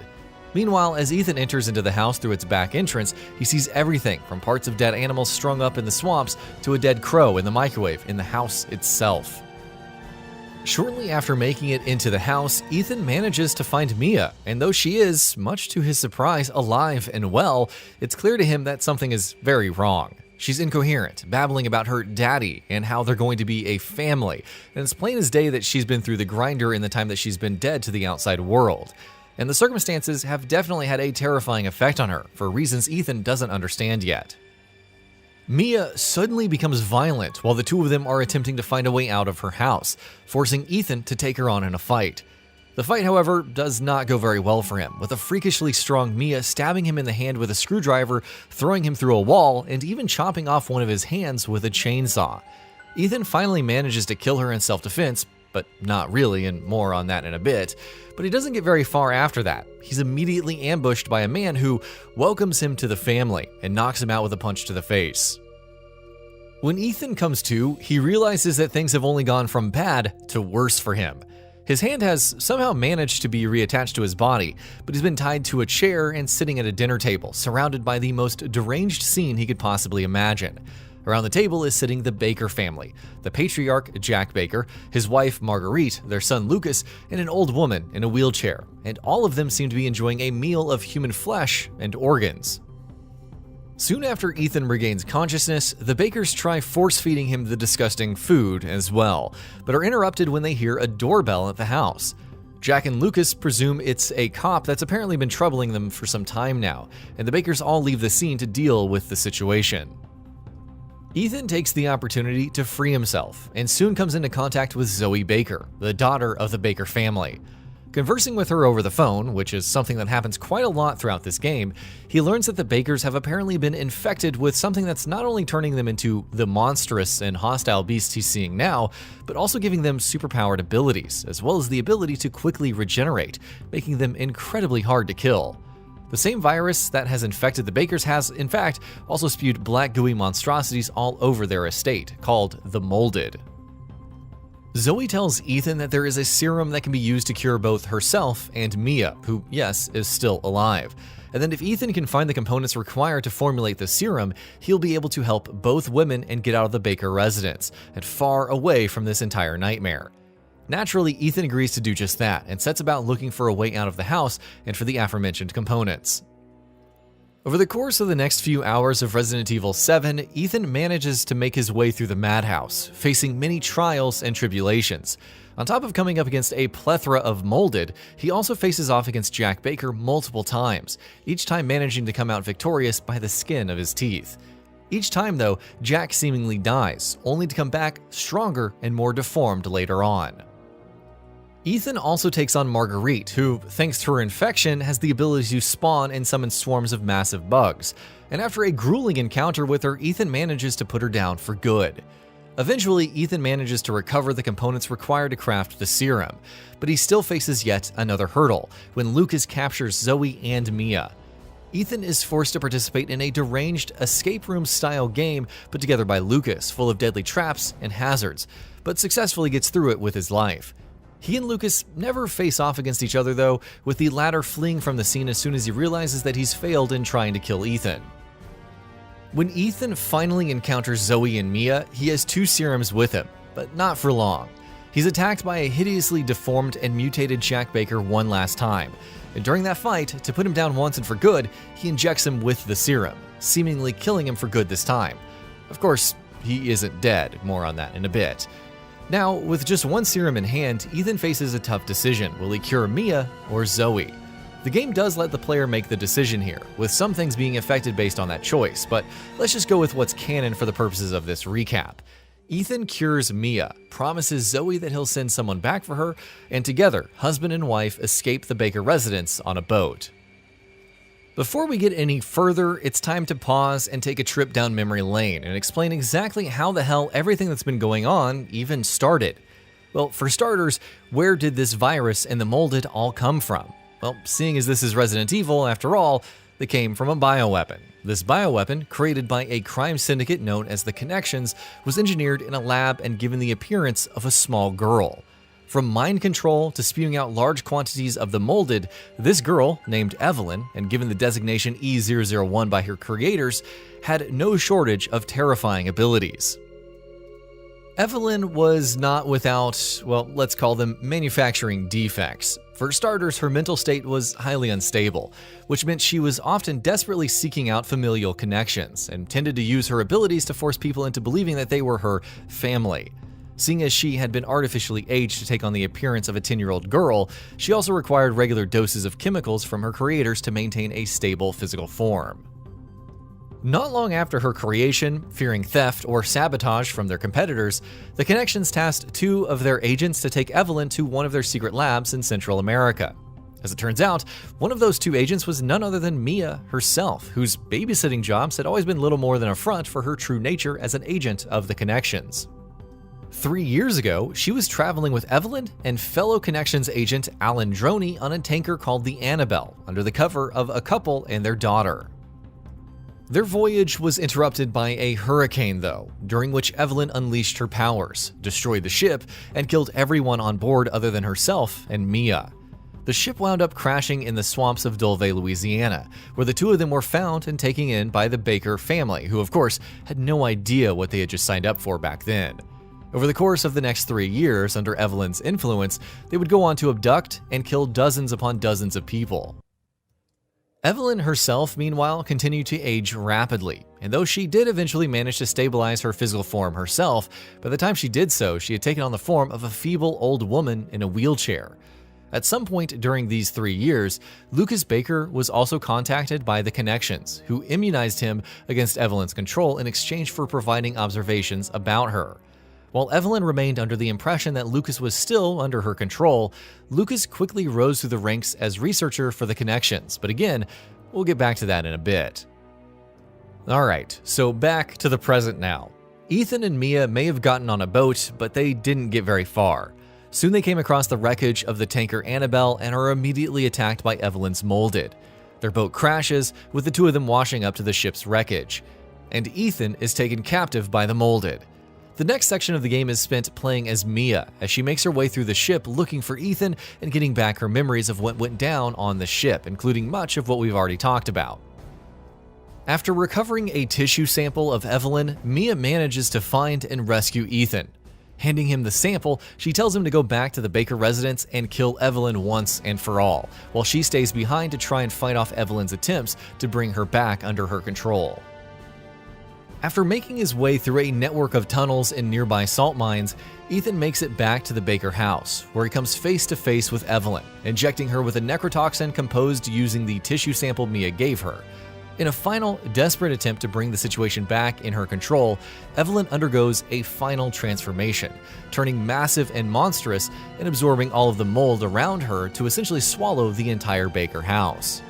Meanwhile, as Ethan enters into the house through its back entrance, he sees everything from parts of dead animals strung up in the swamps to a dead crow in the microwave in the house itself. Shortly after making it into the house, Ethan manages to find Mia, and though she is, much to his surprise, alive and well, it's clear to him that something is very wrong. She's incoherent, babbling about her daddy and how they're going to be a family, and it's plain as day that she's been through the grinder in the time that she's been dead to the outside world. And the circumstances have definitely had a terrifying effect on her, for reasons Ethan doesn't understand yet. Mia suddenly becomes violent while the two of them are attempting to find a way out of her house, forcing Ethan to take her on in a fight. The fight, however, does not go very well for him, with a freakishly strong Mia stabbing him in the hand with a screwdriver, throwing him through a wall, and even chopping off one of his hands with a chainsaw. Ethan finally manages to kill her in self-defense, but not really, and more on that in a bit. But he doesn't get very far after that. He's immediately ambushed by a man who welcomes him to the family and knocks him out with a punch to the face. When Ethan comes to, he realizes that things have only gone from bad to worse for him. His hand has somehow managed to be reattached to his body, but he's been tied to a chair and sitting at a dinner table, surrounded by the most deranged scene he could possibly imagine. Around the table is sitting the Baker family, the patriarch Jack Baker, his wife Marguerite, their son Lucas, and an old woman in a wheelchair, and all of them seem to be enjoying a meal of human flesh and organs. Soon after Ethan regains consciousness, the Bakers try force-feeding him the disgusting food as well, but are interrupted when they hear a doorbell at the house. Jack and Lucas presume it's a cop that's apparently been troubling them for some time now, and the Bakers all leave the scene to deal with the situation. Ethan takes the opportunity to free himself, and soon comes into contact with Zoe Baker, the daughter of the Baker family. Conversing with her over the phone, which is something that happens quite a lot throughout this game, he learns that the Bakers have apparently been infected with something that's not only turning them into the monstrous and hostile beasts he's seeing now, but also giving them superpowered abilities, as well as the ability to quickly regenerate, making them incredibly hard to kill. The same virus that has infected the Bakers has, in fact, also spewed black gooey monstrosities all over their estate, called the Molded. Zoe tells Ethan that there is a serum that can be used to cure both herself and Mia, who, yes, is still alive. And then if Ethan can find the components required to formulate the serum, he'll be able to help both women and get out of the Baker residence, and far away from this entire nightmare. Naturally, Ethan agrees to do just that, and sets about looking for a way out of the house and for the aforementioned components. Over the course of the next few hours of Resident Evil 7, Ethan manages to make his way through the madhouse, facing many trials and tribulations. On top of coming up against a plethora of Molded, he also faces off against Jack Baker multiple times, each time managing to come out victorious by the skin of his teeth. Each time, though, Jack seemingly dies, only to come back stronger and more deformed later on. Ethan also takes on Marguerite, who, thanks to her infection, has the ability to spawn and summon swarms of massive bugs. And after a grueling encounter with her, Ethan manages to put her down for good. Eventually, Ethan manages to recover the components required to craft the serum, but he still faces yet another hurdle, when Lucas captures Zoe and Mia. Ethan is forced to participate in a deranged escape room-style game put together by Lucas, full of deadly traps and hazards, but successfully gets through it with his life. He and Lucas never face off against each other though, with the latter fleeing from the scene as soon as he realizes that he's failed in trying to kill Ethan. When Ethan finally encounters Zoe and Mia, he has two serums with him, but not for long. He's attacked by a hideously deformed and mutated Jack Baker one last time, and during that fight, to put him down once and for good, he injects him with the serum, seemingly killing him for good this time. Of course, he isn't dead, more on that in a bit. Now, with just one serum in hand, Ethan faces a tough decision. Will he cure Mia or Zoe? The game does let the player make the decision here, with some things being affected based on that choice, but let's just go with what's canon for the purposes of this recap. Ethan cures Mia, promises Zoe that he'll send someone back for her, and together, husband and wife escape the Baker residence on a boat. Before we get any further, it's time to pause and take a trip down memory lane and explain exactly how the hell everything that's been going on even started. Well, for starters, where did this virus and the Molded all come from? Well, seeing as this is Resident Evil, after all, they came from a bioweapon. This bioweapon, created by a crime syndicate known as the Connections, was engineered in a lab and given the appearance of a small girl. From mind control to spewing out large quantities of the Molded, this girl, named Evelyn, and given the designation E001 by her creators, had no shortage of terrifying abilities. Evelyn was not without, well, let's call them manufacturing defects. For starters, her mental state was highly unstable, which meant she was often desperately seeking out familial connections, and tended to use her abilities to force people into believing that they were her family. Seeing as she had been artificially aged to take on the appearance of a 10-year-old girl, she also required regular doses of chemicals from her creators to maintain a stable physical form. Not long after her creation, fearing theft or sabotage from their competitors, the Connections tasked two of their agents to take Evelyn to one of their secret labs in Central America. As it turns out, one of those two agents was none other than Mia herself, whose babysitting jobs had always been little more than a front for her true nature as an agent of the Connections. 3 years ago, she was traveling with Evelyn and fellow Connections agent Alan Droney on a tanker called the Annabelle, under the cover of a couple and their daughter. Their voyage was interrupted by a hurricane, though, during which Evelyn unleashed her powers, destroyed the ship, and killed everyone on board other than herself and Mia. The ship wound up crashing in the swamps of Dulve, Louisiana, where the two of them were found and taken in by the Baker family, who of course had no idea what they had just signed up for back then. Over the course of the next 3 years, under Evelyn's influence, they would go on to abduct and kill dozens upon dozens of people. Evelyn herself, meanwhile, continued to age rapidly, and though she did eventually manage to stabilize her physical form herself, by the time she did so, she had taken on the form of a feeble old woman in a wheelchair. At some point during these 3 years, Lucas Baker was also contacted by the Connections, who immunized him against Evelyn's control in exchange for providing observations about her. While Evelyn remained under the impression that Lucas was still under her control, Lucas quickly rose through the ranks as researcher for the Connections, but again, we'll get back to that in a bit. Alright, so back to the present now. Ethan and Mia may have gotten on a boat, but they didn't get very far. Soon they came across the wreckage of the tanker Annabelle and are immediately attacked by Evelyn's Molded. Their boat crashes, with the two of them washing up to the ship's wreckage. And Ethan is taken captive by the Molded. The next section of the game is spent playing as Mia, as she makes her way through the ship looking for Ethan and getting back her memories of what went down on the ship, including much of what we've already talked about. After recovering a tissue sample of Evelyn, Mia manages to find and rescue Ethan. Handing him the sample, she tells him to go back to the Baker residence and kill Evelyn once and for all, while she stays behind to try and fight off Evelyn's attempts to bring her back under her control. After making his way through a network of tunnels in nearby salt mines, Ethan makes it back to the Baker house, where he comes face to face with Evelyn, injecting her with a necrotoxin composed using the tissue sample Mia gave her. In a final, desperate attempt to bring the situation back in her control, Evelyn undergoes a final transformation, turning massive and monstrous and absorbing all of the mold around her to essentially swallow the entire Baker house.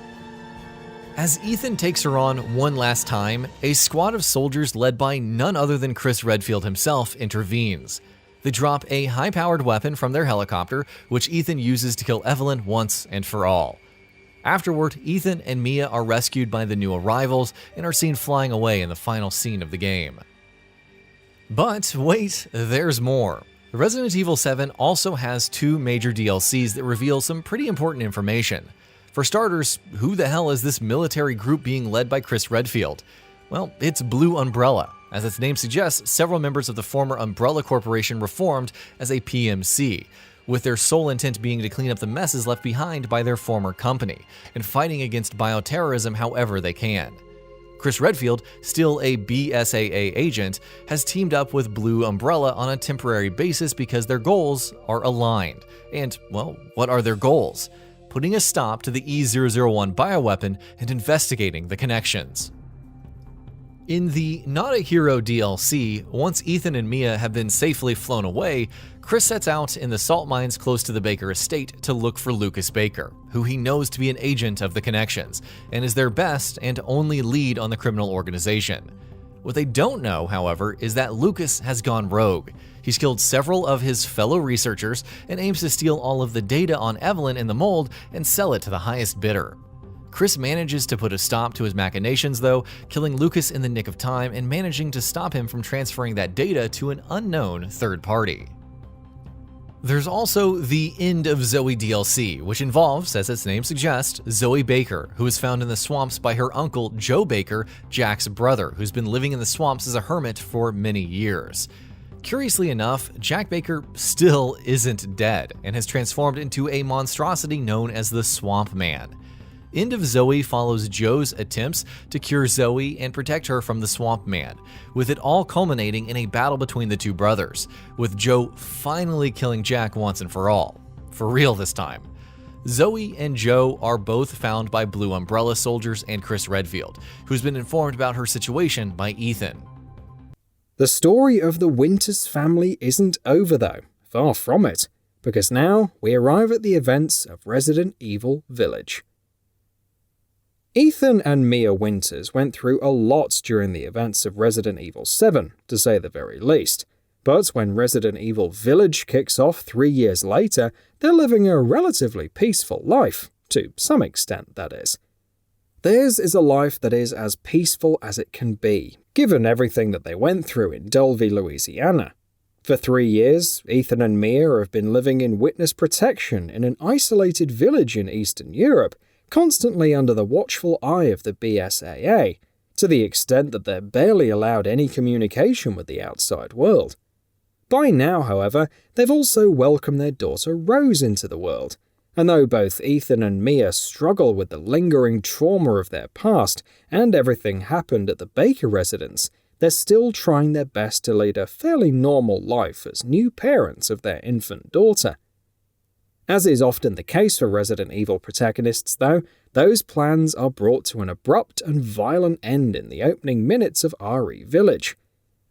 As Ethan takes her on one last time, a squad of soldiers led by none other than Chris Redfield himself intervenes. They drop a high-powered weapon from their helicopter, which Ethan uses to kill Evelyn once and for all. Afterward, Ethan and Mia are rescued by the new arrivals and are seen flying away in the final scene of the game. But wait, there's more. Resident Evil 7 also has 2 major DLCs that reveal some pretty important information. For starters, who the hell is this military group being led by Chris Redfield? Well, it's Blue Umbrella. As its name suggests, several members of the former Umbrella Corporation reformed as a PMC, with their sole intent being to clean up the messes left behind by their former company, and fighting against bioterrorism however they can. Chris Redfield, still a BSAA agent, has teamed up with Blue Umbrella on a temporary basis because their goals are aligned. And, well, what are their goals? Putting a stop to the E001 bioweapon and investigating the connections. In the Not a Hero DLC, once Ethan and Mia have been safely flown away, Chris sets out in the salt mines close to the Baker estate to look for Lucas Baker, who he knows to be an agent of the Connections, and is their best and only lead on the criminal organization. What they don't know, however, is that Lucas has gone rogue. He's killed several of his fellow researchers and aims to steal all of the data on Evelyn in the mold and sell it to the highest bidder. Chris manages to put a stop to his machinations though, killing Lucas in the nick of time and managing to stop him from transferring that data to an unknown third party. There's also the End of Zoe DLC, which involves, as its name suggests, Zoe Baker, who was found in the swamps by her uncle Joe Baker, Jack's brother, who's been living in the swamps as a hermit for many years. Curiously enough, Jack Baker still isn't dead and has transformed into a monstrosity known as the Swamp Man. End of Zoe follows Joe's attempts to cure Zoe and protect her from the Swamp Man, with it all culminating in a battle between the two brothers, with Joe finally killing Jack once and for all. For real this time. Zoe and Joe are both found by Blue Umbrella soldiers and Chris Redfield, who's been informed about her situation by Ethan. The story of the Winters family isn't over though, far from it, because now we arrive at the events of Resident Evil Village. Ethan and Mia Winters went through a lot during the events of Resident Evil 7, to say the very least, but when Resident Evil Village kicks off 3 years later, they're living a relatively peaceful life, to some extent that is. Theirs is a life that is as peaceful as it can be, given everything that they went through in Dulvey, Louisiana. For 3 years, Ethan and Mia have been living in witness protection in an isolated village in Eastern Europe, constantly under the watchful eye of the BSAA, to the extent that they're barely allowed any communication with the outside world. By now, however, they've also welcomed their daughter Rose into the world, and though both Ethan and Mia struggle with the lingering trauma of their past and everything happened at the Baker residence, they're still trying their best to lead a fairly normal life as new parents of their infant daughter. As is often the case for Resident Evil protagonists, though, those plans are brought to an abrupt and violent end in the opening minutes of RE Village.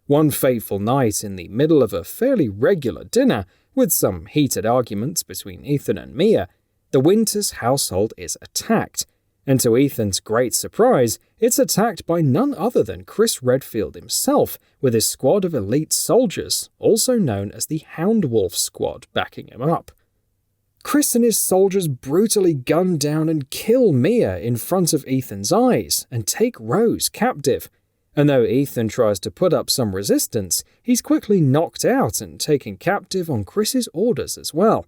One fateful night in the middle of a fairly regular dinner, with some heated arguments between Ethan and Mia, the Winters household is attacked, and to Ethan's great surprise, it's attacked by none other than Chris Redfield himself, with his squad of elite soldiers, also known as the Hound Wolf Squad, backing him up. Chris and his soldiers brutally gun down and kill Mia in front of Ethan's eyes, and take Rose captive. And though Ethan tries to put up some resistance, he's quickly knocked out and taken captive on Chris's orders as well.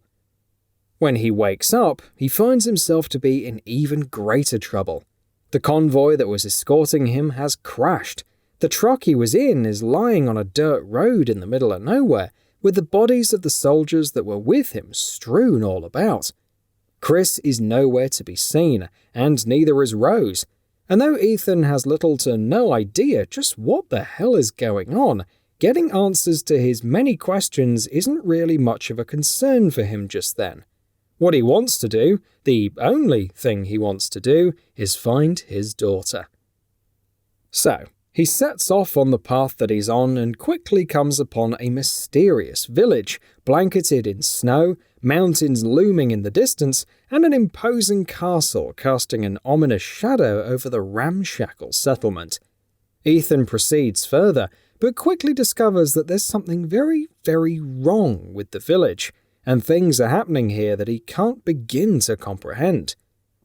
When he wakes up, he finds himself to be in even greater trouble. The convoy that was escorting him has crashed. The truck he was in is lying on a dirt road in the middle of nowhere, with the bodies of the soldiers that were with him strewn all about. Chris is nowhere to be seen, and neither is Rose. And though Ethan has little to no idea just what the hell is going on, getting answers to his many questions isn't really much of a concern for him just then. What he wants to do, the only thing he wants to do, is find his daughter. So, he sets off on the path that he's on and quickly comes upon a mysterious village, blanketed in snow, mountains looming in the distance, and an imposing castle casting an ominous shadow over the ramshackle settlement. Ethan proceeds further, but quickly discovers that there's something very, very wrong with the village, and things are happening here that he can't begin to comprehend.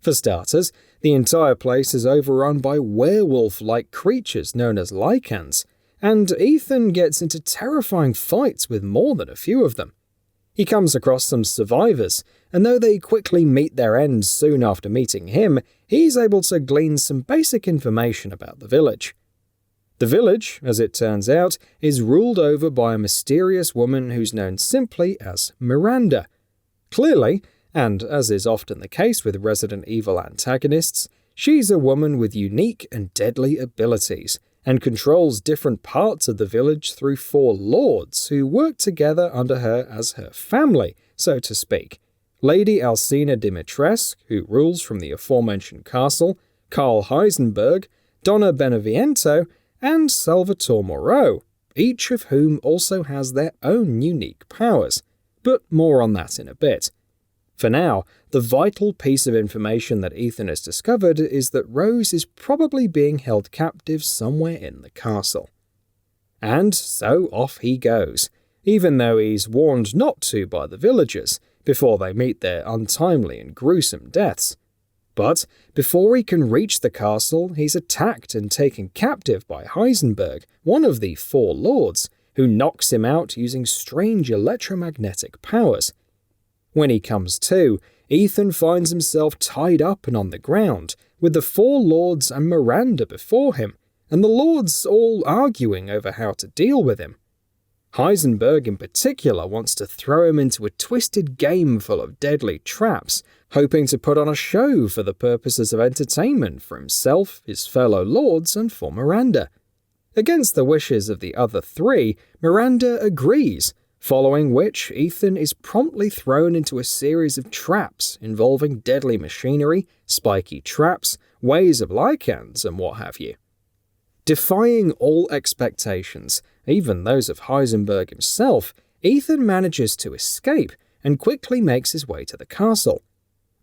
For starters, the entire place is overrun by werewolf-like creatures known as lycans, and Ethan gets into terrifying fights with more than a few of them. He comes across some survivors, and though they quickly meet their ends soon after meeting him, he's able to glean some basic information about the village. The village, as it turns out, is ruled over by a mysterious woman who's known simply as Miranda. Clearly, and as is often the case with Resident Evil antagonists, she's a woman with unique and deadly abilities, and controls different parts of the village through 4 lords who work together under her as her family, so to speak. Lady Alcina Dimitrescu, who rules from the aforementioned castle, Carl Heisenberg, Donna Beneviento, and Salvatore Moreau, each of whom also has their own unique powers, but more on that in a bit. For now, the vital piece of information that Ethan has discovered is that Rose is probably being held captive somewhere in the castle. And so off he goes, even though he's warned not to by the villagers, before they meet their untimely and gruesome deaths. But before he can reach the castle, he's attacked and taken captive by Heisenberg, one of the 4 lords, who knocks him out using strange electromagnetic powers. When he comes to, Ethan finds himself tied up and on the ground, with the 4 lords and Miranda before him, and the lords all arguing over how to deal with him. Heisenberg in particular wants to throw him into a twisted game full of deadly traps, hoping to put on a show for the purposes of entertainment for himself, his fellow lords, and for Miranda. Against the wishes of the other 3, Miranda agrees, following which Ethan is promptly thrown into a series of traps involving deadly machinery, spiky traps, waves of lycans, and what have you. Defying all expectations, even those of Heisenberg himself, Ethan manages to escape and quickly makes his way to the castle.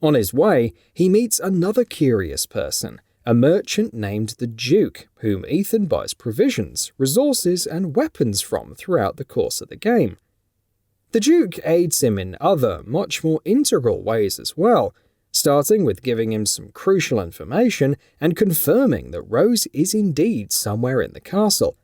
On his way, he meets another curious person, a merchant named the Duke, whom Ethan buys provisions, resources, and weapons from throughout the course of the game. The Duke aids him in other, much more integral ways as well, starting with giving him some crucial information and confirming that Rose is indeed somewhere in the castle.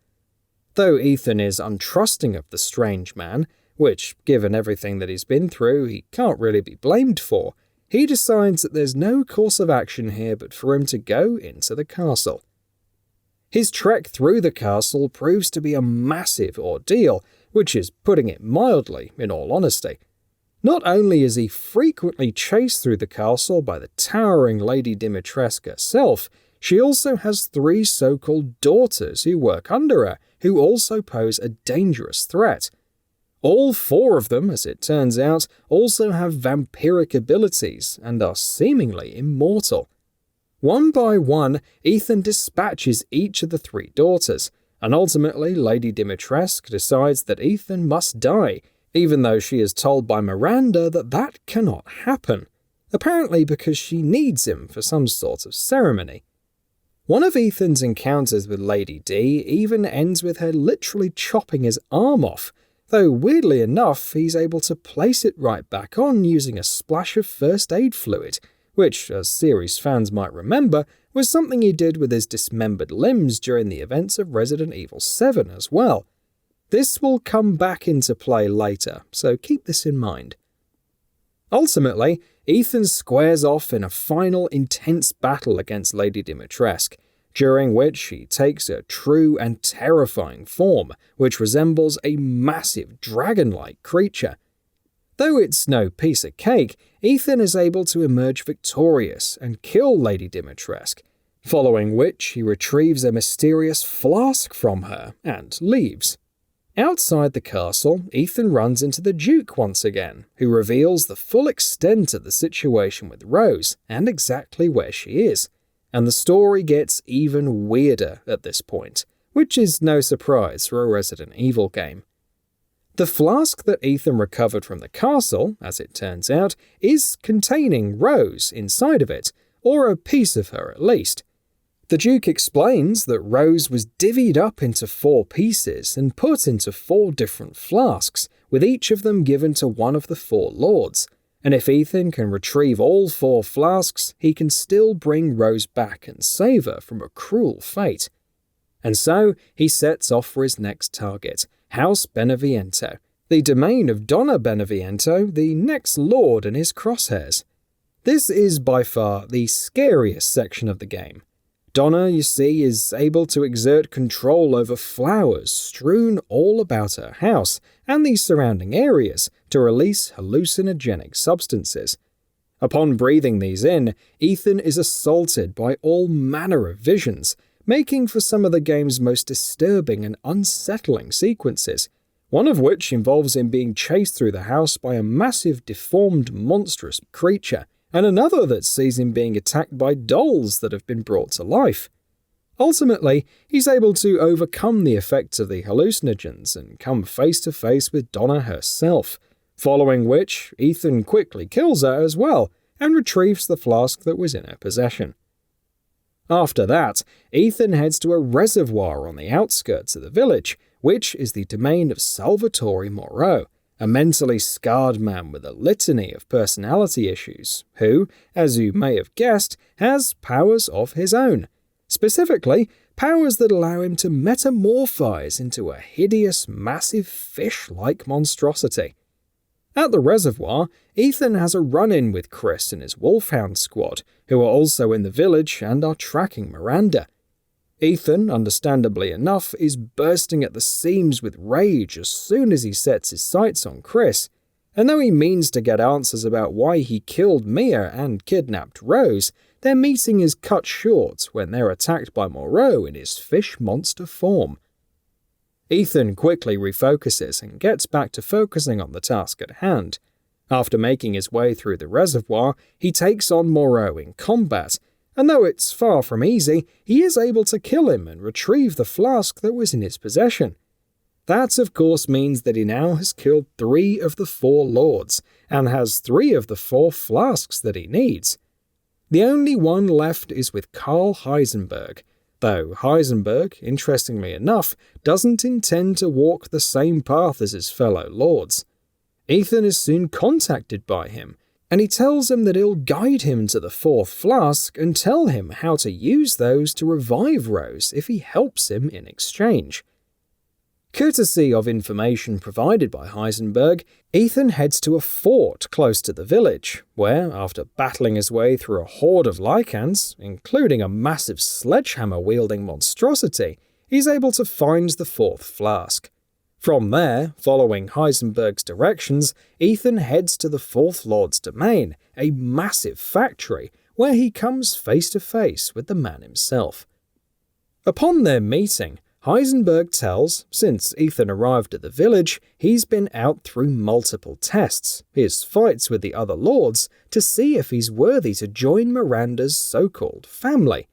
Though Ethan is untrusting of the strange man, which, given everything that he's been through, he can't really be blamed for, he decides that there's no course of action here but for him to go into the castle. His trek through the castle proves to be a massive ordeal, which is putting it mildly, in all honesty. Not only is he frequently chased through the castle by the towering Lady Dimitrescu herself, she also has 3 so-called daughters who work under her, who also pose a dangerous threat. All 4 of them, as it turns out, also have vampiric abilities and are seemingly immortal. One by one, Ethan dispatches each of the 3 daughters, and ultimately Lady Dimitrescu decides that Ethan must die, even though she is told by Miranda that that cannot happen, apparently because she needs him for some sort of ceremony. One of Ethan's encounters with Lady D even ends with her literally chopping his arm off, though weirdly enough he's able to place it right back on using a splash of first aid fluid, which, as series fans might remember, was something he did with his dismembered limbs during the events of Resident Evil 7 as well. This will come back into play later, so keep this in mind. Ultimately, Ethan squares off in a final intense battle against Lady Dimitrescu, during which he takes a true and terrifying form, which resembles a massive dragon-like creature. Though it's no piece of cake, Ethan is able to emerge victorious and kill Lady Dimitrescu, following which he retrieves a mysterious flask from her and leaves. Outside the castle, Ethan runs into the Duke once again, who reveals the full extent of the situation with Rose and exactly where she is, and the story gets even weirder at this point, which is no surprise for a Resident Evil game. The flask that Ethan recovered from the castle, as it turns out, is containing Rose inside of it, or a piece of her at least. The Duke explains that Rose was divvied up into 4 pieces and put into 4 different flasks, with each of them given to one of the 4 lords, and if Ethan can retrieve all 4 flasks, he can still bring Rose back and save her from a cruel fate. And so, he sets off for his next target, House Beneviento, the domain of Donna Beneviento, the next lord in his crosshairs. This is by far the scariest section of the game. Donna, you see, is able to exert control over flowers strewn all about her house and the surrounding areas to release hallucinogenic substances. Upon breathing these in, Ethan is assaulted by all manner of visions, making for some of the game's most disturbing and unsettling sequences, one of which involves him being chased through the house by a massive, deformed, monstrous creature, and another that sees him being attacked by dolls that have been brought to life. Ultimately, he's able to overcome the effects of the hallucinogens and come face to face with Donna herself, following which Ethan quickly kills her as well and retrieves the flask that was in her possession. After that, Ethan heads to a reservoir on the outskirts of the village, which is the domain of Salvatore Moreau, a mentally scarred man with a litany of personality issues, who, as you may have guessed, has powers of his own. Specifically, powers that allow him to metamorphise into a hideous, massive fish-like monstrosity. At the reservoir, Ethan has a run-in with Chris and his Wolfhound squad, who are also in the village and are tracking Miranda. Ethan, understandably enough, is bursting at the seams with rage as soon as he sets his sights on Chris, and though he means to get answers about why he killed Mia and kidnapped Rose, their meeting is cut short when they're attacked by Moreau in his fish monster form. Ethan quickly refocuses and gets back to focusing on the task at hand. After making his way through the reservoir, he takes on Moreau in combat, and though it's far from easy, he is able to kill him and retrieve the flask that was in his possession. That, of course, means that he now has killed 3 of the 4 lords, and has 3 of the 4 flasks that he needs. The only one left is with Karl Heisenberg, though Heisenberg, interestingly enough, doesn't intend to walk the same path as his fellow lords. Ethan is soon contacted by him, and he tells him that he'll guide him to the fourth flask and tell him how to use those to revive Rose if he helps him in exchange. Courtesy of information provided by Heisenberg, Ethan heads to a fort close to the village, where, after battling his way through a horde of Lycans, including a massive sledgehammer-wielding monstrosity, he's able to find the fourth flask. From there, following Heisenberg's directions, Ethan heads to the Fourth Lord's domain, a massive factory, where he comes face to face with the man himself. Upon their meeting, Heisenberg tells, since Ethan arrived at the village, he's been out through multiple tests, his fights with the other lords, to see if he's worthy to join Miranda's so-called family.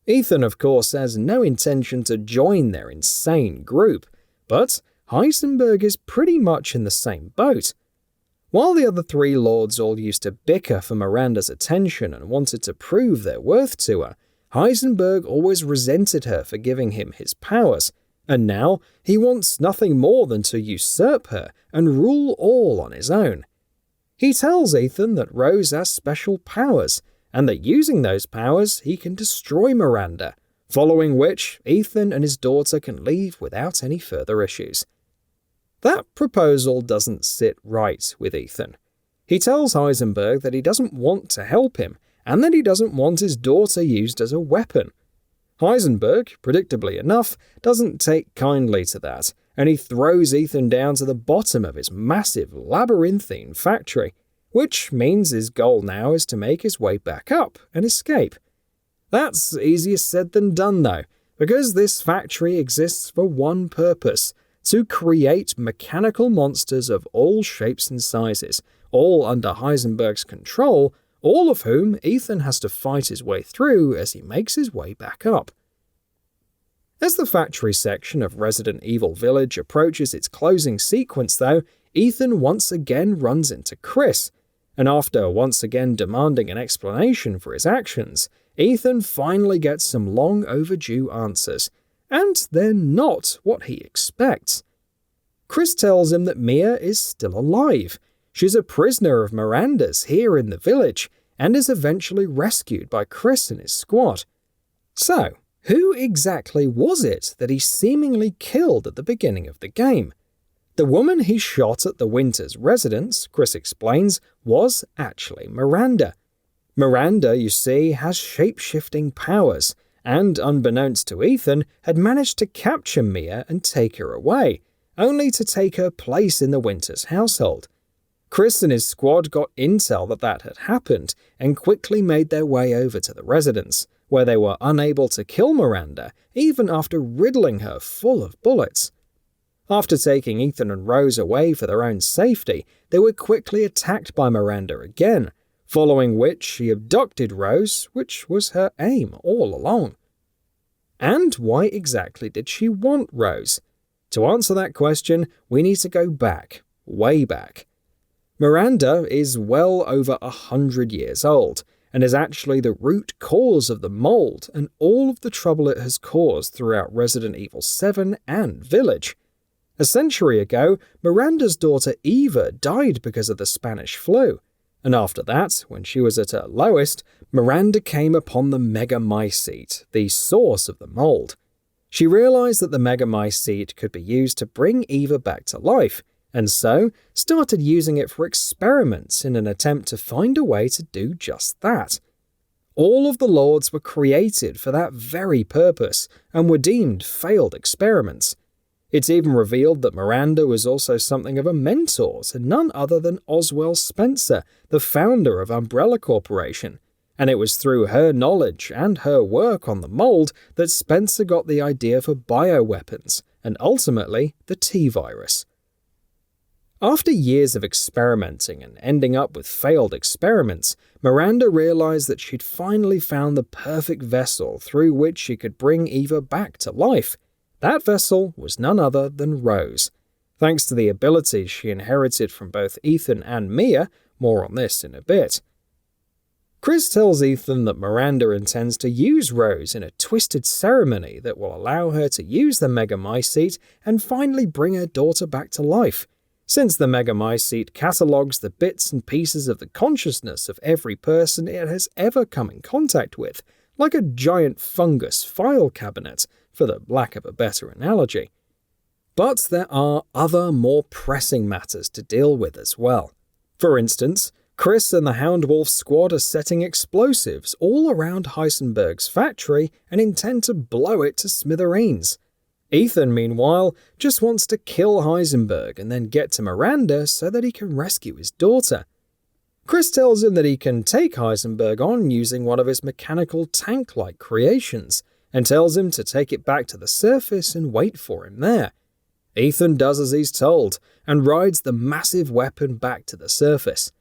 Ethan, of course, has no intention to join their insane group, but Heisenberg is pretty much in the same boat. While the other three lords all used to bicker for Miranda's attention and wanted to prove their worth to her, Heisenberg always resented her for giving him his powers, and now he wants nothing more than to usurp her and rule all on his own. He tells Ethan that Rose has special powers, and that using those powers he can destroy Miranda, following which Ethan and his daughter can leave without any further issues. That proposal doesn't sit right with Ethan. He tells Heisenberg that he doesn't want to help him, and that he doesn't want his daughter used as a weapon. Heisenberg, predictably enough, doesn't take kindly to that, and he throws Ethan down to the bottom of his massive labyrinthine factory, which means his goal now is to make his way back up and escape. That's easier said than done though, because this factory exists for one purpose: to create mechanical monsters of all shapes and sizes, all under Heisenberg's control, all of whom Ethan has to fight his way through as he makes his way back up. As the factory section of Resident Evil Village approaches its closing sequence though, Ethan once again runs into Chris, and after once again demanding an explanation for his actions, Ethan finally gets some long overdue answers, and they're not what he expects. Chris tells him that Mia is still alive. She's a prisoner of Miranda's here in the village, and is eventually rescued by Chris and his squad. So, who exactly was it that he seemingly killed at the beginning of the game? The woman he shot at the Winters residence, Chris explains, was actually Miranda. Miranda, you see, has shape-shifting powers, and unbeknownst to Ethan, had managed to capture Mia and take her away, only to take her place in the Winters household. Chris and his squad got intel that had happened and quickly made their way over to the residence, where they were unable to kill Miranda even after riddling her full of bullets. After taking Ethan and Rose away for their own safety, they were quickly attacked by Miranda again, following which she abducted Rose, which was her aim all along. And why exactly did she want Rose? To answer that question, we need to go back, way back. Miranda is well over 100 years old, and is actually the root cause of the mold and all of the trouble it has caused throughout Resident Evil 7 and Village. A century ago, Miranda's daughter Eva died because of the Spanish flu, and after that, when she was at her lowest, Miranda came upon the Megamycete, the source of the mold. She realized that the Megamycete could be used to bring Eva back to life, and so started using it for experiments in an attempt to find a way to do just that. All of the lords were created for that very purpose, and were deemed failed experiments. It's even revealed that Miranda was also something of a mentor to none other than Oswell Spencer, the founder of Umbrella Corporation, and it was through her knowledge and her work on the mold that Spencer got the idea for bioweapons, and ultimately the T-virus. After years of experimenting and ending up with failed experiments, Miranda realized that she'd finally found the perfect vessel through which she could bring Eva back to life. That vessel was none other than Rose. Thanks to the abilities she inherited from both Ethan and Mia, more on this in a bit. Chris tells Ethan that Miranda intends to use Rose in a twisted ceremony that will allow her to use the Megamycete and finally bring her daughter back to life. Since the Megamycete catalogues the bits and pieces of the consciousness of every person it has ever come in contact with, like a giant fungus file cabinet, for the lack of a better analogy. But there are other more pressing matters to deal with as well. For instance, Chris and the Houndwolf squad are setting explosives all around Heisenberg's factory and intend to blow it to smithereens. Ethan, meanwhile, just wants to kill Heisenberg and then get to Miranda so that he can rescue his daughter. Chris tells him that he can take Heisenberg on using one of his mechanical tank-like creations, and tells him to take it back to the surface and wait for him there. Ethan does as he's told, and rides the massive weapon back to the surface.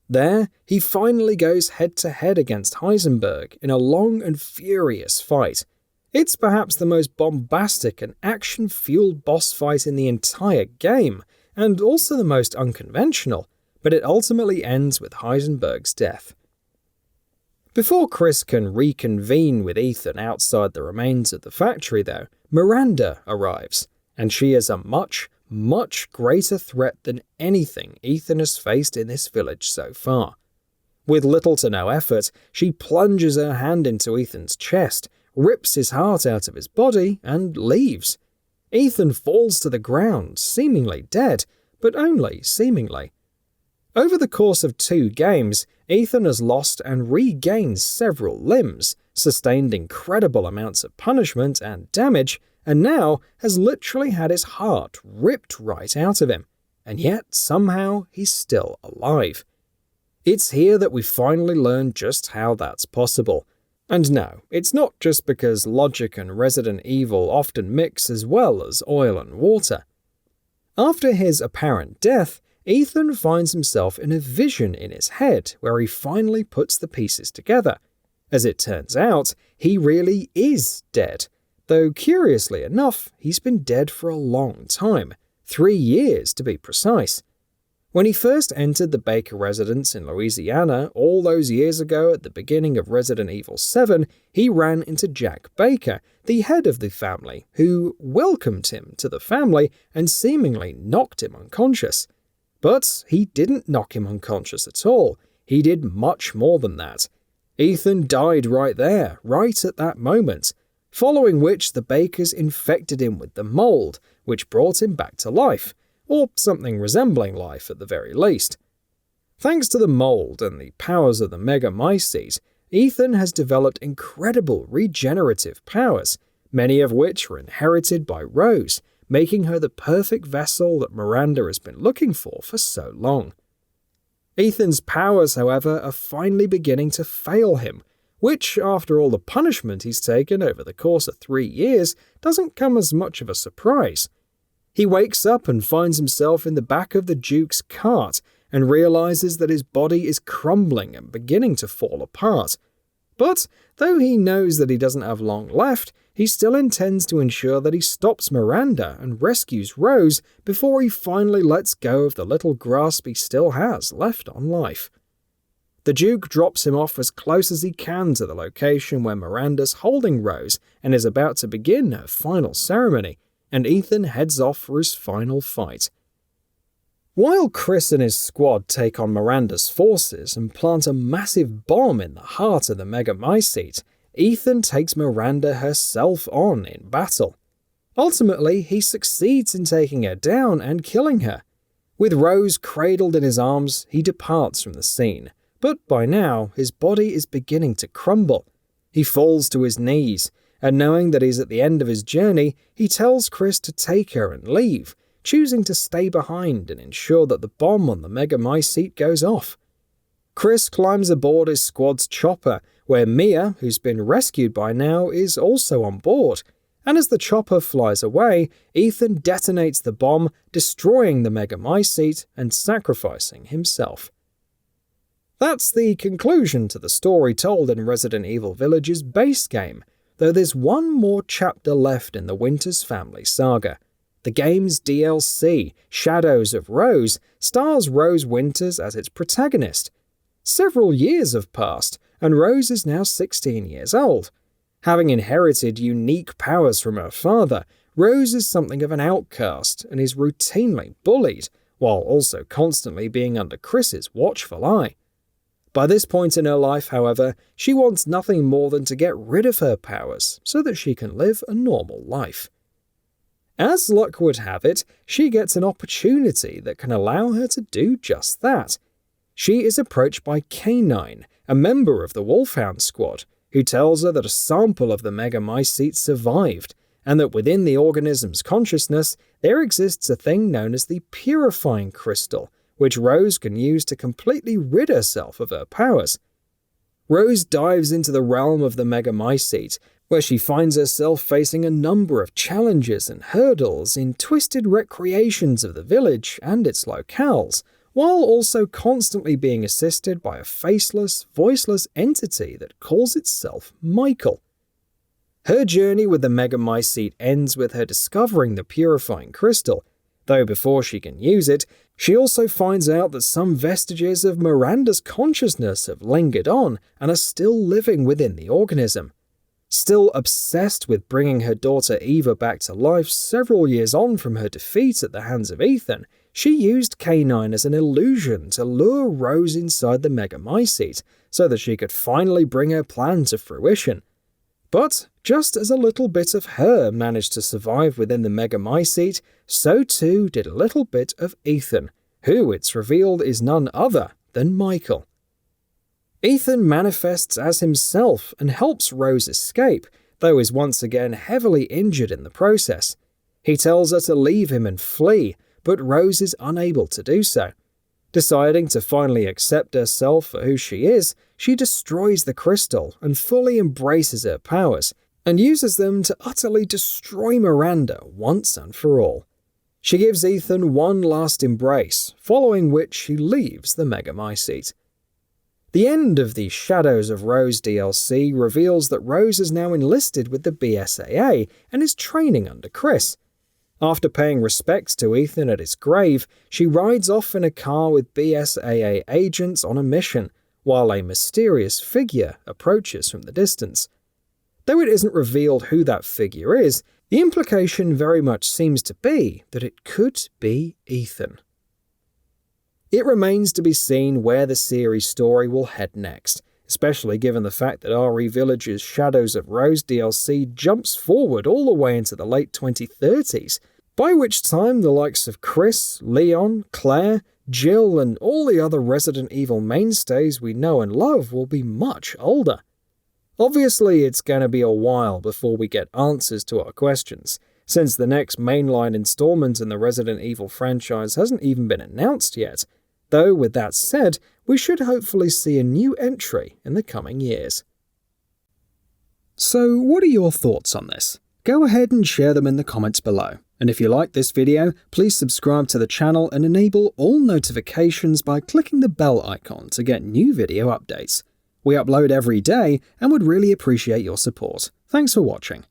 There, he finally goes head-to-head against Heisenberg in a long and furious fight. It's perhaps the most bombastic and action-fueled boss fight in the entire game, and also the most unconventional, but it ultimately ends with Heisenberg's death. Before Chris can reconvene with Ethan outside the remains of the factory, though, Miranda arrives, and she is a much, much greater threat than anything Ethan has faced in this village so far. With little to no effort, she plunges her hand into Ethan's chest, rips his heart out of his body, and leaves. Ethan falls to the ground, seemingly dead, but only seemingly. Over the course of 2 games, Ethan has lost and regained several limbs, sustained incredible amounts of punishment and damage, and now has literally had his heart ripped right out of him, and yet somehow he's still alive. It's here that we finally learn just how that's possible. And no, it's not just because logic and Resident Evil often mix as well as oil and water. After his apparent death, Ethan finds himself in a vision in his head where he finally puts the pieces together. As it turns out, he really is dead, though curiously enough, he's been dead for a long time, 3 years to be precise. When he first entered the Baker residence in Louisiana all those years ago at the beginning of Resident Evil 7, he ran into Jack Baker, the head of the family, who welcomed him to the family and seemingly knocked him unconscious. But he didn't knock him unconscious at all. He did much more than that. Ethan died right there, right at that moment, following which the Bakers infected him with the mold, which brought him back to life, or something resembling life at the very least. Thanks to the mold and the powers of the Megamycete, Ethan has developed incredible regenerative powers, many of which were inherited by Rose, making her the perfect vessel that Miranda has been looking for so long. Ethan's powers, however, are finally beginning to fail him, which, after all the punishment he's taken over the course of 3 years, doesn't come as much of a surprise. He wakes up and finds himself in the back of the Duke's cart and realizes that his body is crumbling and beginning to fall apart. But though he knows that he doesn't have long left, he still intends to ensure that he stops Miranda and rescues Rose before he finally lets go of the little grasp he still has left on life. The Duke drops him off as close as he can to the location where Miranda's holding Rose and is about to begin her final ceremony, and Ethan heads off for his final fight. While Chris and his squad take on Miranda's forces and plant a massive bomb in the heart of the Megamycete, Ethan takes Miranda herself on in battle. Ultimately, he succeeds in taking her down and killing her. With Rose cradled in his arms, he departs from the scene, but by now his body is beginning to crumble. He falls to his knees, and knowing that he's at the end of his journey, he tells Chris to take her and leave, choosing to stay behind and ensure that the bomb on the Megamycete goes off. Chris climbs aboard his squad's chopper, where Mia, who's been rescued by now, is also on board, and as the chopper flies away, Ethan detonates the bomb, destroying the Megamycete and sacrificing himself. That's the conclusion to the story told in Resident Evil Village's base game, though there's one more chapter left in the Winters family saga. The game's DLC, Shadows of Rose, stars Rose Winters as its protagonist. Several years have passed, and Rose is now 16 years old. Having inherited unique powers from her father, Rose is something of an outcast and is routinely bullied, while also constantly being under Chris's watchful eye. By this point in her life, however, she wants nothing more than to get rid of her powers so that she can live a normal life. As luck would have it, she gets an opportunity that can allow her to do just that. She is approached by K9, a member of the Wolfhound Squad, who tells her that a sample of the Megamycete survived, and that within the organism's consciousness there exists a thing known as the Purifying Crystal, which Rose can use to completely rid herself of her powers. Rose dives into the realm of the Megamycete, where she finds herself facing a number of challenges and hurdles in twisted recreations of the village and its locales, while also constantly being assisted by a faceless, voiceless entity that calls itself Michael. Her journey with the Megamycete ends with her discovering the Purifying Crystal, though before she can use it, she also finds out that some vestiges of Miranda's consciousness have lingered on and are still living within the organism. Still obsessed with bringing her daughter Eva back to life several years on from her defeat at the hands of Ethan, she used K9 as an illusion to lure Rose inside the Megamycete so that she could finally bring her plan to fruition. But just as a little bit of her managed to survive within the Megamycete, so too did a little bit of Ethan, who it's revealed is none other than Michael. Ethan manifests as himself and helps Rose escape, though is once again heavily injured in the process. He tells her to leave him and flee, but Rose is unable to do so. Deciding to finally accept herself for who she is, she destroys the crystal and fully embraces her powers, and uses them to utterly destroy Miranda once and for all. She gives Ethan one last embrace, following which she leaves the Megamycete. The end of the Shadows of Rose DLC reveals that Rose is now enlisted with the BSAA and is training under Chris. After paying respects to Ethan at his grave, she rides off in a car with BSAA agents on a mission, while a mysterious figure approaches from the distance. Though it isn't revealed who that figure is, the implication very much seems to be that it could be Ethan. It remains to be seen where the series story will head next, especially given the fact that RE Village's Shadows of Rose DLC jumps forward all the way into the late 2030s, by which time the likes of Chris, Leon, Claire, Jill, and all the other Resident Evil mainstays we know and love will be much older. Obviously, it's going to be a while before we get answers to our questions, since the next mainline installment in the Resident Evil franchise hasn't even been announced yet, though with that said, we should hopefully see a new entry in the coming years. So what are your thoughts on this? Go ahead and share them in the comments below. And if you like this video, please subscribe to the channel and enable all notifications by clicking the bell icon to get new video updates. We upload every day and would really appreciate your support. Thanks for watching.